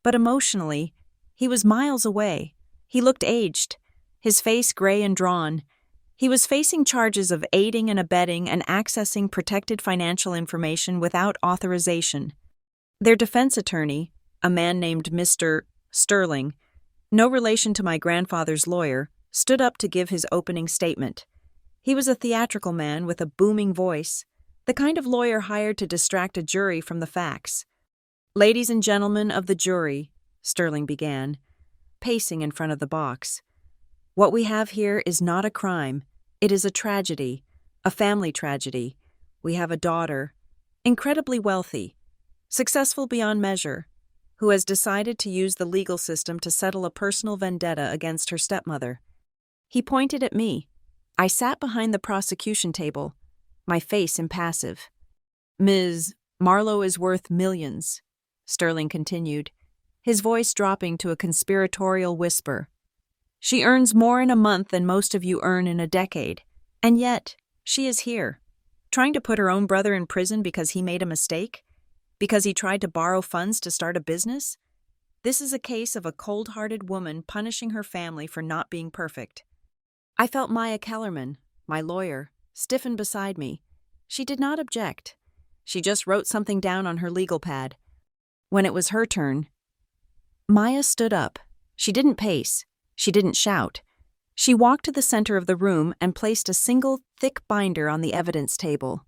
but emotionally, he was miles away. He looked aged, his face gray and drawn. He was facing charges of aiding and abetting and accessing protected financial information without authorization. Their defense attorney, a man named Mr. Sterling, no relation to my grandfather's lawyer, stood up to give his opening statement. He was a theatrical man with a booming voice, the kind of lawyer hired to distract a jury from the facts. "Ladies and gentlemen of the jury," Sterling began, pacing in front of the box. "What we have here is not a crime. It is a tragedy, a family tragedy. We have a daughter, incredibly wealthy, successful beyond measure, who has decided to use the legal system to settle a personal vendetta against her stepmother." He pointed at me. I sat behind the prosecution table, my face impassive. "Ms. Marlowe is worth millions," Sterling continued, his voice dropping to a conspiratorial whisper. "She earns more in a month than most of you earn in a decade, and yet she is here, trying to put her own brother in prison because he made a mistake, because he tried to borrow funds to start a business. This is a case of a cold-hearted woman punishing her family for not being perfect." I felt Maya Kellerman, my lawyer, stiffen beside me. She did not object. She just wrote something down on her legal pad. When it was her turn, Maya stood up. She didn't pace. She didn't shout. She walked to the center of the room and placed a single, thick binder on the evidence table.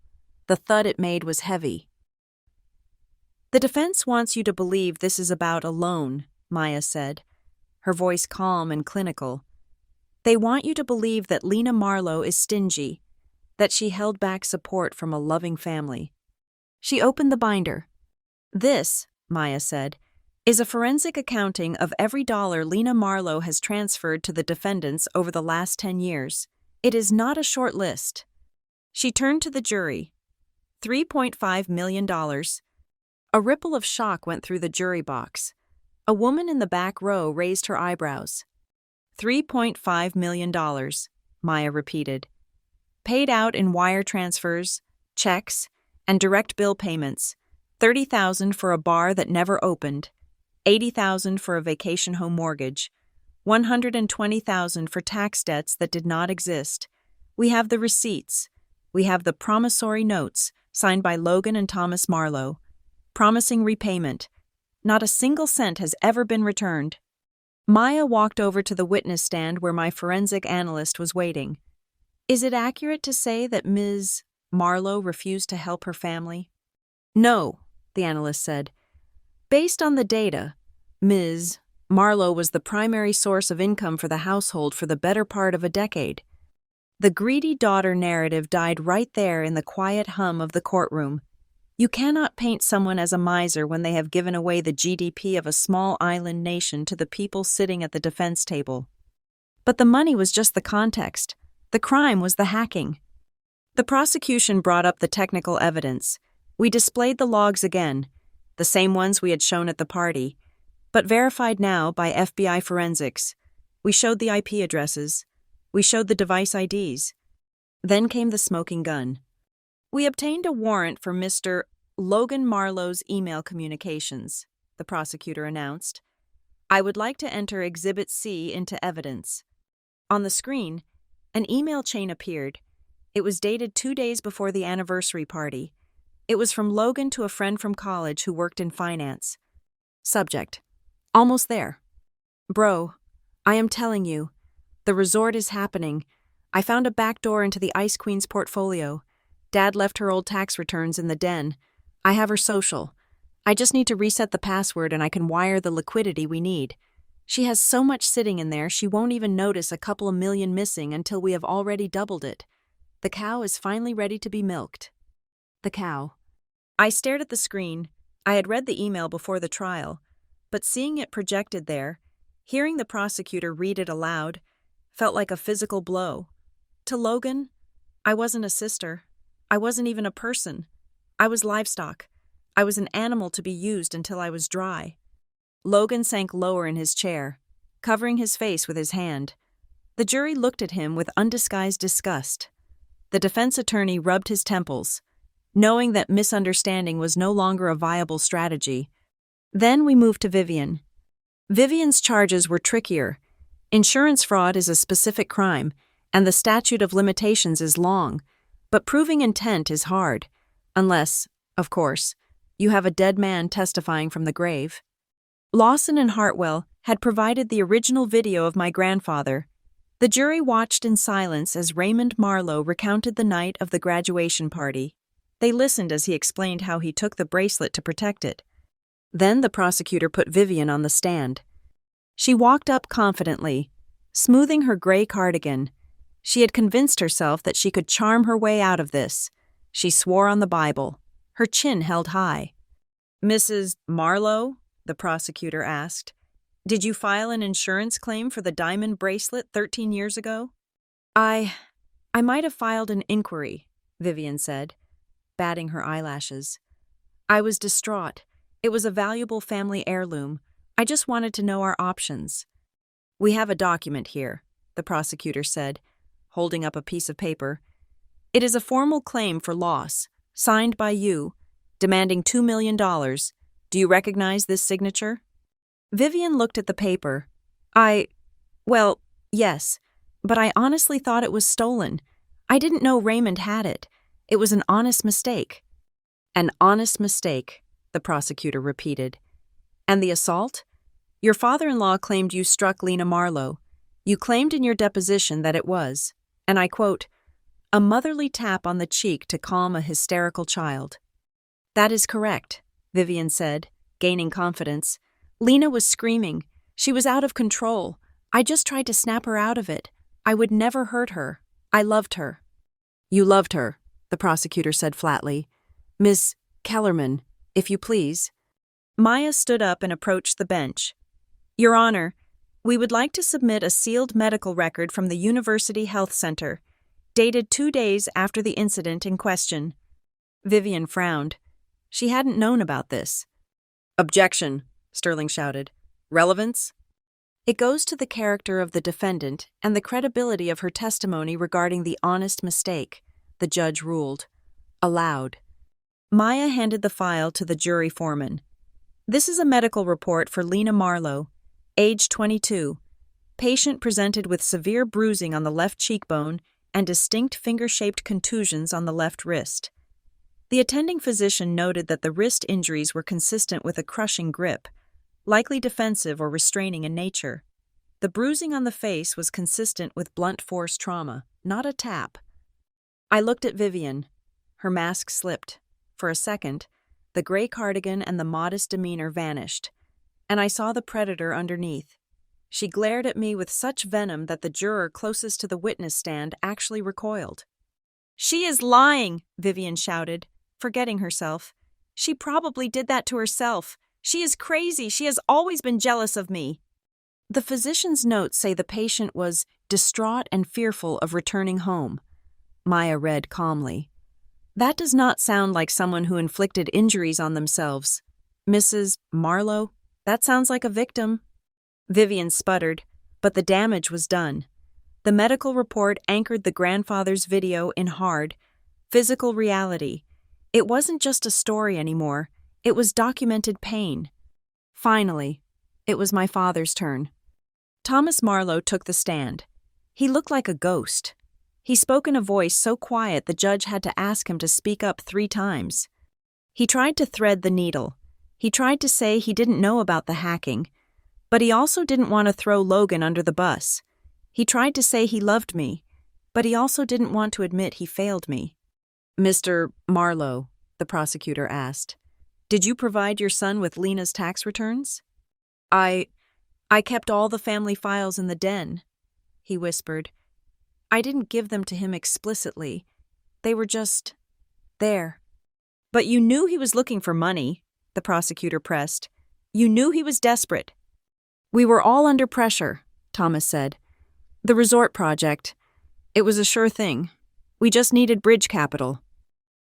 The thud it made was heavy. "The defense wants you to believe this is about a loan," Maya said, her voice calm and clinical. "They want you to believe that Lena Marlowe is stingy, that she held back support from a loving family." She opened the binder. "This," Maya said, "is a forensic accounting of every dollar Lena Marlowe has transferred to the defendants over the last 10 years. It is not a short list." She turned to the jury. $3.5 million. A ripple of shock went through the jury box. A woman in the back row raised her eyebrows. $3.5 million, Maya repeated. "Paid out in wire transfers, checks, and direct bill payments. $30,000 for a bar that never opened, $80,000 for a vacation home mortgage, $120,000 for tax debts that did not exist. We have the receipts. We have the promissory notes signed by Logan and Thomas Marlowe, promising repayment. Not a single cent has ever been returned." Maya walked over to the witness stand where my forensic analyst was waiting. "Is it accurate to say that Ms. Marlowe refused to help her family?" "No," the analyst said. Based on the data, Ms. Marlowe was the primary source of income for the household for the better part of a decade. The greedy daughter narrative died right there in the quiet hum of the courtroom. You cannot paint someone as a miser when they have given away the GDP of a small island nation to the people sitting at the defense table. But the money was just the context. The crime was the hacking. The prosecution brought up the technical evidence. We displayed the logs again, the same ones we had shown at the party, but verified now by FBI forensics. We showed the IP addresses. We showed the device IDs. Then came the smoking gun. We obtained a warrant for Mr. Logan Marlowe's email communications, the prosecutor announced. I would like to enter Exhibit C into evidence. On the screen, an email chain appeared. It was dated 2 days before the anniversary party. It was from Logan to a friend from college who worked in finance. Subject: almost there. Bro, I am telling you, the resort is happening. I found a back door into the Ice Queen's portfolio. Dad left her old tax returns in the den. I have her social. I just need to reset the password and I can wire the liquidity we need. She has so much sitting in there she won't even notice a couple of million missing until we have already doubled it. The cow is finally ready to be milked. The cow. I stared at the screen. I had read the email before the trial, but seeing it projected there, hearing the prosecutor read it aloud, felt like a physical blow. To Logan, I wasn't a sister. I wasn't even a person. I was livestock. I was an animal to be used until I was dry. Logan sank lower in his chair, covering his face with his hand. The jury looked at him with undisguised disgust. The defense attorney rubbed his temples, knowing that misunderstanding was no longer a viable strategy. Then we moved to Vivian. Vivian's charges were trickier. Insurance fraud is a specific crime, and the statute of limitations is long, but proving intent is hard, unless, of course, you have a dead man testifying from the grave. Lawson and Hartwell had provided the original video of my grandfather. The jury watched in silence as Raymond Marlowe recounted the night of the graduation party. They listened as he explained how he took the bracelet to protect it. Then the prosecutor put Vivian on the stand. She walked up confidently, smoothing her gray cardigan. She had convinced herself that she could charm her way out of this. She swore on the Bible, her chin held high. Mrs. Marlowe, the prosecutor asked, did you file an insurance claim for the diamond bracelet 13 years ago? I might have filed an inquiry, Vivian said, batting her eyelashes. I was distraught. It was a valuable family heirloom. I just wanted to know our options. We have a document here, the prosecutor said, holding up a piece of paper. It is a formal claim for loss, signed by you, demanding $2 million. Do you recognize this signature? Vivian looked at the paper. Well, yes, but I honestly thought it was stolen. I didn't know Raymond had it. It was an honest mistake. An honest mistake, the prosecutor repeated. And the assault? Your father-in-law claimed you struck Lina Marlowe. You claimed in your deposition that it was, and I quote, a motherly tap on the cheek to calm a hysterical child. That is correct, Vivian said, gaining confidence. Lina was screaming. She was out of control. I just tried to snap her out of it. I would never hurt her. I loved her. You loved her, the prosecutor said flatly. Miss Kellerman, if you please. Maya stood up and approached the bench. Your Honor, we would like to submit a sealed medical record from the University Health Center, dated 2 days after the incident in question. Vivian frowned. She hadn't known about this. Objection, Sterling shouted. Relevance? It goes to the character of the defendant and the credibility of her testimony regarding the honest mistake, the judge ruled. Aloud. Maya handed the file to the jury foreman. This is a medical report for Lina Marlowe, age 22. Patient presented with severe bruising on the left cheekbone and distinct finger-shaped contusions on the left wrist. The attending physician noted that the wrist injuries were consistent with a crushing grip, likely defensive or restraining in nature. The bruising on the face was consistent with blunt force trauma, not a tap. I looked at Vivian. Her mask slipped. For a second, The gray cardigan and the modest demeanor vanished, and I saw the predator underneath. She glared at me with such venom that the juror closest to the witness stand actually recoiled. "She is lying," Vivian shouted, forgetting herself. "She probably did that to herself. She is crazy. She has always been jealous of me." The physician's notes say the patient was distraught and fearful of returning home. Maya read calmly. That does not sound like someone who inflicted injuries on themselves. Mrs. Marlowe, that sounds like a victim. Vivian sputtered, but the damage was done. The medical report anchored the grandfather's video in hard, physical reality. It wasn't just a story anymore. It was documented pain. Finally, it was my father's turn. Thomas Marlowe took the stand. He looked like a ghost. He spoke in a voice so quiet the judge had to ask him to speak up 3 times. He tried to thread the needle. He tried to say he didn't know about the hacking, but he also didn't want to throw Logan under the bus. He tried to say he loved me, but he also didn't want to admit he failed me. "Mr. Marlowe," the prosecutor asked, "did you provide your son with Lena's tax returns?" I kept all the family files in the den," he whispered. "I didn't give them to him explicitly. They were just there." "But you knew he was looking for money," the prosecutor pressed. "You knew he was desperate." "We were all under pressure," Thomas said. "The resort project. It was a sure thing. We just needed bridge capital."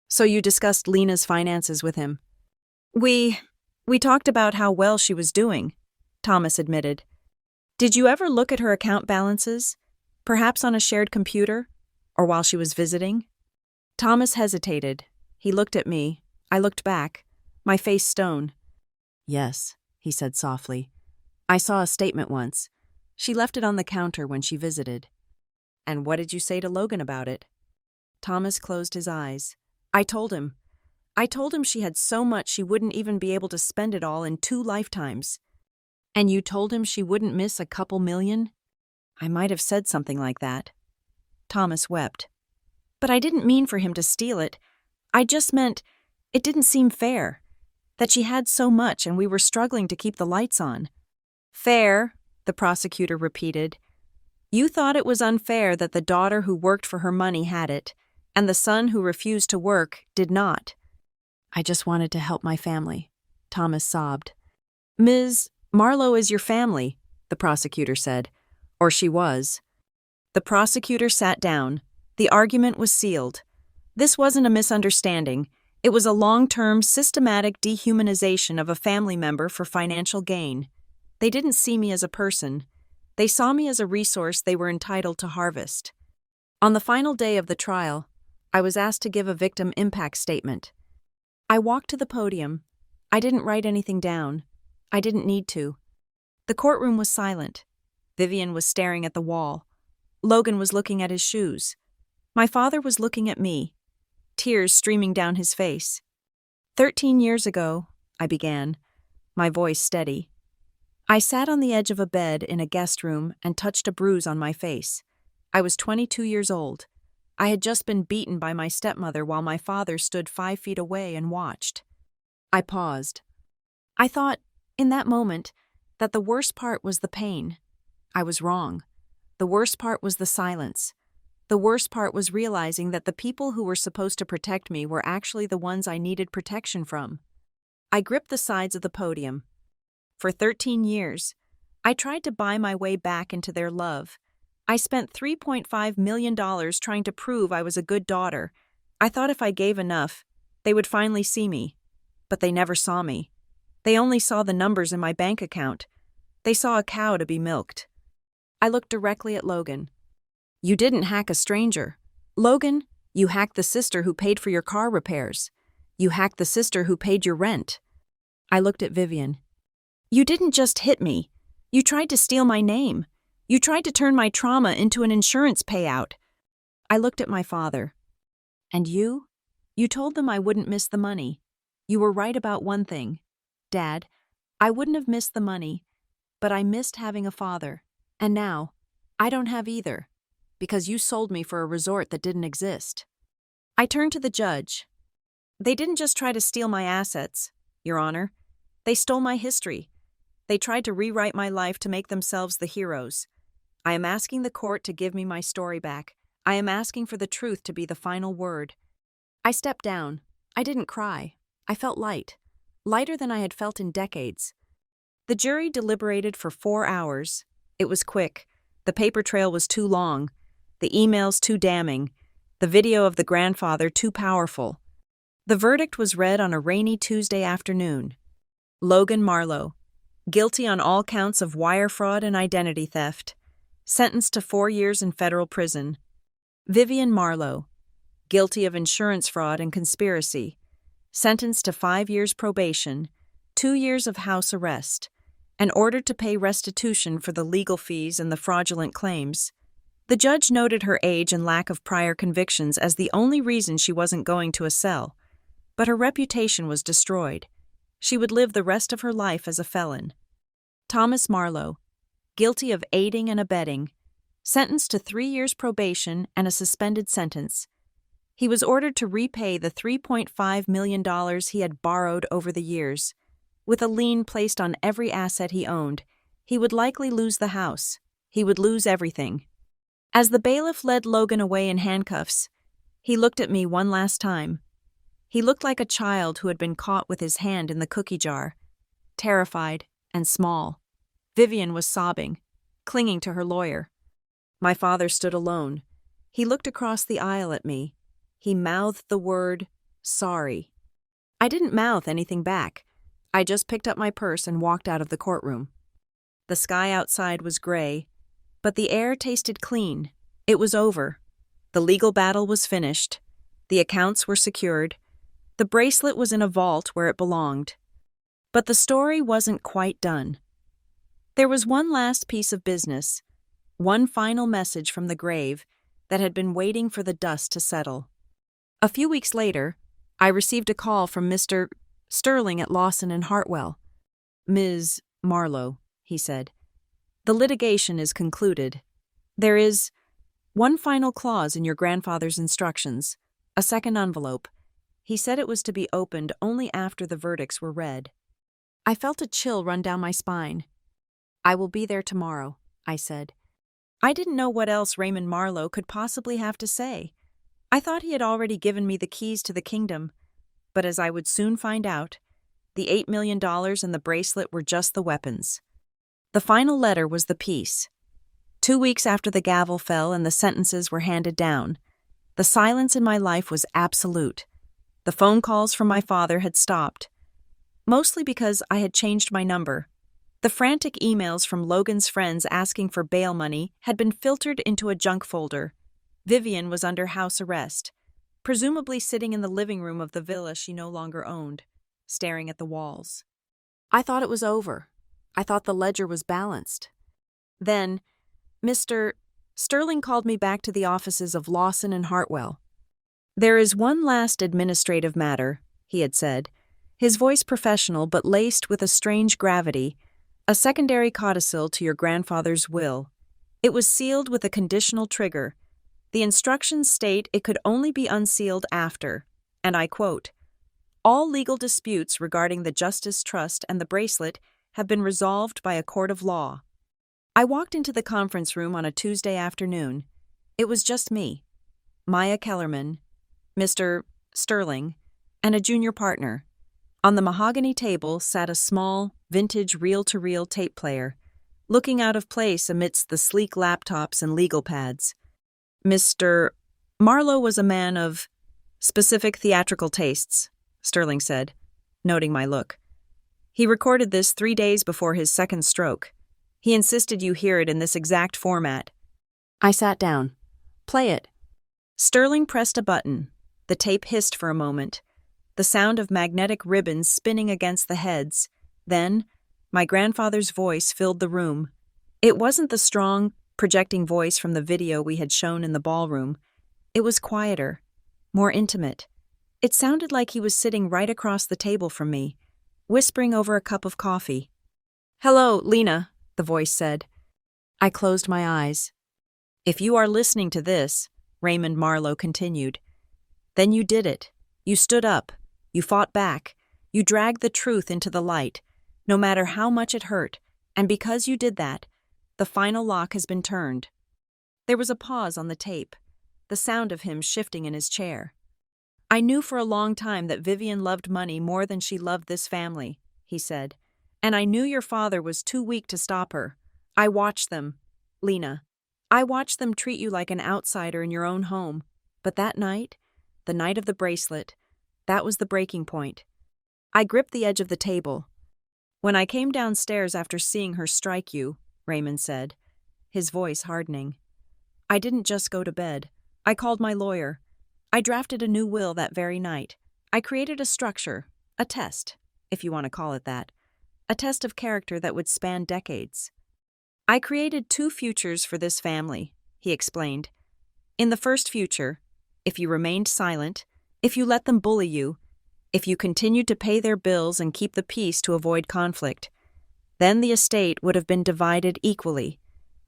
"So you discussed Lena's finances with him?" We talked about how well she was doing," Thomas admitted. "Did you ever look at her account balances? Perhaps on a shared computer? Or while she was visiting?" Thomas hesitated. He looked at me. I looked back, my face stone. "Yes," he said softly. "I saw a statement once. She left it on the counter when she visited." "And what did you say to Logan about it?" Thomas closed his eyes. I told him she had so much she wouldn't even be able to spend it all in 2 lifetimes. "And you told him she wouldn't miss a couple million?" I might have said something like that. Thomas wept. "But I didn't mean for him to steal it. I just meant it didn't seem fair. That she had so much and we were struggling to keep the lights on." "Fair," the prosecutor repeated. "You thought it was unfair that the daughter who worked for her money had it, and the son who refused to work did not." "I just wanted to help my family," Thomas sobbed. "Ms. Marlowe is your family," the prosecutor said. "Or she was." The prosecutor sat down. The argument was sealed. This wasn't a misunderstanding. It was a long-term, systematic dehumanization of a family member for financial gain. They didn't see me as a person. They saw me as a resource they were entitled to harvest. On the final day of the trial, I was asked to give a victim impact statement. I walked to the podium. I didn't write anything down. I didn't need to. The courtroom was silent. Vivian was staring at the wall. Logan was looking at his shoes. My father was looking at me, tears streaming down his face. 13 years ago, I began, my voice steady. I sat on the edge of a bed in a guest room and touched a bruise on my face. I was 22 years old. I had just been beaten by my stepmother while my father stood 5 feet away and watched. I paused. I thought, in that moment, that the worst part was the pain. I was wrong. The worst part was the silence. The worst part was realizing that the people who were supposed to protect me were actually the ones I needed protection from. I gripped the sides of the podium. For 13 years, I tried to buy my way back into their love. I spent $3.5 million trying to prove I was a good daughter. I thought if I gave enough, they would finally see me. But they never saw me. They only saw the numbers in my bank account. They saw a cow to be milked. I looked directly at Logan. "You didn't hack a stranger. Logan, you hacked the sister who paid for your car repairs. You hacked the sister who paid your rent." I looked at Vivian. "You didn't just hit me. You tried to steal my name. You tried to turn my trauma into an insurance payout." I looked at my father. "And you? You told them I wouldn't miss the money. You were right about one thing. Dad, I wouldn't have missed the money, but I missed having a father. And now, I don't have either, because you sold me for a resort that didn't exist." I turned to the judge. They didn't just try to steal my assets, Your Honor. They stole my history. They tried to rewrite my life to make themselves the heroes. I am asking the court to give me my story back. I am asking for the truth to be the final word. I stepped down. I didn't cry. I felt light. Lighter than I had felt in decades. The jury deliberated for 4 hours. It was quick. The paper trail was too long. The emails too damning. The video of the grandfather too powerful. The verdict was read on a rainy Tuesday afternoon. Logan Marlowe, guilty on all counts of wire fraud and identity theft, sentenced to 4 years in federal prison. Vivian Marlowe, guilty of insurance fraud and conspiracy, sentenced to 5 years probation, 2 years of house arrest, and ordered to pay restitution for the legal fees and the fraudulent claims. The judge noted her age and lack of prior convictions as the only reason she wasn't going to a cell, but her reputation was destroyed. She would live the rest of her life as a felon. Thomas Marlowe, guilty of aiding and abetting, sentenced to 3 years probation and a suspended sentence. He was ordered to repay the $3.5 million he had borrowed over the years. With a lien placed on every asset he owned, he would likely lose the house. He would lose everything. As the bailiff led Logan away in handcuffs, he looked at me one last time. He looked like a child who had been caught with his hand in the cookie jar, terrified and small. Vivian was sobbing, clinging to her lawyer. My father stood alone. He looked across the aisle at me. He mouthed the word, sorry. I didn't mouth anything back. I just picked up my purse and walked out of the courtroom. The sky outside was gray, but the air tasted clean. It was over. The legal battle was finished. The accounts were secured. The bracelet was in a vault where it belonged. But the story wasn't quite done. There was one last piece of business, one final message from the grave that had been waiting for the dust to settle. A few weeks later, I received a call from Mr. Sterling at Lawson and Hartwell. "Ms. Marlowe," he said, "the litigation is concluded. There is one final clause in your grandfather's instructions, a second envelope. He said it was to be opened only after the verdicts were read." I felt a chill run down my spine. "I will be there tomorrow," I said. I didn't know what else Raymond Marlowe could possibly have to say. I thought he had already given me the keys to the kingdom, but as I would soon find out, the $8 million and the bracelet were just the weapons. The final letter was the peace. 2 weeks after the gavel fell and the sentences were handed down, the silence in my life was absolute. The phone calls from my father had stopped, mostly because I had changed my number. The frantic emails from Logan's friends asking for bail money had been filtered into a junk folder. Vivian was under house arrest, presumably sitting in the living room of the villa she no longer owned, staring at the walls. I thought it was over. I thought the ledger was balanced. Then, Mr. Sterling called me back to the offices of Lawson and Hartwell. "There is one last administrative matter," he had said, his voice professional but laced with a strange gravity, "a secondary codicil to your grandfather's will. It was sealed with a conditional trigger. The instructions state it could only be unsealed after, and I quote, 'All legal disputes regarding the Justice Trust and the bracelet have been resolved by a court of law.'" I walked into the conference room on a Tuesday afternoon. It was just me, Maya Kellerman, Mr. Sterling, and a junior partner. On the mahogany table sat a small, vintage reel-to-reel tape player, looking out of place amidst the sleek laptops and legal pads. Mr. Marlowe was a man of specific theatrical tastes, Sterling said, noting my look. He recorded this 3 days before his second stroke. He insisted you hear it in this exact format. I sat down. "Play it." Sterling pressed a button. The tape hissed for a moment, the sound of magnetic ribbons spinning against the heads. Then, my grandfather's voice filled the room. It wasn't the strong, projecting voice from the video we had shown in the ballroom. It was quieter, more intimate. It sounded like he was sitting right across the table from me, whispering over a cup of coffee. "Hello, Lena," the voice said. I closed my eyes. "If you are listening to this," Raymond Marlowe continued, "then you did it. You stood up. You fought back. You dragged the truth into the light, no matter how much it hurt, and because you did that, the final lock has been turned. There was a pause on the tape, the sound of him shifting in his chair. I knew for a long time that Vivian loved money more than she loved this family, he said, and I knew your father was too weak to stop her. I watched them, Lena. I watched them treat you like an outsider in your own home, but that night, the night of the bracelet, that was the breaking point. I gripped the edge of the table. When I came downstairs after seeing her strike you, Raymond said, his voice hardening, I didn't just go to bed. I called my lawyer. I drafted a new will that very night. I created a structure, a test, if you want to call it that, a test of character that would span decades. I created 2 futures for this family, he explained. In the first future, if you remained silent, if you let them bully you, if you continued to pay their bills and keep the peace to avoid conflict, then the estate would have been divided equally.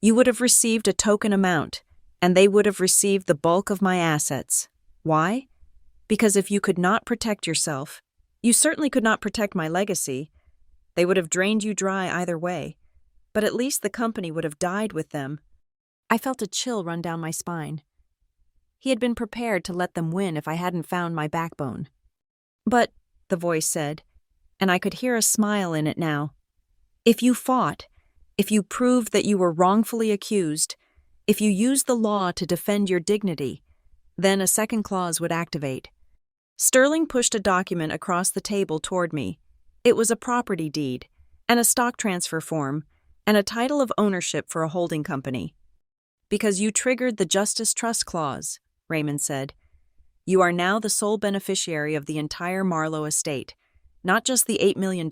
You would have received a token amount, and they would have received the bulk of my assets. Why? Because if you could not protect yourself, you certainly could not protect my legacy. They would have drained you dry either way, but at least the company would have died with them. I felt a chill run down my spine. He had been prepared to let them win if I hadn't found my backbone. But, the voice said, and I could hear a smile in it now, if you fought, if you proved that you were wrongfully accused, if you used the law to defend your dignity, then a second clause would activate. Sterling pushed a document across the table toward me. It was a property deed, and a stock transfer form, and a title of ownership for a holding company. Because you triggered the Justice Trust Clause, Raymond said. You are now the sole beneficiary of the entire Marlowe estate, not just the $8 million,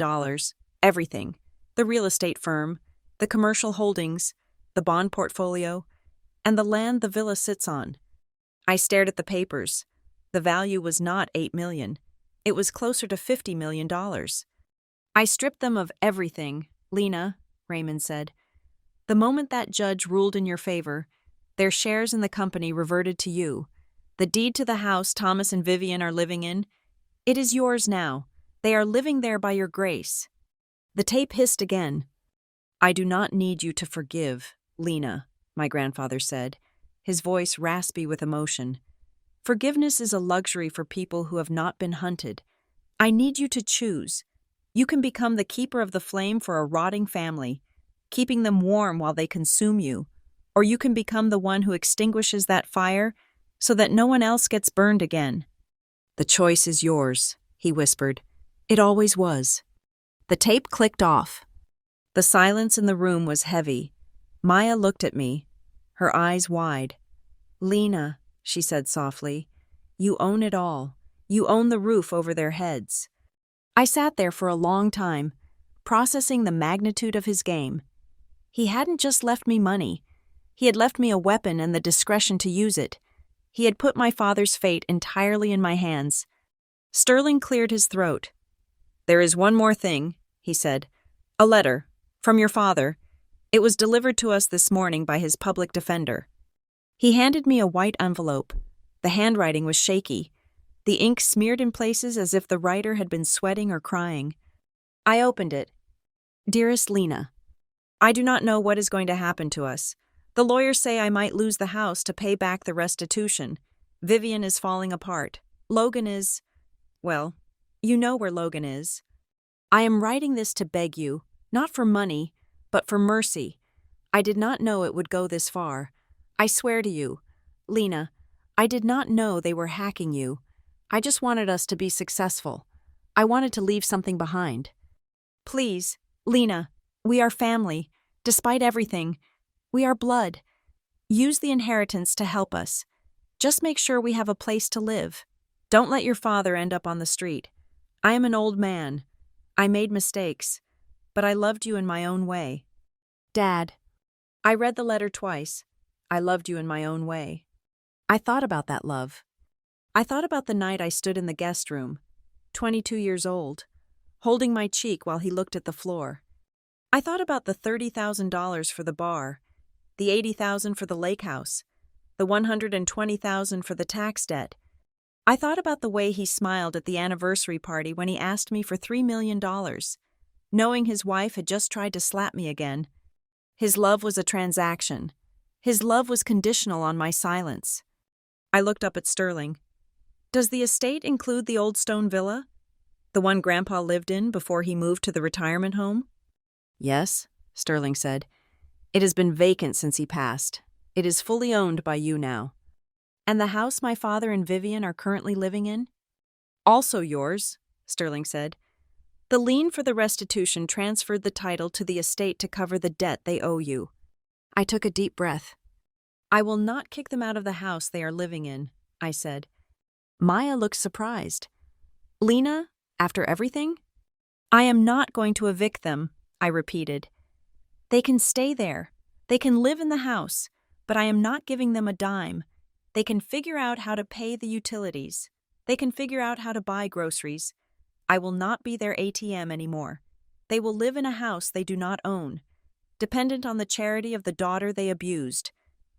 everything, the real estate firm, the commercial holdings, the bond portfolio, and the land the villa sits on. I stared at the papers. The value was not $8 million. It was closer to $50 million. I stripped them of everything, Lena, Raymond said. The moment that judge ruled in your favor, their shares in the company reverted to you. The deed to the house Thomas and Vivian are living in, it is yours now. They are living there by your grace. The tape hissed again. I do not need you to forgive, Lena, my grandfather said, his voice raspy with emotion. Forgiveness is a luxury for people who have not been hunted. I need you to choose. You can become the keeper of the flame for a rotting family, keeping them warm while they consume you, or you can become the one who extinguishes that fire so that no one else gets burned again. The choice is yours, he whispered. It always was. The tape clicked off. The silence in the room was heavy. Maya looked at me, her eyes wide. Lena, she said softly, you own it all. You own the roof over their heads. I sat there for a long time, processing the magnitude of his game. He hadn't just left me money. He had left me a weapon and the discretion to use it. He had put my father's fate entirely in my hands. Sterling cleared his throat. There is one more thing, he said. A letter. From your father. It was delivered to us this morning by his public defender. He handed me a white envelope. The handwriting was shaky. The ink smeared in places as if the writer had been sweating or crying. I opened it. Dearest Lena, I do not know what is going to happen to us. The lawyers say I might lose the house to pay back the restitution. Vivian is falling apart. Logan is... well, you know where Logan is. I am writing this to beg you, not for money, but for mercy. I did not know it would go this far. I swear to you, Lena, I did not know they were hacking you. I just wanted us to be successful. I wanted to leave something behind. Please, Lena, we are family. Despite everything, we are blood. Use the inheritance to help us. Just make sure we have a place to live. Don't let your father end up on the street. I am an old man. I made mistakes, but I loved you in my own way. Dad, I read the letter twice. I loved you in my own way. I thought about that love. I thought about the night I stood in the guest room, 22 years old, holding my cheek while he looked at the floor. I thought about the $30,000 for the bar, the $80,000 for the lake house, the $120,000 for the tax debt. I thought about the way he smiled at the anniversary party when he asked me for $3 million, knowing his wife had just tried to slap me again. His love was a transaction. His love was conditional on my silence. I looked up at Sterling. Does the estate include the old stone villa? The one Grandpa lived in before he moved to the retirement home? Yes, Sterling said. It has been vacant since he passed. It is fully owned by you now. And the house my father and Vivian are currently living in? Also yours, Sterling said. The lien for the restitution transferred the title to the estate to cover the debt they owe you. I took a deep breath. I will not kick them out of the house they are living in, I said. Maya looked surprised. Lena, after everything? I am not going to evict them, I repeated. They can stay there. They can live in the house, but I am not giving them a dime. They can figure out how to pay the utilities. They can figure out how to buy groceries. I will not be their ATM anymore. They will live in a house they do not own, dependent on the charity of the daughter they abused,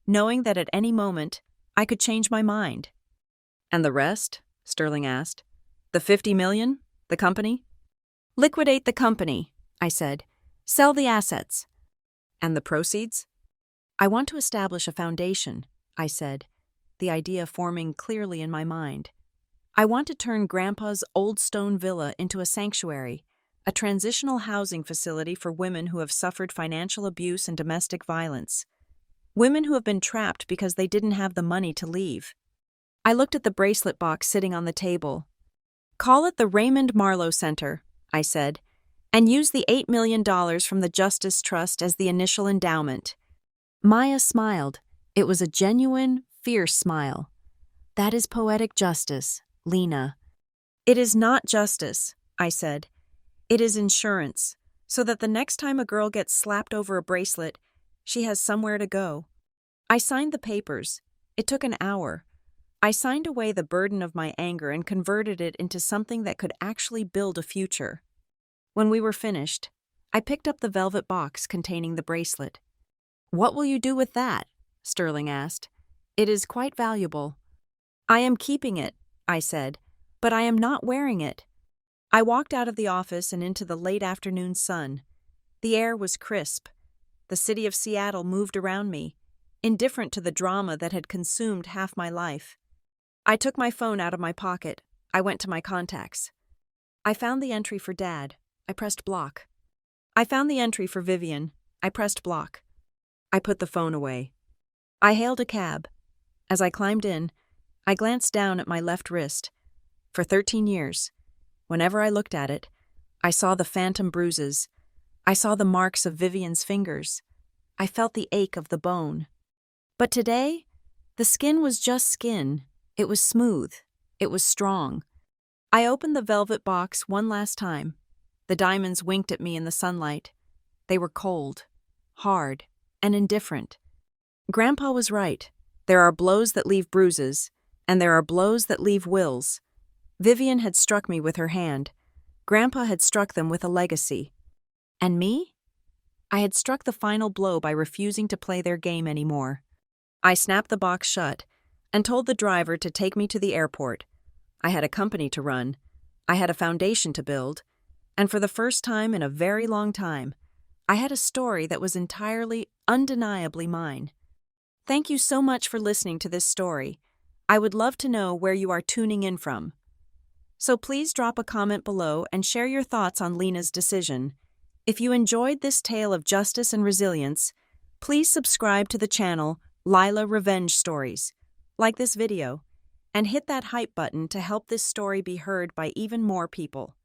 knowing that at any moment I could change my mind. And the rest? Sterling asked. The $50 million? The company? Liquidate the company, I said. Sell the assets. And the proceeds? I want to establish a foundation, I said, the idea forming clearly in my mind. I want to turn Grandpa's old stone villa into a sanctuary, a transitional housing facility for women who have suffered financial abuse and domestic violence. Women who have been trapped because they didn't have the money to leave. I looked at the bracelet box sitting on the table. Call it the Raymond Marlowe Center, I said, and use the $8 million from the Justice Trust as the initial endowment. Maya smiled. It was a genuine, fierce smile. That is poetic justice, Lena. It is not justice, I said. It is insurance, so that the next time a girl gets slapped over a bracelet, she has somewhere to go. I signed the papers. It took an hour. I signed away the burden of my anger and converted it into something that could actually build a future. When we were finished, I picked up the velvet box containing the bracelet. What will you do with that? Sterling asked. It is quite valuable. I am keeping it, I said, but I am not wearing it. I walked out of the office and into the late afternoon sun. The air was crisp. The city of Seattle moved around me, indifferent to the drama that had consumed half my life. I took my phone out of my pocket. I went to my contacts. I found the entry for Dad. I pressed block. I found the entry for Vivian. I pressed block. I put the phone away. I hailed a cab. As I climbed in, I glanced down at my left wrist. For 13 years, whenever I looked at it, I saw the phantom bruises. I saw the marks of Vivian's fingers. I felt the ache of the bone. But today, the skin was just skin. It was smooth. It was strong. I opened the velvet box one last time. The diamonds winked at me in the sunlight. They were cold, hard, and indifferent. Grandpa was right. There are blows that leave bruises, and there are blows that leave wills. Vivian had struck me with her hand. Grandpa had struck them with a legacy. And me? I had struck the final blow by refusing to play their game anymore. I snapped the box shut and told the driver to take me to the airport. I had a company to run. I had a foundation to build. And for the first time in a very long time, I had a story that was entirely, undeniably mine. Thank you so much for listening to this story. I would love to know where you are tuning in from. So please drop a comment below and share your thoughts on Lena's decision. If you enjoyed this tale of justice and resilience, please subscribe to the channel Lila Revenge Stories, like this video, and hit that hype button to help this story be heard by even more people.